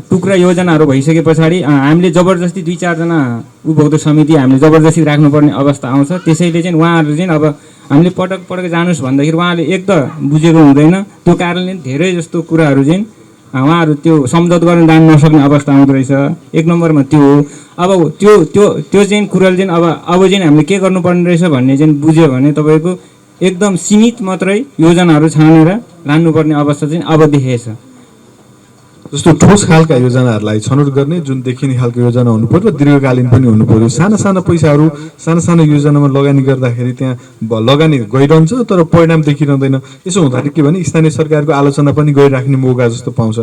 Speaker 3: टुक्रा योजनाहरू भइसके पछाडि हामीले जबरजस्ती 2-4 जना उपभोक्ता समिति हामीले जबरजस्ती राख्नुपर्ने अवस्था आउँछ। त्यसैले चाहिँ उहाँहरू चाहिँ अब हामीले पटक पटक जानुहोस् भन्दाखेरि उहाँले एक त बुझेको हुँदैन, त्यो कारणले धेरै जस्तो कुराहरू चाहिँ उहाँहरू त्यो सम्झौता गर्न जान नसक्ने अवस्था आउँदो रहेछ। एक नम्बरमा त्यो हो। अब त्यो चाहिँ कुराले चाहिँ अब चाहिँ हामीले के गर्नुपर्ने रहेछ भन्ने चाहिँ बुझ्यो भने तपाईँको एकदम सीमित मात्रै योजनाहरू छानेर लानुपर्ने अवस्था चाहिँ अब देखिएछ।
Speaker 1: जस्तो ठोस खालका योजनाहरूलाई छनौट गर्ने जुन देखिने खालको योजना हुनु पर्यो र दीर्घकालीन पनि हुनु पर्यो। साना साना पैसाहरू साना साना योजनामा लगानी गर्दाखेरि त्यहाँ लगानी गइरहन्छ तर परिणाम देखिरहँदैन। यसो हुँदाखेरि के भने स्थानीय सरकारको आलोचना पनि गरिराख्ने मौका जस्तो पाउँछ।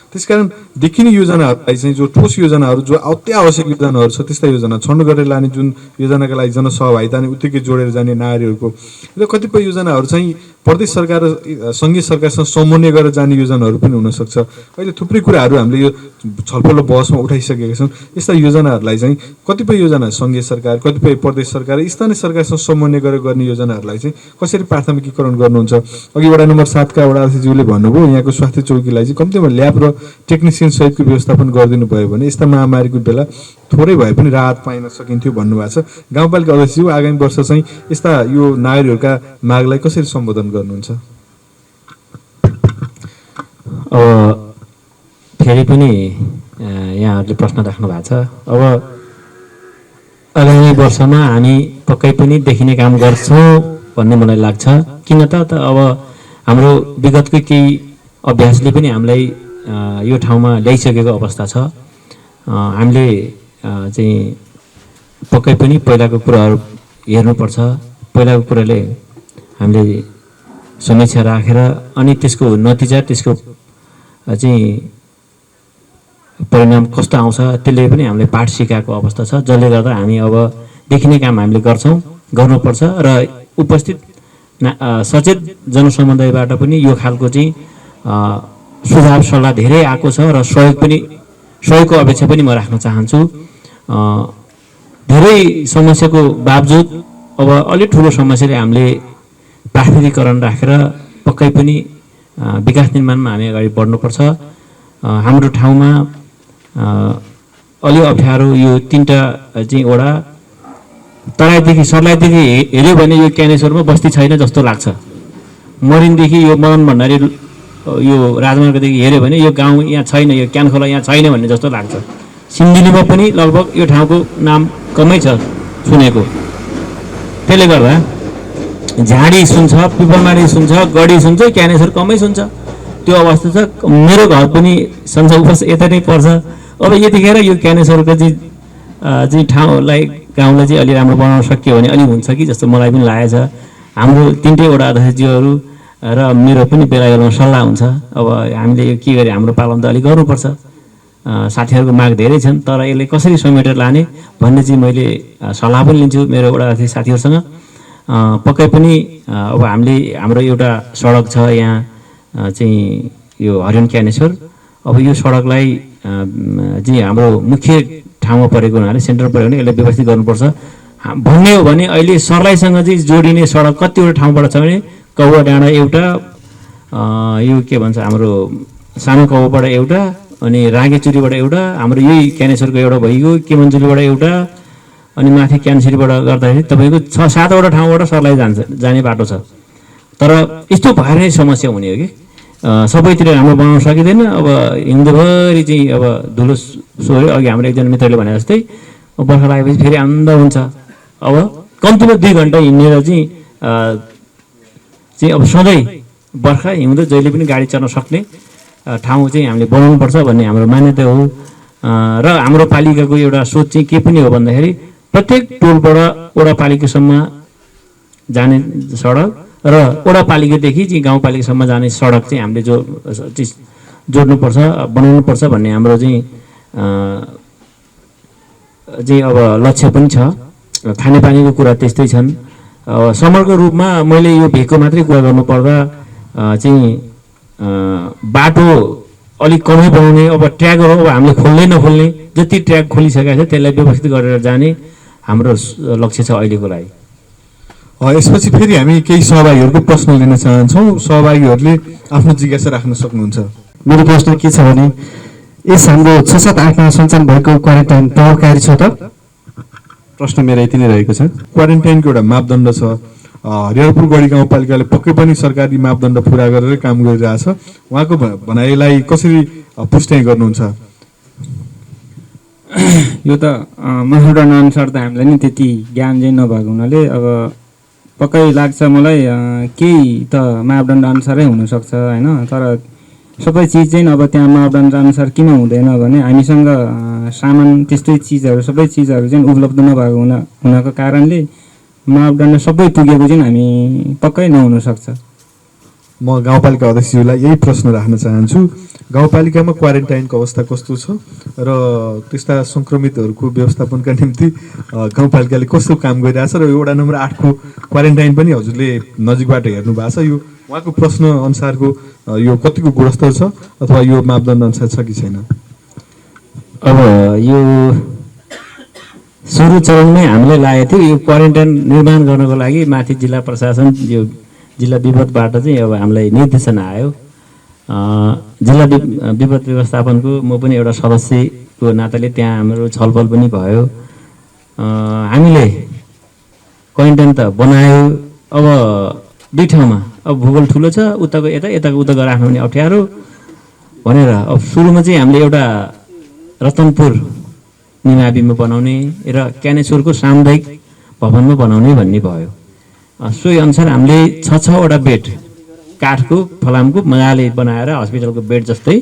Speaker 1: त्यसकारण देखिने योजनाहरूलाई चाहिँ जो ठोस योजनाहरू जो अत्यावश्यक योजनाहरू छ त्यस्ता योजना छनौट गरेर लाने, जुन योजनाका लागि जनसहभागिता नै उत्तिकै जोडेर जाने नागरिकहरूको र कतिपय योजनाहरू चाहिँ प्रदेश सरकार र सङ्घीय सरकारसँग समन्वय गरेर जाने योजनाहरू पनि हुनसक्छ। अहिले थुप्रै कुराहरू हामीले यो छलफल र बहसमा उठाइसकेका छौँ। यस्ता योजनाहरूलाई चाहिँ कतिपय योजना सङ्घीय सरकार, कतिपय प्रदेश सरकार र स्थानीय सरकारसँग समन्वय गरेर गर्ने योजनाहरूलाई चाहिँ कसरी प्राथमिकीकरण गर्नुहुन्छ? अघि वडा नम्बर 7 का वडा अध्यक्षज्यूले भन्नुभयो यहाँको स्वास्थ्य चौकीलाई चाहिँ कम्तीमा ल्याब र टेक्निसियन सहितको व्यवस्थापन गरिदिनु भयो भने यस्ता महामारीको बेला थोरै भए पनि राहत पाइन सकिन्थ्यो भन्नुभएको छ। गाउँपालिका अध्यक्षज्यू आगामी वर्ष चाहिँ यस्ता यो नागरिकहरूका मागलाई कसरी सम्बोधन गर्नुहुन्छ?
Speaker 2: फेरि पनि यहाँहरूले प्रश्न राख्नु भएको छ। अब आगामी वर्षमा हामी पक्कै पनि देखिने काम गर्छौँ भन्ने मलाई लाग्छ। किन त अब हाम्रो विगतको केही अभ्यासले पनि हामीलाई यो ठाउँमा ल्याइसकेको अवस्था छ। हामीले चाहिँ पक्कै पनि पहिलाको कुराहरू हेर्नुपर्छ। पहिलाको कुराले हामीले समीक्षा राखेर अनि त्यसको नतिजा, त्यसको चाहिँ परिणाम कस्तो आउँछ त्यसले पनि हामीले पाठ सिकाएको अवस्था छ, जसले गर्दा हामी अब देखिने काम हामीले गर्नुपर्छ र उपस्थित सचेत जनसमुदायबाट पनि यो खालको चाहिँ सुझाव सल्लाह धेरै आएको छ र सहयोगको अपेक्षा पनि म राख्न चाहन्छु। धेरै समस्याको बावजुद अब अलिक ठुलो समस्याले हामीले प्राथमिकीकरण राखेर पक्कै पनि विकास निर्माणमा हामी अगाडि बढ्नुपर्छ। हाम्रो ठाउँमा अलि अप्ठ्यारो यो 3टा चाहिँ वडा तराईदेखि सर्लाहीदेखि हेऱ्यो भने यो क्यानेश्वरमा बस्ती छैन जस्तो लाग्छ। मरिनदेखि यो मदन भण्डारी यो राजमार्गदेखि हेऱ्यो भने यो गाउँ यहाँ छैन, यो क्यानखोला यहाँ छैन भन्ने जस्तो लाग्छ। सिन्धुलीमा पनि लगभग यो ठाउँको नाम कमै छ सुनेको। त्यसले गर्दा झाडी सुन्छ, पिपलमारी सुन्छ, गढी सुन्छ, क्यानेश्वर कमै सुन्छ, त्यो अवस्था छ। मेरो घर पनि सन्चौपस यता नै पर्छ। अब यतिखेर यो क्यानेश्वरको चाहिँ ठाउँलाई, गाउँलाई चाहिँ अलि राम्रो बनाउन सकियो भने अलि हुन्छ कि जस्तो मलाई पनि लागेको छ। हाम्रो 3टै वडा अध्यक्षज्यूहरू र मेरो पनि बेला बेलामा सल्लाह हुन्छ। अब हामीले यो के गरे हाम्रो पालन त अलिक गर्नुपर्छ। साथीहरूको माग धेरै छन् तर यसले कसरी समेटेर लाने भन्ने चाहिँ मैले सल्लाह पनि लिन्छु मेरो वडा अध्यक्ष साथीहरूसँग। पक्कै पनि अब हाम्रो एउटा सडक छ यहाँ चाहिँ यो हरिण क्यानेश्वर। अब यो सडकलाई चाहिँ हाम्रो मुख्य ठाउँमा परेको हुनाले, सेन्टरमा परेको हुनाले यसलाई व्यवस्थित गर्नुपर्छ भन्ने हो भने अहिले सर्लाहीसँग चाहिँ जोडिने सडक कतिवटा ठाउँबाट छ भने कौवा डाँडा एउटा, यो के भन्छ हाम्रो सानो कौवाबाट एउटा, अनि रागेचुरीबाट एउटा, हाम्रो यही क्यानेश्वरको एउटा भइगयो, केमन्जुलीबाट एउटा, अनि माथि क्यानसिरीबाट गर्दाखेरि तपाईँको 6-7वटा ठाउँबाट सर्लाही जाने बाटो छ। तर यस्तो भएर नै समस्या हुने हो कि सबैतिर राम्रो बनाउन सकिँदैन। अब हिउँदोभरि चाहिँ अब धुलो सोह्यो। अघि हाम्रो एकजना मित्रले भने जस्तै बर्खा लागेपछि फेरि आनन्द हुन्छ। अब कम्तीमा 2 घन्टा हिँडेर चाहिँ अब सधैँ बर्खा हिउँदो जहिले पनि गाडी चल्न सक्ने ठाउँ चाहिँ हामीले बनाउनुपर्छ भन्ने हाम्रो मान्यता हो। र हाम्रो पालिकाको एउटा सोच चाहिँ के पनि हो भन्दाखेरि प्रत्येक टोलबाट वडा पालिकासम्म जाने सडक र वडा पालिकादेखि चाहिँ गाउँपालिकासम्म जाने सडक चाहिँ हामीले जोड्नुपर्छ, बनाउनुपर्छ भन्ने हाम्रो चाहिँ अब लक्ष्य पनि छ। खानेपानीको कुरा त्यस्तै छन्। समग्र रूपमा मैले यो भेगको मात्रै कुरा गर्नुपर्दा चाहिँ बाटो अलिक कमै बनाउने, अब ट्र्याकहरू अब हामीले खोल्दै नखोल्ने, जति ट्र्याक खोलिसकेको छ त्यसलाई व्यवस्थित गरेर जाने हाम्रो लक्ष्य छ अहिलेको लागि।
Speaker 1: यसपछि फेरि हामी केही सहभागीहरूको प्रश्न लिन चाहन्छौँ। सहभागीहरूले आफ्नो जिज्ञासा राख्न सक्नुहुन्छ।
Speaker 9: मेरो प्रश्न के छ भने यस हाम्रो 6-7-8मा सञ्चालन भएको क्वारेन्टाइन प्रभावकारी छ त? प्रश्न मेरो यति नै रहेको छ।
Speaker 1: क्वारेन्टाइनको एउटा मापदण्ड छ। हरिहरपुर गढी गाउँपालिकाले पक्कै पनि सरकारी मापदण्ड पुरा गरेर काम गरिरहेछ। उहाँको भनाइलाई कसरी पुष्टि गर्नुहुन्छ?
Speaker 3: यो त मापदण्ड अनुसार त हामीलाई नि त्यति ज्ञान चाहिँ नभएको हुनाले अब पक्कै लाग्छ मलाई केही त मापदण्ड अनुसारै हुनसक्छ होइन। तर सबै चिज चाहिँ अब त्यहाँ मापदण्ड अनुसार किन हुँदैन भने हामीसँग सामान त्यस्तै चिजहरू सबै चिजहरू चाहिँ उपलब्ध नभएको हुनको कारणले मापदण्ड सबै पुगेको चाहिँ हामी पक्कै नहुनसक्छ।
Speaker 1: म गाउँपालिका अध्यक्षज्यूलाई यही प्रश्न राख्न चाहन्छु। गाउँपालिकामा क्वारेन्टाइनको अवस्था कस्तो छ र त्यस्ता सङ्क्रमितहरूको व्यवस्थापनका निम्ति गाउँपालिकाले कस्तो काम गरिरहेछ र वडा नम्बर 8 को क्वारेन्टाइन पनि हजुरले नजिकबाट हेर्नु भएको छ। यो उहाँको प्रश्न अनुसारको यो कतिको गुणस्तर छ अथवा यो मापदण्ड अनुसार छ कि छैन?
Speaker 2: अब यो सुरु चरणमै हामीले लागेको थियो। यो क्वारेन्टाइन निर्माण गर्नको लागि माथि जिल्ला प्रशासन यो जिल्ला विपदबाट चाहिँ अब हामीलाई निर्देशना आयो। जिल्ला विपद व्यवस्थापनको म पनि एउटा सदस्यको नाताले त्यहाँ हाम्रो छलफल पनि भयो। हामीले क्वारेन्टाइन त बनायो। अब दुई ठाउँमा अब भूगोल ठुलो छ, उताको यता यताको उता राख्नु पनि अप्ठ्यारो भनेर अब सुरुमा चाहिँ हामीले एउटा रतनपुर निमाविमा बनाउने र क्यानेश्वरको सामुदायिक भवनमा बनाउने भन्ने भयो। सोही अनुसार हामीले 6-6वटा बेड काठको फलामको मजाले बनाएर हस्पिटलको बेड जस्तै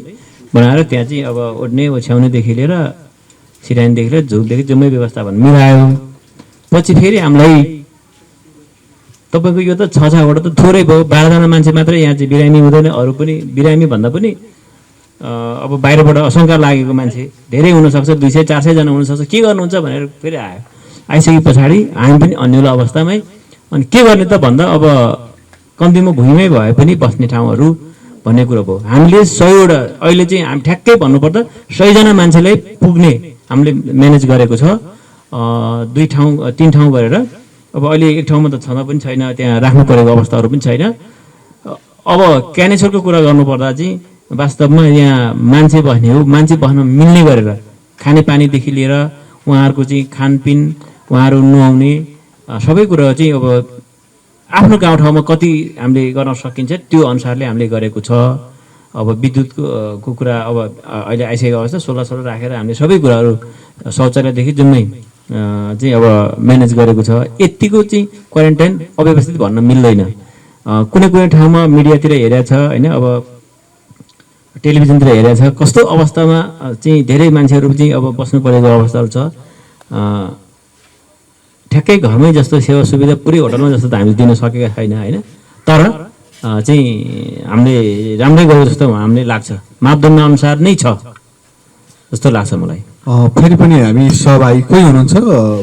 Speaker 2: बनाएर त्यहाँ चाहिँ अब ओड्ने ओछ्याउनेदेखि लिएर सिरानीदेखि लिएर झुकदेखि जम्मै व्यवस्थापन मिलायो। पछि फेरि हामीलाई तपाईँको यो त 6-6वटा त थोरै भयो, 12जना मान्छे मात्रै यहाँ चाहिँ बिरामी हुँदैन। अरू पनि बिरामी भन्दा पनि अब बाहिरबाट आशंका लागेको मान्छे धेरै हुनसक्छ, 200-400 जना हुनसक्छ। के गर्नुहुन्छ भनेर फेरि आयो। आइसके पछाडि हामी पनि अन्यला अवस्थामै अनि के गर्ने त भन्दा अब कम्तीमा भुइँमै भए पनि बस्ने ठाउँहरू भन्ने कुरो भयो। हामीले 100वटा अहिले चाहिँ हामी ठ्याक्कै भन्नुपर्दा 100 जना मान्छेलाई पुग्ने हामीले म्यानेज गरेको छ। 2 ठाउँ 3 ठाउँ गरेर अब अहिले एक ठाउँमा त छँदा पनि छैन, त्यहाँ राख्नु परेको अवस्थाहरू पनि छैन। अब क्यानेश्वरको कुरा गर्नुपर्दा चाहिँ वास्तवमा यहाँ मान्छे बस्ने हो, मान्छे बस्न मिल्ने गरेर खानेपानीदेखि लिएर उहाँहरूको चाहिँ खानपिन, उहाँहरू नुहाउने सबै कुरा चाहिँ अब आफ्नो गाउँठाउँमा कति हामीले गर्न सकिन्छ त्यो अनुसारले हामीले गरेको छ। अब विद्युतको कुरा अब अहिले आइसकेको अवस्था 16 राखेर हामीले सबै कुराहरू शौचालयदेखि जम्मै चाहिँ अब म्यानेज गरेको छ। यतिको चाहिँ क्वारेन्टाइन अव्यवस्थित भन्न मिल्दैन। कुनै कुनै ठाउँमा मिडियातिर हेरेको छ होइन, अब टेलिभिजनतिर हेरेको छ कस्तो अवस्थामा चाहिँ धेरै मान्छेहरू चाहिँ अब बस्नु परेको अवस्थाहरू छ। ठ्याक्कै घरमै जस्तो सेवा सुविधा पुरै होटलमा जस्तो त हामीले दिन सकेका छैन होइन। तर चाहिँ हामीले राम्रै गरेको जस्तो हामीले लाग्छ, मापदण्ड अनुसार नै छ जस्तो लाग्छ मलाई।
Speaker 1: फेरि पनि हामी सहभागी कोही हुनुहुन्छ?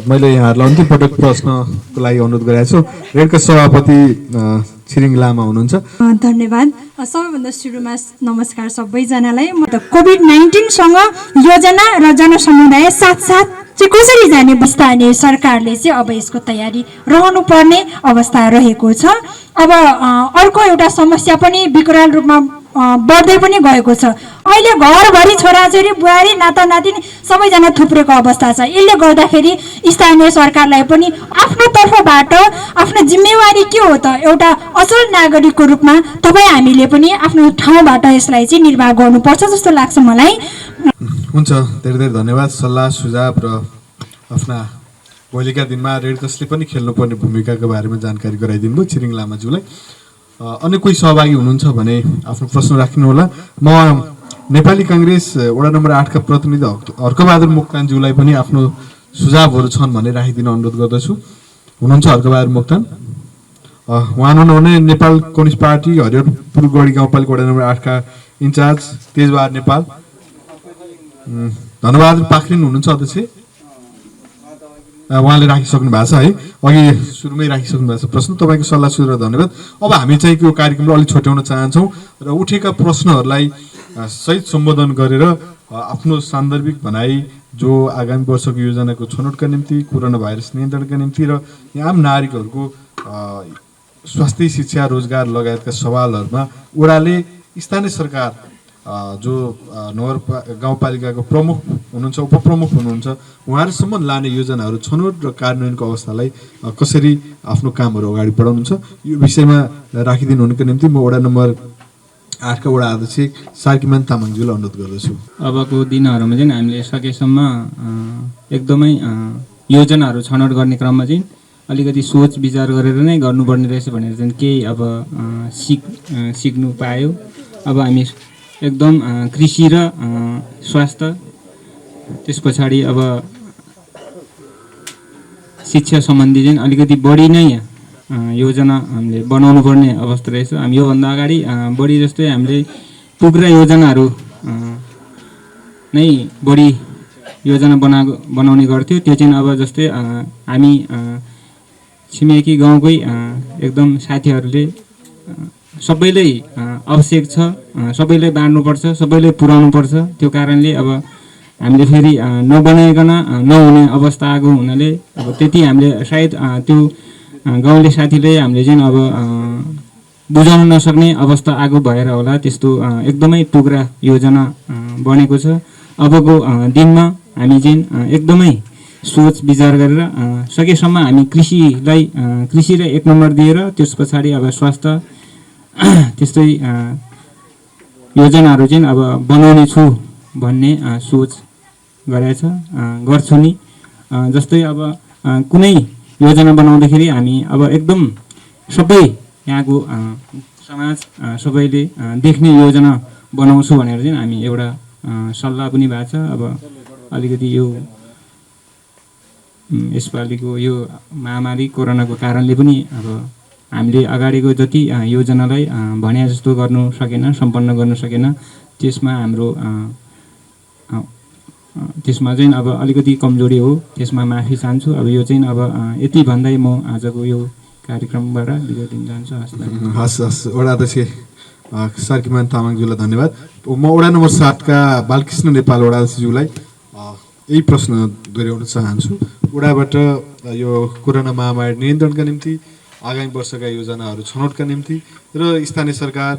Speaker 1: मैले यहाँहरूलाई अन्तिम पटक प्रश्नको लागि अनुरोध गरेको छु। रेडका सभापति छिरिङ लामा हुनुहुन्छ।
Speaker 10: धन्यवाद। सबैभन्दा सुरुमा नमस्कार सबैजनालाई। म त कोभिड-19सँग योजना र जनसमुदाय साथसाथ चाहिँ कसरी जाने स्थानीय सरकारले चाहिँ अब यसको तयारी रहनुपर्ने अवस्था रहेको छ। अब अर्को एउटा समस्या पनि विकराल रूपमा बढ्दै पनि गएको छ। अहिले घरभरि छोराछोरी बुहारी नातानातिनी सबैजना थुप्रेको अवस्था छ। यसले गर्दाखेरि स्थानीय सरकारलाई पनि आफ्नो तर्फबाट आफ्नो जिम्मेवारी के हो त, एउटा असल नागरिकको रूपमा तपाईँ हामीले पनि आफ्नो ठाउँबाट यसलाई चाहिँ निर्वाह गर्नुपर्छ जस्तो लाग्छ मलाई।
Speaker 1: हुन्छ, धेरै धेरै धन्यवाद। सल्लाह सुझाव र आफ्ना भोलिका दिनमा रेड क्रसले पनि खेल्नुपर्ने भूमिकाको बारेमा जानकारी गराइदिनु भयो छिरिङ लामाज्यूलाई। अन्य कोही सहभागी हुनुहुन्छ भने आफ्नो प्रश्न राख्नुहोला। म नेपाली काङ्ग्रेस वडा नम्बर 8 का प्रतिनिधि हर्कबहादुर मोक्तानज्यूलाई पनि आफ्नो सुझावहरू छन् भने राखिदिन अनुरोध गर्दछु। हुनुहुन्छ हर्कबहादुर मोक्तान? उहाँ हुनुहुने नेपाल कम्युनिस्ट पार्टी हरिहरपुर गढी गाउँपालिका वडा नम्बर 8 का इन्चार्ज तेजबहादुर नेपाल। धनबहादुर पाखरिन हुनुहुन्छ अध्यक्ष? उहाँले राखिसक्नु भएको छ है, अघि सुरुमै राखिसक्नु भएको छ प्रश्न। तपाईँको सल्लाह सुझाव धन्यवाद। अब हामी चाहिँ यो कार्यक्रमलाई अलिक छोट्याउन चाहन्छौँ र उठेका प्रश्नहरूलाई सहित सम्बोधन गरेर आफ्नो सान्दर्भिक भनाइ जो आगामी वर्षको योजनाको छनौटका निम्ति, कोरोना भाइरस नियन्त्रणका निम्ति र आम नागरिकहरूको स्वास्थ्य, शिक्षा, रोजगार लगायतका सवालहरूमा वडाले स्थानीय सरकार जो गाउँपालिकाको प्रमुख हुनुहुन्छ, उपप्रमुख हुनुहुन्छ, उहाँहरूसम्म लाने योजनाहरू छनौट र कार्यान्वयनको अवस्थालाई कसरी आफ्नो कामहरू अगाडि बढाउनुहुन्छ यो विषयमा राखिदिनु हुनुको निम्ति म वडा नम्बर 8 का वडा अध्यक्ष सार्कीमान तामाङज्यूलाई अनुरोध गर्दछु।
Speaker 3: अबको दिनहरूमा चाहिँ हामीले सकेसम्म एकदमै योजनाहरू छनौट गर्ने क्रममा चाहिँ अलिकति सोच विचार गरेर नै गर्नुपर्ने रहेछ भनेर चाहिँ केही अब सिक्नु पायो। अब हामी एकदम कृषि र स्वास्थ्य, त्यस पछाडि अब शिक्षा सम्बन्धी चाहिँ अलिकति बढी नै योजना हामीले बनाउनु पर्ने अवस्था रहेछ। हामी योभन्दा अगाडि बढी जस्तै हामीले टुक्रा योजनाहरू नै बढी योजना बनाउने गर्थ्यो। त्यो चाहिँ अब जस्तै हामी छिमेकी गाउँकै एकदम साथीहरूले सबैलाई आवश्यक छ, सबैलाई बाँड्नुपर्छ, सबैलाई पुर्याउनुपर्छ। त्यो कारणले अब हामीले फेरि नबनाइकन नहुने अवस्था आएको हुनाले अब त्यति हामीले सायद त्यो गाउँले साथीले हामीले चाहिँ अब बुझाउन नसक्ने अवस्था आएको भएर होला त्यस्तो एकदमै टुक्रा योजना बनेको छ। अबको दिनमा हामी चाहिँ एकदमै सोच विचार गरेर सकेसम्म हामी कृषिलाई 1 नम्बर दिएर त्यस पछाडि अब स्वास्थ्य त्यस्तै योजनाहरू चाहिँ अब बनाउने छु भन्ने सोच गर्छु नि। जस्तै अब कुनै योजना बनाउँदाखेरि हामी अब एकदम सबै यहाँको समाज सबैले देख्ने योजना बनाउँछु भनेर चाहिँ हामी एउटा सल्लाह पनि भएको छ। अब अलिकति यो यसपालिको यो महामारी कोरोनाको कारणले पनि अब हामीले अगाडिको जति योजनालाई भने जस्तो गर्नु सकेन, सम्पन्न गर्नु सकेन। त्यसमा हाम्रो त्यसमा चाहिँ अब अलिकति कमजोरी हो, त्यसमा माफी चाहन्छु। अब यो चाहिँ अब यति भन्दै म आजको यो कार्यक्रमबाट बिदा दिन चाहन्छु।
Speaker 1: हस् वडा अध्यक्ष सार्कीमान तामाङज्यूलाई धन्यवाद। म वडा नम्बर 7 का बालकृष्ण नेपाल वडा अध्यक्षज्यूलाई यही प्रश्न दोहोऱ्याउन चाहन्छु। वडाबाट यो कोरोना महामारी नियन्त्रणका निम्ति, आगामी वर्षका योजनाहरू छनौटका निम्ति र स्थानीय सरकार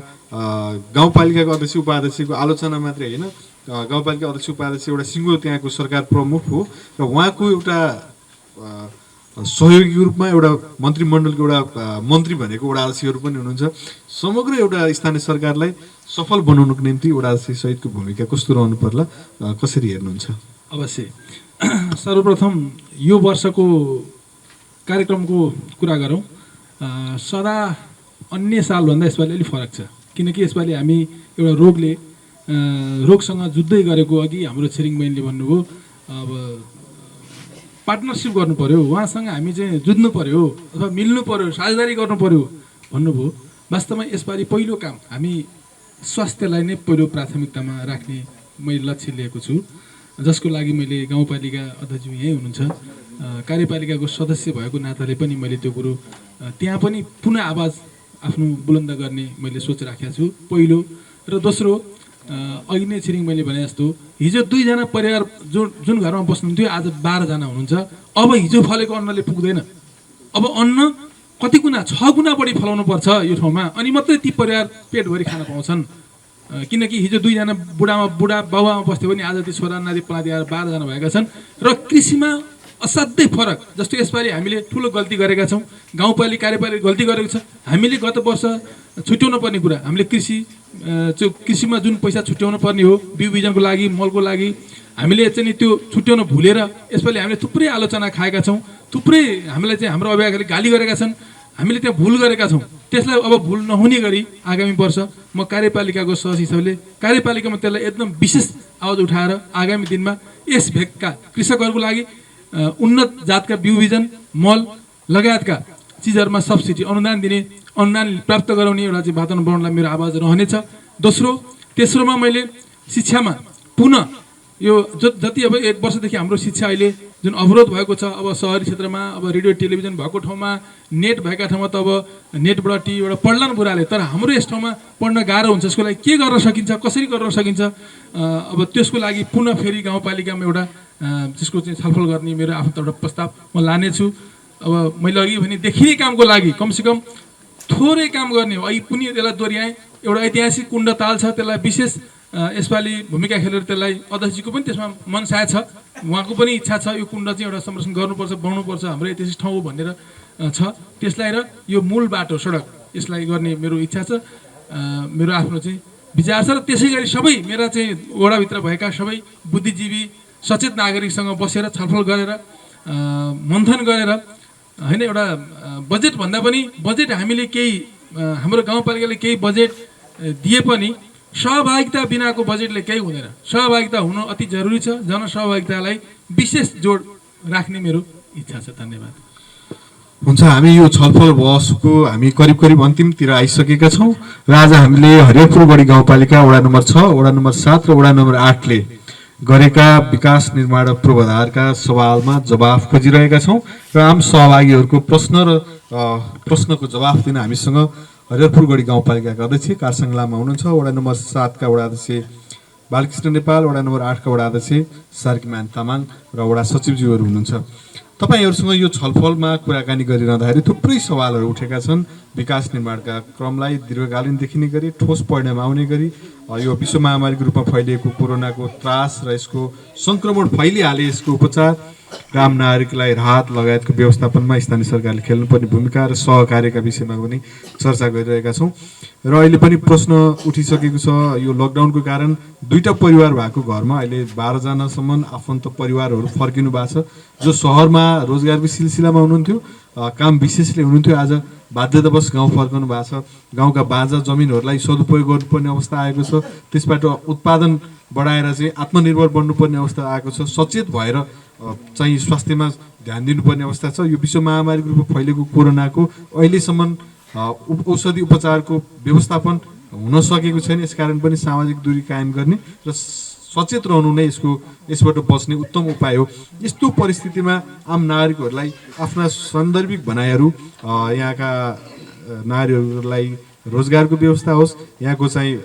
Speaker 1: गाउँपालिकाको अध्यक्ष उपाध्यक्षको आलोचना मात्रै होइन, गाउँपालिका अध्यक्ष उपाध्यक्ष एउटा सिङ्गो त्यहाँको सरकार प्रमुख हो र उहाँको एउटा सहयोगी रूपमा एउटा मन्त्रीमण्डलको एउटा मन्त्री भनेको वडा अध्यक्षहरू पनि हुनुहुन्छ। समग्र एउटा स्थानीय सरकारलाई सफल बनाउनुको निम्ति वडा अध्यक्ष सहितको भूमिका कस्तो रहनु पर्ला, कसरी हेर्नुहुन्छ?
Speaker 4: अवश्य। सर्वप्रथम यो वर्षको कार्यक्रमको कुरा गरौँ। सदा अन्य सालभन्दा यसपालि अलिक फरक छ, किनकि यसपालि हामी एउटा रोगसँग जुझ्दै गरेको। अघि हाम्रो छिरिङ बहिनीले भन्नुभयो अब पार्टनरसिप गर्नु पर्यो, उहाँसँग हामी चाहिँ जुझ्नु पर्यो अथवा मिल्नु पर्यो, साझेदारी गर्नु पर्यो भन्नुभयो। वास्तवमा यसपालि पहिलो काम हामी स्वास्थ्यलाई नै पहिलो प्राथमिकतामा राख्ने मैले लक्ष्य लिएको छु, जसको लागि मैले गाउँपालिका अध्यक्ष यहीँ हुनुहुन्छ, कार्यपालिकाको सदस्य भएको नाताले पनि मैले त्यो कुरो त्यहाँ पनि पुनः आवाज आफ्नो बुलन्द गर्ने मैले सोच राखेको छु पहिलो। र दोस्रो, अघि नै छिरिङ मैले भने जस्तो हिजो 2 जना परिवार जुन घरमा बस्नुहुन्थ्यो आज 12 जना हुनुहुन्छ। अब हिजो फलेको अन्नले पुग्दैन, अब अन्न कति गुणा 6 गुणा बढी फलाउनु पर्छ यो ठाउँमा, अनि मात्रै ती परिवार पेटभरि खान पाउँछन्। किनकि हिजो 2 जना बुढा बाबुआमा बस्थ्यो भने आज ती छोरा नाति पनाति आएर 12 जना भएका छन्। र कृषिमा असाध्यै फरक, जस्तो यसपालि हामीले ठुलो गल्ती गरेका छौँ, गाउँपालिका कार्यपालिका गल्ती गरेको छ। हामीले गत वर्ष छुट्याउनु पर्ने कुरा, हामीले कृषिमा जुन पैसा छुट्याउनु पर्ने हो बिउ बिजनको लागि, मलको लागि, हामीले चाहिँ त्यो छुट्याउन भुलेर यसपालि हामीले थुप्रै आलोचना खाएका छौँ। थुप्रै हामीलाई चाहिँ हाम्रो अभिभावकहरूले गाली गरेका छन्। हामीले त्यहाँ भुल गरेका छौँ, त्यसलाई अब भुल नहुने गरी आगामी वर्ष म कार्यपालिकाको सचिवले कार्यपालिकामा त्यसलाई एकदम विशेष आवाज उठाएर आगामी दिनमा यस भेगका कृषकहरूको लागि उन्नत जातका बिउ बिजन मल लगायतका चिजहरूमा सब्सिडी अनुदान दिने, अनुदान प्राप्त गराउने एउटा चाहिँ वातावरण बनाउनलाई मेरो आवाज रहनेछ। तेस्रोमा मैले शिक्षामा पुनः यो जति अब 1 वर्षदेखि हाम्रो शिक्षा अहिले जुन अवरोध भएको छ, अब सहरी क्षेत्रमा अब रेडियो टेलिभिजन भएको ठाउँमा नेट भएका ठाउँमा त अब नेटबाट टिभीबाट पढ्ला न बुढाले, तर हाम्रो यस ठाउँमा पढ्न गाह्रो हुन्छ। यसको लागि के गर्न सकिन्छ, कसरी गर्न सकिन्छ, अब त्यसको लागि पुनः फेरि गाउँपालिकामा एउटा त्यसको चाहिँ छलफल गर्ने मेरो आफ्नो एउटा प्रस्ताव म लानेछु। अब मैले अघि भने देखिने कामको लागि कमसेकम थोरै काम गर्ने हो। अघि पनि त्यसलाई दोहोऱ्याएँ, एउटा ऐतिहासिक कुण्ड ताल छ, त्यसलाई विशेष यसपालि भूमिका खेलेर त्यसलाई अध्यक्षजीको पनि त्यसमा मन साय छ, उहाँको पनि इच्छा छ यो कुण्ड चाहिँ एउटा संरक्षण गर्नुपर्छ, बनाउनुपर्छ, हाम्रो ऐतिहासिक ठाउँ हो भनेर छ। त्यसलाई र यो मूल बाटो सडक यसलाई गर्ने मेरो इच्छा छ, मेरो आफ्नो चाहिँ विचार छ। र त्यसै गरी सबै मेरा चाहिँ वडाभित्र भएका सबै बुद्धिजीवी सचेत नागरिकसँग बसेर छलफल गरेर मन्थन गरेर होइन, एउटा बजेट भन्दा पनि बजेट हामीले केही हाम्रो गाउँपालिकाले केही बजेट दिए पनि सहभागिता बिनाको बजेटले केही हुँदैन। सहभागिता हुनु अति जरुरी छ। जनसहभागितालाई विशेष जोड राख्ने मेरो इच्छा छ। धन्यवाद।
Speaker 1: हुन्छ, हामी यो छलफल बहसको हामी करिब अन्तिमतिर आइसकेका छौँ र आज हामीले हरिहरपुरगढी गाउँपालिका वडा नम्बर 6, वडा नम्बर 7 र वडा नम्बर 8 ले गरेका विकास निर्माण पूर्वाधारका सवालमा जवाफ खोजिरहेका छौँ र आम सहभागीहरूको प्रश्नको जवाफ दिन हामीसँग हरिहरपुरगढी गाउँपालिकाका अध्यक्ष कारसाङ लामा हुनुहुन्छ, वडा नम्बर 7 का वडा अध्यक्ष बालकृष्ण नेपाल, वडा नम्बर 8 का वडा अध्यक्ष सार्कीमान तामाङ र वडा सचिवज्यूहरू हुनुहुन्छ। तपाईहरूसँग यो छलफलमा कुराकानी गरिरहँदाखेरि थुप्रै सवालहरू उठेका छन्। विकास निर्माणका क्रमलाई दीर्घकालीन देखिने गरी ठोस परिणाम आउने गरी यो विश्व महामारीको रूपमा फैलिएको कोरोनाको त्रास र यसको सङ्क्रमण फैलिहाले यसको उपचार, आम नागरिकलाई राहत लगायतको व्यवस्थापनमा स्थानीय सरकारले खेल्नुपर्ने भूमिका र सहकार्यका विषयमा पनि चर्चा गरिरहेका छौँ। र अहिले पनि प्रश्न उठिसकेको छ, यो लकडाउनको कारण 2टा परिवार भएको घरमा अहिले 12 जनासम्म आफन्त परिवारहरू फर्किनु भएको छ। जो सहरमा रोजगारको सिलसिलामा हुनुहुन्थ्यो, काम विशेषले हुनुहुन्थ्यो, आज बाध्यतावश गाउँ फर्कनु भएको छ। गाउँका बाँझा जमिनहरूलाई सदुपयोग गर्नुपर्ने अवस्था आएको छ, त्यसबाट उत्पादन बढाएर चाहिँ आत्मनिर्भर बन्नुपर्ने अवस्था आएको छ। सचेत भएर चाहिँ स्वास्थ्यमा ध्यान दिनुपर्ने अवस्था छ। यो विश्व महामारीको रूपमा फैलेको कोरोनाको अहिलेसम्म औषधि उपचारको व्यवस्थापन हुन सकेको छैन। यसकारण पनि सामाजिक दूरी कायम गर्ने र सचेत रहनु नै यसबाट बच्ने उत्तम उपाय हो। यस्तो परिस्थितिमा आम नागरिकहरूलाई आफ्ना सान्दर्भिक भनाइहरू, यहाँका नागरिकहरूलाई रोजगारको व्यवस्था होस्, यहाँको चाहिँ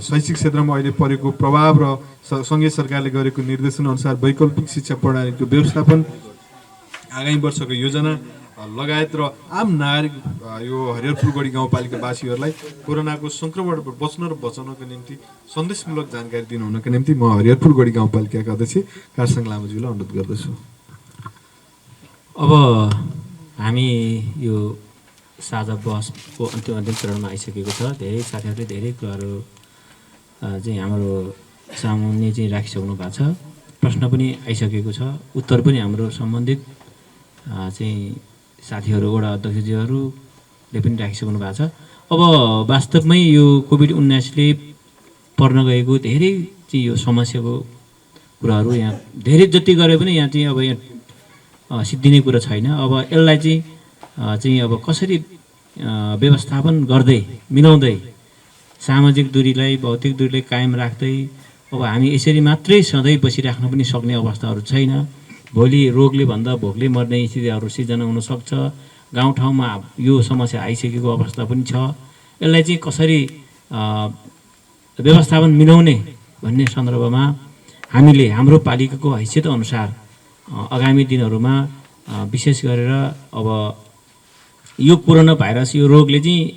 Speaker 1: शैक्षिक क्षेत्रमा अहिले परेको प्रभाव र सङ्घीय सरकारले गरेको निर्देशन अनुसार वैकल्पिक शिक्षा प्रणालीको व्यवस्थापन, आगामी वर्षको योजना लगायत र आम नागरिक यो हरिहरपुरगढी गाउँपालिकावासीहरूलाई कोरोनाको सङ्क्रमणबाट बच्न र बचाउनको निम्ति सन्देशमूलक जानकारी दिनुहुनको निम्ति म हरिहरपुरगढी गाउँपालिकाका अध्यक्ष कारसाङ लामाज्यूलाई अनुरोध गर्दछु।
Speaker 2: अब हामी यो साझा बहसको अन्तिम चरणमा आइसकेको छ। धेरै साथीहरूले धेरै कुराहरू चाहिँ हाम्रो सामुन्ने चाहिँ राखिसक्नु भएको छ। प्रश्न पनि आइसकेको छ, उत्तर पनि हाम्रो सम्बन्धित चाहिँ साथीहरू वडा अध्यक्षज्यूहरूले पनि राखिसक्नु भएको छ। अब वास्तवमै यो कोभिड-19ले पर्न गएको धेरै चाहिँ यो समस्याको कुराहरू यहाँ धेरै जति गरे पनि यहाँ चाहिँ अब यहाँ सिद्धिने कुरा छैन। अब यसलाई चाहिँ अब कसरी व्यवस्थापन गर्दै मिलाउँदै सामाजिक दूरीलाई भौतिक दूरीलाई कायम राख्दै अब हामी यसरी मात्रै सधैँ बसिराख्न पनि सक्ने अवस्थाहरू छैन। भोलि रोगले भन्दा भोकले मर्ने स्थितिहरू सिर्जना हुनसक्छ। गाउँठाउँमा यो समस्या आइसकेको अवस्था पनि छ। यसलाई चाहिँ कसरी व्यवस्थापन मिलाउने भन्ने सन्दर्भमा हामीले हाम्रो पालिकाको हैसियत अनुसार आगामी दिनहरूमा विशेष गरेर अब यो कोरोना भाइरस यो रोगले चाहिँ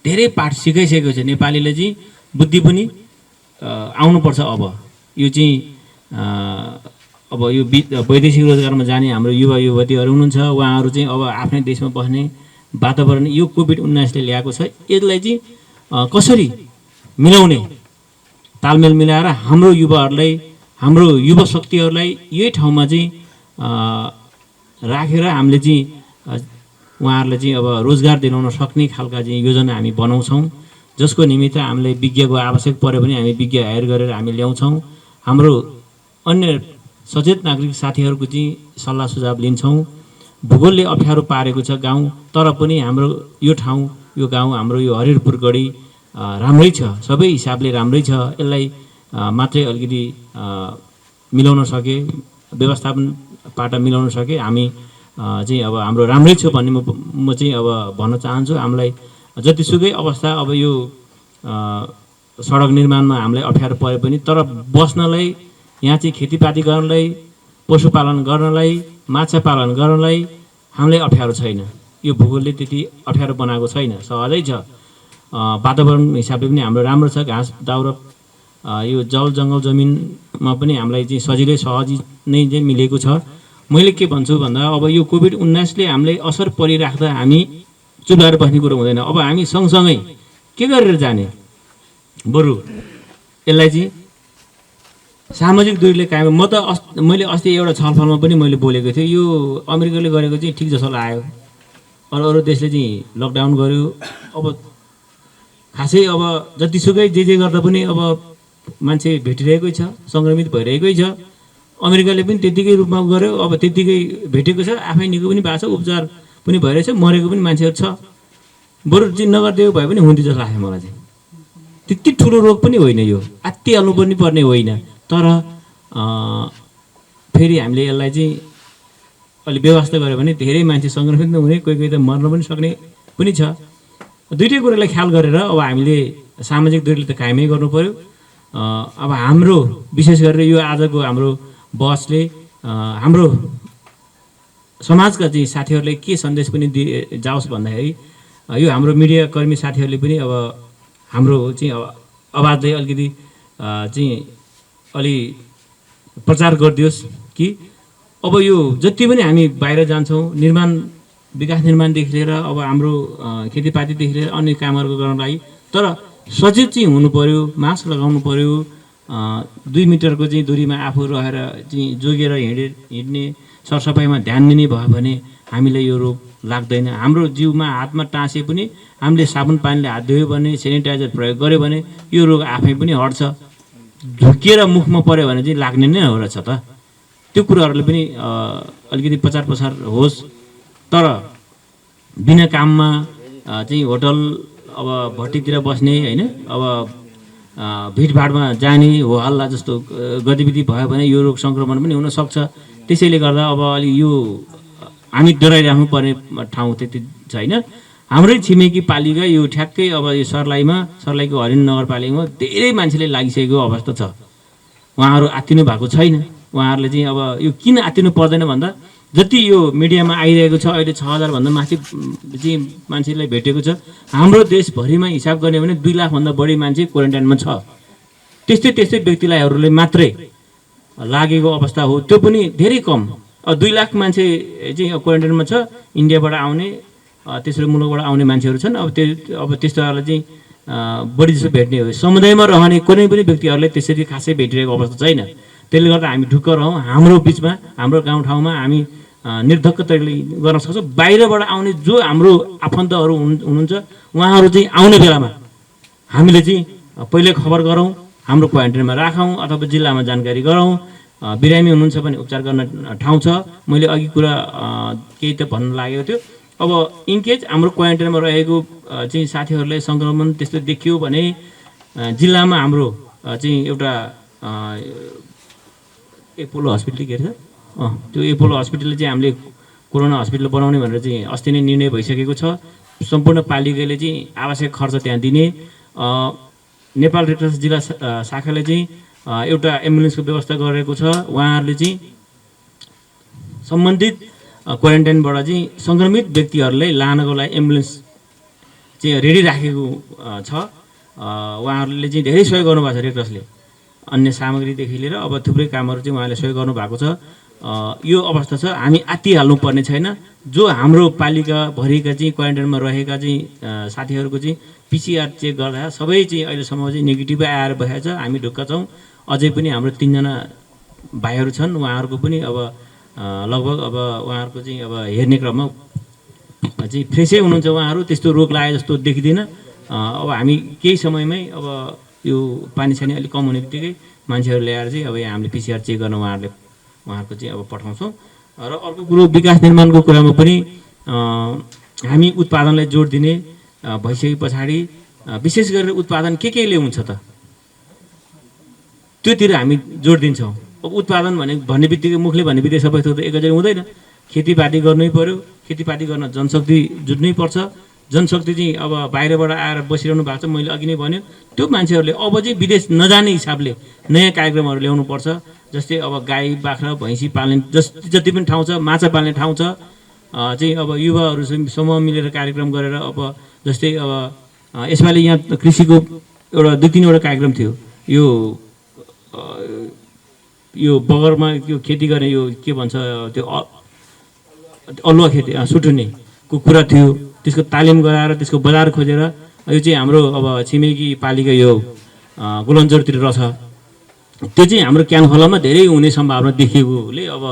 Speaker 2: धेरै पाठ सिकाइसकेको छ। नेपालीले चाहिँ बुद्धि पनि आउनुपर्छ। अब यो चाहिँ अब यो वैदेशिक रोजगारमा जाने हाम्रो युवा युवतीहरू हुनुहुन्छ, उहाँहरू चाहिँ अब आफ्नै देशमा बस्ने वातावरण यो कोभिड-19ले ल्याएको छ। यसलाई चाहिँ कसरी मिलाउने, तालमेल मिलाएर हाम्रो युवाहरूलाई, हाम्रो युवा शक्तिहरूलाई यही ठाउँमा चाहिँ राखेर हामीले चाहिँ उहाँहरूलाई चाहिँ अब रोजगार दिलाउन सक्ने खालका चाहिँ योजना हामी बनाउँछौँ, जसको निमित्त हामीले विज्ञको आवश्यक परे पनि हामी विज्ञ हायर गरेर हामी ल्याउँछौँ। हाम्रो अन्य सचेत नागरिक साथीहरूको चाहिँ सल्लाह सुझाव लिन्छौँ। भूगोलले अप्ठ्यारो पारेको छ गाउँ, तर पनि हाम्रो यो ठाउँ यो गाउँ हाम्रो यो हरिहरपुर गढी राम्रै छ, सबै हिसाबले राम्रै छ। यसलाई मात्रै अलिकति मिलाउन सके, व्यवस्थापनबाट मिलाउन सके हामी चाहिँ अब हाम्रो राम्रै छ भन्ने म चाहिँ अब भन्न चाहन्छु। हामीलाई जतिसुकै अवस्था अब यो सडक निर्माणमा हामीलाई अप्ठ्यारो परे पनि, तर बस्नलाई यहाँ चाहिँ खेतीपाती गर्नलाई, पशुपालन गर्नलाई, माछा पालन गर्नलाई हामीलाई अप्ठ्यारो छैन। यो भूगोलले त्यति अप्ठ्यारो बनाएको छैन, सहजै छ। वातावरण हिसाबले पनि हाम्रो राम्रो छ, घाँस दाउरा यो जल जङ्गल जमिनमा पनि हामीलाई चाहिँ सजिलै सहजी नै चाहिँ मिलेको छ। मैले के भन्छु भन्दा अब यो कोभिड-19ले हामीलाई असर परिराख्दा हामी चुप लागेर बस्ने कुरो हुँदैन। अब हामी सँगसँगै के गरेर जाने, बरु यसलाई चाहिँ सामाजिक दूरीले कायम। मैले अस्ति एउटा छलफलमा पनि मैले बोलेको थिएँ, यो अमेरिकाले गरेको चाहिँ ठिक जस्तो लाग्यो। अरू देशले चाहिँ लकडाउन गर्यो। अब खासै अब जतिसुकै जे गर्दा पनि अब मान्छे भेटिरहेकै छ, सङ्क्रमित भइरहेकै छ। अमेरिकाले पनि त्यतिकै रूपमा गर्यो, अब त्यतिकै भेटेको छ, आफै निको पनि भएको छ, उपचार पनि भइरहेछ, मरेको पनि मान्छेहरू छ। बरु चाहिँ नगरिदिएको भए पनि हुन्थ्यो जस्तो लाग्यो मलाई चाहिँ। त्यति ठुलो रोग पनि होइन यो, आत्तिहाल्नु पनि पर्ने होइन। तर फेरि हामीले यसलाई चाहिँ अलिक व्यवस्था गऱ्यो भने धेरै मान्छे सङ्क्रमित नहुने, कोही त मर्न पनि सक्ने पनि छ। दुइटै कुरालाई ख्याल गरेर अब हामीले सामाजिक दूरीले त कायमै गर्नु पर्यो। अब हाम्रो विशेष गरेर यो आजको हाम्रो बसले हाम्रो समाजका चाहिँ साथीहरूलाई के सन्देश पनि जाओस् भन्दाखेरि यो हाम्रो मिडिया कर्मी साथीहरूले पनि अब हाम्रो चाहिँ आवाजलाई अलिकति चाहिँ अलि प्रचार गरिदियोस् कि अब यो जति पनि हामी बाहिर जान्छौँ, विकास निर्माणदेखि लिएर अब हाम्रो खेतीपातीदेखि लिएर अन्य कामहरू गर्नको लागि, तर सचेत चाहिँ हुनु पर्यो, मास्क लगाउनु पर्यो, 2 मिटरको चाहिँ दूरीमा आफू रहेर चाहिँ जोगेर हिँड्ने, सरसफाइमा ध्यान दिने भयो भने हामीलाई यो रोग लाग्दैन। हाम्रो जिउमा हातमा टाँसे पनि हामीले साबुन पानीले हात धोयो भने, सेनिटाइजर प्रयोग गर्यो भने यो रोग आफै पनि हट्छ। झुकिएर मुखमा पऱ्यो भने चाहिँ लाग्ने नै हो रहेछ त। त्यो कुराहरूले पनि अलिकति प्रचार प्रसार होस्। तर बिना काममा चाहिँ होटल अब भट्टीतिर बस्ने होइन, अब भिडभाडमा जाने, हो हल्ला जस्तो गतिविधि भयो भने यो रोग सङ्क्रमण पनि हुनसक्छ। त्यसैले गर्दा अब अलि यो हामी डराइराख्नु पर्ने ठाउँ त्यति छैन। हाम्रै छिमेकी पालिका यो ठ्याक्कै अब यो सर्लाहीको हरिण नगरपालिकामा धेरै मान्छेले लागिसकेको अवस्था छ। उहाँहरू आत्तिनु भएको छैन। उहाँहरूले चाहिँ अब यो किन आत्तिनु पर्दैन भन्दा जति यो मिडियामा आइरहेको छ अहिले 6000 भन्दा माथि चाहिँ मान्छेलाई भेटेको छ। हाम्रो देशभरिमा हिसाब गर्ने भने 2 लाखभन्दा बढी मान्छे क्वारेन्टाइनमा छ। त्यस्तै व्यक्तिलाई मात्रै लागेको अवस्था हो, त्यो पनि धेरै कम। 2 लाख मान्छे चाहिँ क्वारेन्टाइनमा छ। इन्डियाबाट आउने, तेस्रो मुलुकबाट आउने मान्छेहरू छन्। अब त्यस्तोहरूलाई चाहिँ बढी जस्तो भेट्ने हो। समुदायमा रहने कुनै पनि व्यक्तिहरूलाई त्यसरी खासै भेटिरहेको अवस्था छैन। त्यसले गर्दा हामी ढुक्क रहौँ। हाम्रो बिचमा, हाम्रो गाउँठाउँमा हामी निर्धक्क तरिकाले गर्न सक्छौँ। बाहिरबाट आउने जो हाम्रो आफन्तहरू हुनुहुन्छ उहाँहरू चाहिँ आउने बेलामा हामीले चाहिँ पहिले खबर गरौँ, हाम्रो क्वारेन्टाइनमा राखौँ अथवा जिल्लामा जानकारी गरौँ। बिरामी हुनुहुन्छ भने उपचार गर्न ठाउँ छ। मैले अघि कुरा केही त भन्न लागेको थियो। अब इनकेस हाम्रो क्वारेन्टाइनमा रहेको चाहिँ साथीहरूलाई सङ्क्रमण त्यस्तो देखियो भने जिल्लामा हाम्रो चाहिँ एउटा एपोलो हस्पिटल के अरे त्यो एपोलो हस्पिटलले चाहिँ हामीले कोरोना हस्पिटल बनाउने भनेर चाहिँ अस्ति नै निर्णय भइसकेको छ। सम्पूर्ण पालिकाले चाहिँ आवश्यक खर्च त्यहाँ दिने। नेपाल रेड क्रस जिल्ला शाखाले चाहिँ एउटा एम्बुलेन्सको व्यवस्था गरेको छ। उहाँहरूले चाहिँ सम्बन्धित क्वारेन्टाइनबाट चाहिँ सङ्क्रमित व्यक्तिहरूलाई लानको लागि एम्बुलेन्स चाहिँ रेडी राखेको छ। उहाँहरूले चाहिँ धेरै सहयोग गर्नुभएको छ रेड क्रसले, अन्य सामग्रीदेखि लिएर अब थुप्रै कामहरू चाहिँ उहाँले सहयोग गर्नुभएको छ। यो अवस्था छ। हामी आत्तिहाल्नु पर्ने छैन। जो हाम्रो पालिकाभरिका चाहिँ क्वारेन्टाइनमा रहेका चाहिँ साथीहरूको चाहिँ PCR चेक गर्दा सबै चाहिँ अहिलेसम्म चाहिँ नेगेटिभै आएर बसेको छ। हामी ढुक्क छौँ। अझै पनि हाम्रो 3 जना भाइहरू छन्, उहाँहरूको पनि अब लगभग अब उहाँहरूको चाहिँ अब हेर्ने क्रममा चाहिँ फ्रेसै हुनुहुन्छ उहाँहरू, त्यस्तो रोग लागे जस्तो देखिँदैन। अब हामी केही समयमै अब यो पानी छानी अलिक कम हुने बित्तिकै मान्छेहरू ल्याएर चाहिँ अब यहाँ हामीले पिसिआर चेक गर्न उहाँहरूको चाहिँ अब पठाउँछौँ। र अर्को कुरो विकास निर्माणको कुरामा पनि हामी उत्पादनलाई जोड दिने भइसके पछाडि विशेष गरेर उत्पादन केले हुन्छ त त्योतिर हामी जोड दिन्छौँ। अब उत्पादन भन्ने बित्तिकै मुखले भन्ने बित्तिकै सबै थोक त एकैचोटि हुँदैन। खेतीपाती गर्नै पर्यो, खेतीपाती गर्न जनशक्ति जुट्नै पर्छ। जनशक्ति चाहिँ अब बाहिरबाट आएर बसिरहनु भएको छ, मैले अघि नै भन्यो। त्यो मान्छेहरूले अब चाहिँ विदेश नजाने हिसाबले नयाँ कार्यक्रमहरू ल्याउनुपर्छ। जस्तै अब गाई बाख्रा भैँसी पाल्ने जति पनि ठाउँ छ, माछा पाल्ने ठाउँ छ चाहिँ अब युवाहरू समूह मिलेर कार्यक्रम गरेर अब जस्तै अब यसपालि यहाँ कृषिको एउटा 2-3वटा कार्यक्रम थियो। यो बगरमा यो खेती गर्ने यो के भन्छ त्यो अलुवा खेती सुटुनेको कुरा थियो। त्यसको तालिम गराएर त्यसको बजार खोजेर यो चाहिँ हाम्रो अब छिमेकी पालिका यो गुलन्जरतिर रहेछ। त्यो चाहिँ हाम्रो क्यान खोलामा धेरै हुने सम्भावना देखिएकोले अब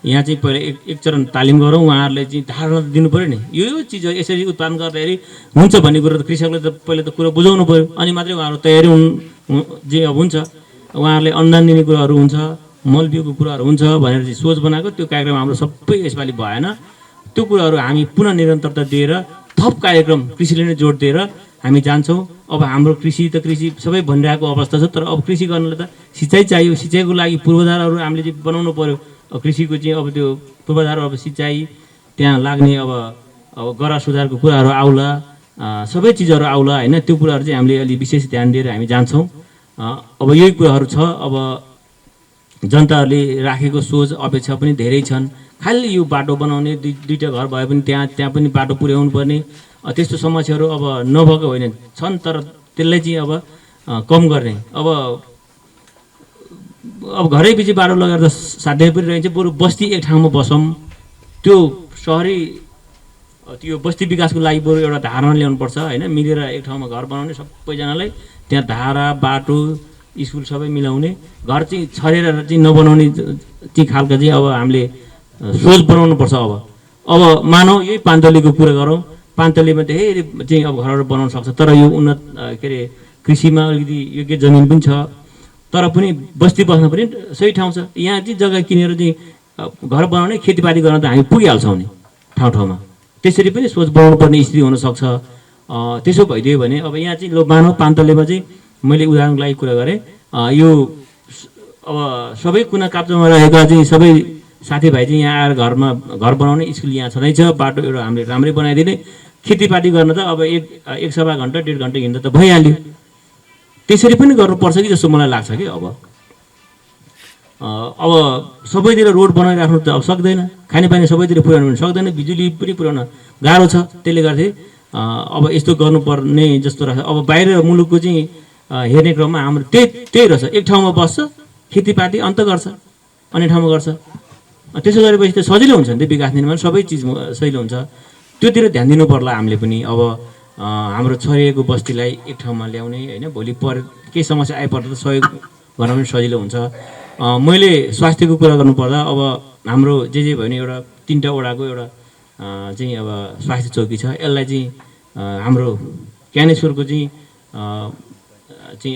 Speaker 2: यहाँ चाहिँ पहिला एक चरण तालिम गरौँ, उहाँहरूले चाहिँ धारणा दिनु पऱ्यो नि। यो चिज यसरी उत्पादन गर्दाखेरि हुन्छ भन्ने कुरो त कृषकले त पहिला त कुरो बुझाउनु पऱ्यो, अनि मात्रै उहाँहरू तयारी जे अब हुन्छ। उहाँहरूले अनुदान दिने कुराहरू हुन्छ, मलबिउको कुराहरू हुन्छ भनेर चाहिँ सोच बनाएको त्यो कार्यक्रम हाम्रो सबै यसपालि भएन। त्यो कुराहरू हामी पुनः निरन्तरता दिएर थप कार्यक्रम कृषिले नै जोड दिएर हामी जान्छौँ। अब हाम्रो कृषि सबै भनिरहेको अवस्था छ, तर अब कृषि गर्नलाई त सिँचाइ चाहियो। सिँचाइको लागि पूर्वाधारहरू हामीले चाहिँ बनाउनु पऱ्यो। कृषिको चाहिँ अब त्यो पूर्वाधार अब सिँचाइ त्यहाँ लाग्ने अब गरा सुधारको कुराहरू आउला, सबै चिजहरू आउला होइन। त्यो कुराहरू चाहिँ हामीले अलि विशेष ध्यान दिएर हामी जान्छौँ। अब यही कुराहरू छ। अब जनताहरूले राखेको सोच अपेक्षा पनि धेरै छन्। खालि यो बाटो बनाउने दुईवटा घर भए पनि त्यहाँ पनि बाटो पुर्याउनु पर्ने त्यस्तो समस्याहरू अब नभएको होइन, छन्, तर त्यसलाई चाहिँ अब कम गर्ने। अब घरै पछि बाटो लगेर त साध्य पनि रहन्छ। बरु बस्ती एक ठाउँमा बसौँ। त्यो सहरी त्यो बस्ती विकासको लागि बरु एउटा धारणा ल्याउनुपर्छ होइन। मिलेर एक ठाउँमा घर बनाउने सबैजनालाई, त्यहाँ धारा बाटो स्कुल सबै मिलाउने, घर चाहिँ छरेर चाहिँ नबनाउने चाहिँ खालको चाहिँ अब हामीले सोच बनाउनुपर्छ। अब मानौ यही पान्तलीको कुरा गरौँ, पान्तलीमा धेरै चाहिँ अब घरहरू बनाउन सक्छ, तर यो उन्नत के अरे कृषिमा अलिकति योग्य जमिन पनि छ, तर पनि बस्ती बस्न पनि सही ठाउँ छ। यहाँ चाहिँ जग्गा किनेर चाहिँ घर बनाउने खेतीपाती गर्न त हामी पुगिहाल्छौँ नि ठाउँमा। त्यसरी पनि सोच बनाउनु पर्ने स्थिति हुनसक्छ। त्यसो भइदियो भने अब यहाँ चाहिँ मानव पान्तलेमा चाहिँ मैले उदाहरणको लागि कुरा गरेँ। यो अब सबै कुना काप्चामा रहेका चाहिँ सबै साथीभाइ चाहिँ यहाँ आएर घर बनाउने, स्कुल यहाँ छँदैछ, बाटो एउटा हामीले राम्रै बनाइदिने, खेतीपाती गर्न त अब एक सवा घन्टा 1.5 घन्टा हिँड्दा त भइहाल्यो। त्यसरी पनि गर्नुपर्छ कि जस्तो मलाई लाग्छ कि अब सबैतिर रोड बनाइराख्नु त अब सक्दैन, खानेपानी सबैतिर पुर्याउनु पनि सक्दैन, बिजुली पनि पुर्याउन गाह्रो छ। त्यसले गर्दा अब यस्तो गर्नुपर्ने जस्तो लाग्छ। अब बाहिर मुलुकको चाहिँ हेर्ने क्रममा हाम्रो त्यही रहेछ। एक ठाउँमा बस्छ, खेतीपाती अन्त गर्छ, अन्य ठाउँमा गर्छ। त्यसो गरेपछि त सजिलो हुन्छ नि त विकास निर्माण, सबै चिज सजिलो हुन्छ। त्योतिर ध्यान दिनु पर्ला हामीले पनि। अब हाम्रो छरिएको बस्तीलाई एक ठाउँमा ल्याउने होइन, भोलि केही समस्या आइपर्दा त सहयोग गर्न पनि सजिलो हुन्छ। मैले स्वास्थ्यको कुरा गर्नुपर्दा अब हाम्रो जे भयो भने एउटा 3टा वडाको एउटा चाहिँ अब स्वास्थ्य चौकी छ। यसलाई चाहिँ हाम्रो ज्ञानेश्वरको चाहिँ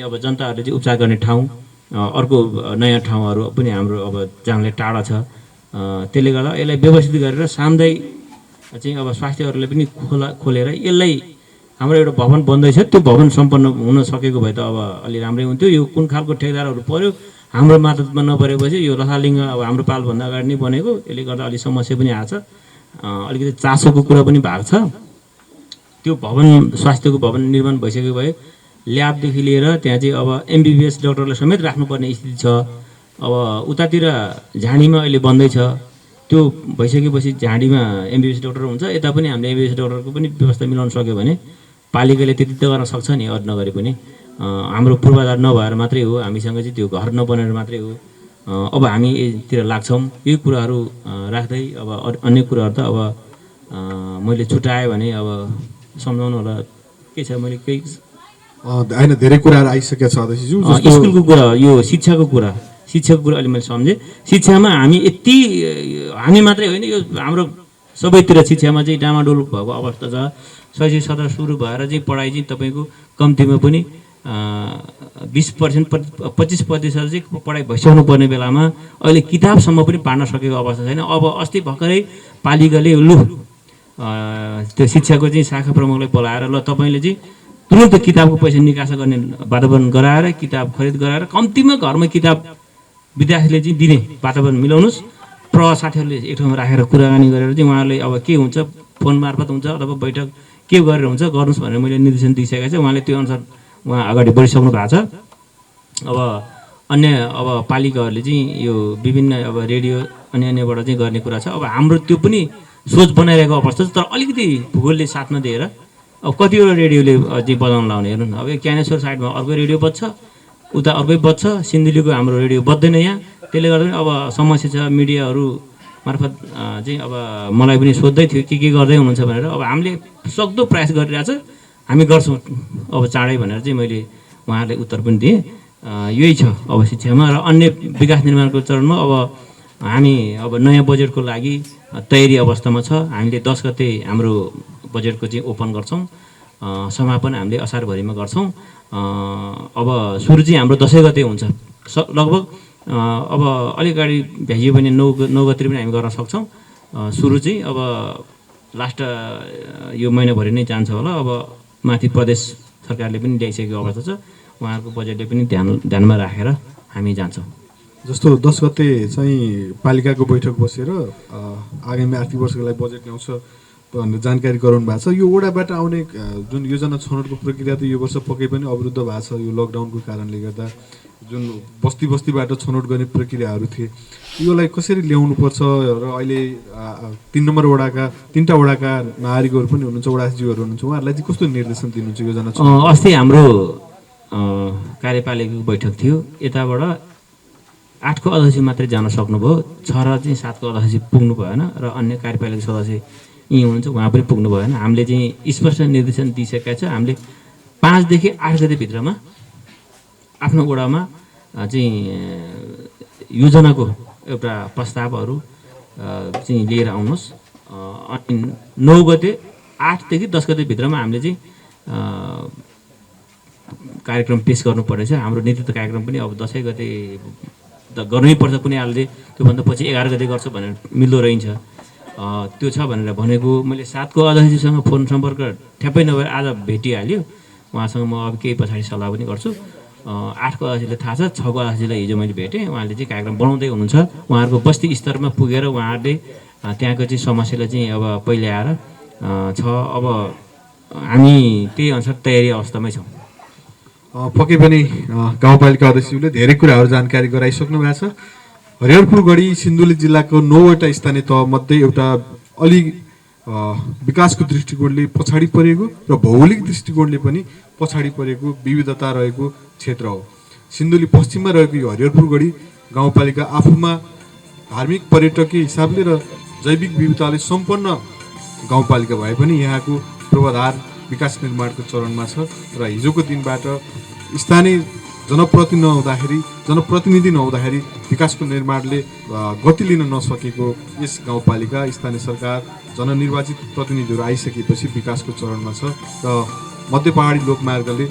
Speaker 2: अब जनताहरूले चाहिँ उपचार गर्ने ठाउँ, अर्को नयाँ ठाउँहरू पनि हाम्रो अब जहाँले टाढा छ। त्यसले गर्दा यसलाई व्यवस्थित गरेर सामुदायिक चाहिँ अब स्वास्थ्यहरूले पनि खोलेर यसलाई हाम्रो एउटा भवन बन्दैछ। त्यो भवन सम्पन्न हुन सकेको भए त अब अलि राम्रै हुन्थ्यो। यो कुन खालको ठेकदारहरू पऱ्यो, हाम्रो मातहतमा नपरेपछि यो रथालिङ्ग अब हाम्रो पालभन्दा अगाडि नै बनेको, यसले गर्दा अलिक समस्या पनि आएको छ। अलिकति चासोको कुरा पनि भएको छ। त्यो भवन स्वास्थ्यको भवन निर्माण भइसकेको भए ल्याबदेखि लिएर त्यहाँ चाहिँ अब MBBS डक्टरलाई समेत राख्नुपर्ने स्थिति छ। अब उतातिर झाँडीमा अहिले बन्दैछ, त्यो भइसकेपछि झाँडीमा MBBS डक्टर हुन्छ, यता पनि हामीले MBBS डक्टरको पनि व्यवस्था मिलाउन सक्यो भने पालिकाले त्यति त गर्न सक्छ नि, अरू नगरे पनि। हाम्रो पूर्वाधार नभएर मात्रै हो, हामीसँग चाहिँ त्यो घर नबनेर मात्रै हो। अब हामी यतिर लाग्छौँ। यही कुराहरू राख्दै अब अन्य कुराहरू त अब मैले छुट्याएँ भने अब सम्झाउनु होला के छ। मैले केही
Speaker 1: होइन, धेरै कुराहरू आइसकेको छ अध्यक्षज्यू।
Speaker 2: स्कुलको कुरा, यो शिक्षाको कुरा अलि मैले सम्झेँ। शिक्षामा हामी मात्रै होइन, यो हाम्रो सबैतिर शिक्षामा चाहिँ डामाडोल भएको अवस्था छ। शैक्षिक सत्र सुरु भएर चाहिँ पढाइ चाहिँ तपाईँको कम्तीमा पनि 20% 25% चाहिँ पढाइ भइसक्नु पर्ने बेलामा अहिले किताबसम्म पनि पाड्न सकेको अवस्था छैन। अब अस्ति भर्खरै पालिकाले लु त्यो शिक्षाको चाहिँ शाखा प्रमुखलाई बोलाएर ल तपाईँले चाहिँ तुरन्त किताबको पैसा निकासा गर्ने वातावरण गराएर किताब खरिद गराएर कम्तीमा घरमा किताब विद्यार्थीले चाहिँ दिने वातावरण मिलाउनुहोस्। साथीहरूले एक ठाउँमा राखेर कुराकानी गरेर चाहिँ उहाँहरूले अब के हुन्छ फोन मार्फत हुन्छ अथवा बैठक के गरेर हुन्छ गर्नुहोस् भनेर मैले निर्देशन दिइसकेको छु। उहाँले त्यो अनुसार उहाँ अगाडि बढिसक्नु भएको छ। अब अन्य अब पालिकाहरूले चाहिँ यो विभिन्न अब रेडियो अन्यबाट चाहिँ गर्ने कुरा छ। अब हाम्रो त्यो पनि सोच बनाइरहेको अवस्था छ। तर अलिकति भूगोलले साथ नदिएर अब कतिवटा रेडियोले चाहिँ बजाउन लाउने हेर्नु न। अब ज्ञानेश्वर साइडमा अर्कै रेडियो बज्छ, उता अर्कै बज्छ, सिन्धुलीको हाम्रो रेडियो बज्दैन यहाँ। त्यसले गर्दा पनि अब समस्या छ। मिडियाहरू मार्फत चाहिँ अब मलाई पनि सोध्दै थियो के गर्दै हुनुहुन्छ भनेर। अब हामीले सक्दो प्रयास गरिरहेछ, हामी गर्छौँ अब चाँडै भनेर चाहिँ मैले उहाँहरूलाई उत्तर पनि दिएँ। यही छ अब शिक्षामा। र अन्य विकास निर्माणको चरणमा अब हामी अब नयाँ बजेटको लागि तयारी अवस्थामा छ। हामीले 10 गते हाम्रो बजेटको चाहिँ ओपन गर्छौँ, समापन हामीले असारभरिमा गर्छौँ। अब सुरु चाहिँ हाम्रो 10 गते हुन्छ लगभग। अब अलिक अगाडि भ्याइयो भने 9 गते पनि हामी गर्न सक्छौँ सुरु चाहिँ। अब लास्ट यो महिनाभरि नै जान्छ होला। अब माथि प्रदेश सरकारले पनि ल्याइसकेको अवस्था छ, उहाँहरूको बजेटले पनि ध्यानमा राखेर हामी जान्छौँ।
Speaker 1: जस्तो 10 गते चाहिँ पालिकाको बैठक बसेर आगामी आर्थिक वर्षको लागि बजेट ल्याउँछ भनेर जानकारी गराउनु भएको छ। यो वडाबाट आउने जुन योजना छनौटको प्रक्रिया त यो वर्ष पक्कै पनि अवरुद्ध भएको छ यो लकडाउनको कारणले गर्दा। जुन बस्तीबाट छनौट गर्ने प्रक्रियाहरू थिए योलाई कसरी ल्याउनुपर्छ र अहिले 3 नम्बर वडाका 3टा वडाका नागरिकहरू पनि हुनुहुन्छ, वडाजीहरू हुनुहुन्छ, उहाँहरूलाई चाहिँ कस्तो निर्देशन दिनुहुन्छ योजना?
Speaker 2: अस्ति हाम्रो कार्यपालिकाको बैठक थियो। यताबाट 8को अध्यक्ष मात्रै जान सक्नुभयो, 6 र चाहिँ 7को अध्यक्ष पुग्नु भएन र अन्य कार्यपालिका सदस्य यहीँ हुनुहुन्छ उहाँ पनि पुग्नु भएन। हामीले चाहिँ स्पष्ट निर्देशन दिइसकेका छ। हामीले 5 देखि 8 गते भित्रमा आफ्नो वडामा चाहिँ योजनाको एउटा प्रस्तावहरू चाहिँ लिएर आउनुहोस्। अनि 9 गते 8 देखि 10 गते भित्रमा हामीले चाहिँ कार्यक्रम पेस गर्नुपर्नेछ। हाम्रो नेतृत्व कार्यक्रम पनि अब 10 गते गर्नै पर्छ, कुनै हालले त्योभन्दा पछि 11 गते गर्छु भनेर मिल्दो रहन्छ। त्यो छ भनेर भनेको मैले 7को अध्यक्षसँग फोन सम्पर्क ठ्याप्पै नभएर आज भेटिहाल्यो। उहाँसँग म अब केही पछाडि सल्लाह पनि गर्छु। 8को अध्यक्षले थाहा छ, 6को अध्यक्षलाई हिजो मैले भेटेँ। उहाँले चाहिँ कार्यक्रम बनाउँदै हुनुहुन्छ। उहाँहरूको बस्ती स्तरमा पुगेर उहाँहरूले त्यहाँको चाहिँ समस्यालाई चाहिँ अब पहिले आएर छ। अब हामी त्यही अनुसार तयारी अवस्थामै छौँ।
Speaker 1: पक्कै पनि गाउँपालिका अध्यक्षले धेरै कुराहरू जानकारी गराइसक्नु भएको छ। हरिहरपुर गढी सिन्धुली जिल्लाको 9वटा स्थानीय तहमध्ये एउटा अलि विकासको दृष्टिकोणले पछाडि परेको र भौगोलिक दृष्टिकोणले पनि पछाडि परेको विविधता रहेको क्षेत्र हो। सिन्धुली पश्चिममा रहेको यो हरिहरपुर गढी गाउँपालिका आफूमा धार्मिक पर्यटकीय हिसाबले र जैविक विविधताले सम्पन्न गाउँपालिका भए पनि यहाँको पूर्वाधार विकास निर्माणको चरणमा छ। र हिजोको दिनबाट स्थानीय जनप्रतिनिधि नहुँदाखेरि विकासको निर्माणले गति लिन नसकेको यस गाउँपालिका स्थानीय सरकार जननिर्वाचित प्रतिनिधिहरू आइसकेपछि विकासको चरणमा छ। र मध्य पहाडी लोकमार्गले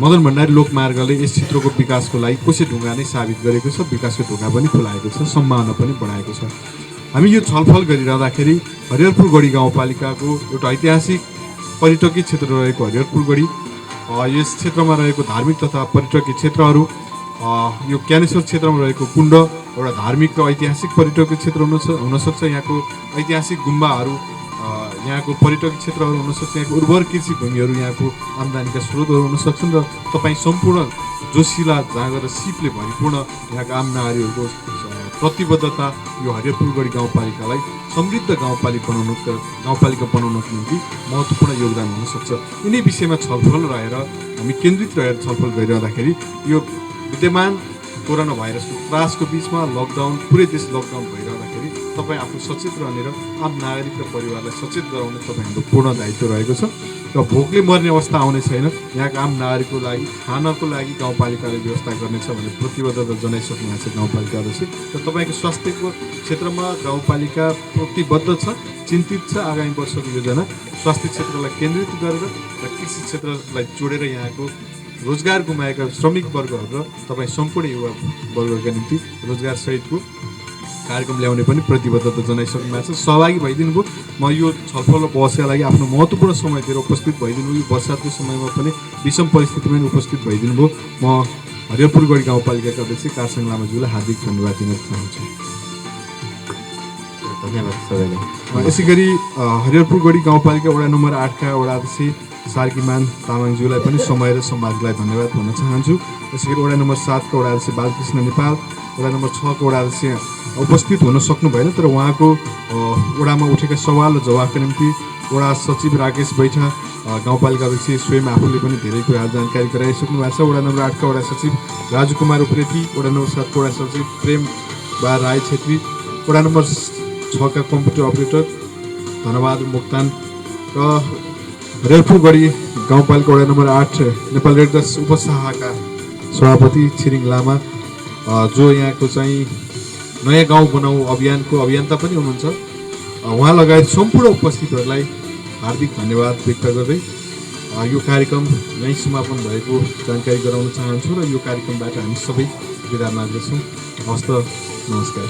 Speaker 1: मदन भण्डारी लोकमार्गले यस क्षेत्रको विकासको लागि कोसे ढुङ्गा नै साबित गरेको छ, विकासको ढुङ्गा पनि खुलाएको छ, सम्भावना पनि बढाएको छ। हामी यो छलफल गरिरहँदाखेरि हरिहरपुर गढी गाउँपालिकाको एउटा ऐतिहासिक पर्यटकीय क्षेत्र रहेको हरिहरपुर गढी, यस क्षेत्रमा रहेको धार्मिक तथा पर्यटकीय क्षेत्रहरू, यो ज्ञानेश्वर क्षेत्रमा रहेको कुण्ड एउटा धार्मिक र ऐतिहासिक पर्यटकीय क्षेत्र हुनसक्छ। यहाँको ऐतिहासिक गुम्बाहरू, यहाँको पर्यटकीय क्षेत्रहरू हुनसक्छ। यहाँको उर्वर कृषि भूमिहरू यहाँको आम्दानीका स्रोतहरू हुन सक्छन्। र तपाईँ सम्पूर्ण जोसिला जाँगर र सिपले भरिपूर्ण यहाँका आम नागरिकहरूको प्रतिबद्धता यो हरिहरपुर गढी गाउँपालिकालाई समृद्ध गाउँपालिका बनाउनको निम्ति महत्त्वपूर्ण योगदान हुनसक्छ। यिनै विषयमा छलफल रहेर हामी केन्द्रित रहेर छलफल गरिरहँदाखेरि यो विद्यमान कोरोना भाइरसको त्रासको बिचमा लकडाउन, पुरै देश लकडाउन भइरहँदाखेरि तपाईँ आफू सचेत रहने र आम नागरिक र परिवारलाई सचेत गराउने तपाईँ हाम्रो पूर्ण दायित्व रहेको छ र भोकले मर्ने अवस्था आउने छैन। यहाँका आम नागरिकको लागि खानको लागि गाउँपालिकाले व्यवस्था गर्नेछ भन्ने प्रतिबद्धता जनाइसक्नु भएको छ गाउँपालिका अध्यक्ष र तपाईँको स्वास्थ्यको क्षेत्रमा गाउँपालिका प्रतिबद्ध छ, चिन्तित छ। आगामी वर्षको योजना स्वास्थ्य क्षेत्रलाई केन्द्रित गरेर र कृषि क्षेत्रलाई जोडेर यहाँको रोजगार गुमाएका श्रमिक वर्गहरू र तपाईँ सम्पूर्ण युवा वर्गका निम्ति रोजगार सहितको कार्यक्रम ल्याउने पनि प्रतिबद्धता जनाइसक्नु भएको छ। सहभागी भइदिनु भयो। म यो छलफल र बहसका लागि आफ्नो महत्त्वपूर्ण समय दिएर उपस्थित भइदिनु भयो। यो बर्सातको समयमा पनि विषम परिस्थितिमा पनि उपस्थित भइदिनु भयो। म हरिहरपुरगढी गाउँपालिकाका अध्यक्ष कारसाङ लामाज्यूलाई हार्दिक धन्यवाद दिन चाहन्छु।
Speaker 11: धन्यवाद सबैलाई।
Speaker 1: यसै गरी हरिहरपुरगढी गाउँपालिका वडा नम्बर 8 का वडा अध्यक्ष सार्कीमान तामाङज्यूलाई पनि समय र सम्वादलाई धन्यवाद भन्न चाहन्छु। यसै गरी वडा नम्बर 7 का वडा अध्यक्ष बालकृष्ण नेपाल, वडा नम्बर 6 का वडा अध्यक्ष उपस्थित हुन सक्नु भएन, तर उहाँको वडामा उठेका सवाल र जवाफका निम्ति वडा सचिव राकेश बैठा, गाउँपालिका अध्यक्ष स्वयं आफूले पनि धेरै कुराहरू जानकारी गराइसक्नु भएको छ। वडा नम्बर 8 का वडा सचिव राजु कुमार उप्रेती, वडा नम्बर 7 का वडा सचिव प्रेम बा राय छेत्री, वडा नम्बर 6 का कम्प्युटर अपरेटर धनबहादुर मोक्तान र हरिहरपुरगढी गाउँपालिका वडा नम्बर 8 नेपाल रेड क्रस उपशाखाका सभापति छिरिङ लामा, जो यहाँको चाहिँ नयाँ गाउँ बनाऊ अभियानको अभियन्ता पनि हुनुहुन्छ, उहाँ लगायत सम्पूर्ण उपस्थितहरूलाई हार्दिक धन्यवाद व्यक्त गर्दै यो कार्यक्रम यहीँ समापन भएको जानकारी गराउन चाहन्छु र यो कार्यक्रमबाट हामी सबै बिदा माग्दछौँ। हस्त, नमस्कार।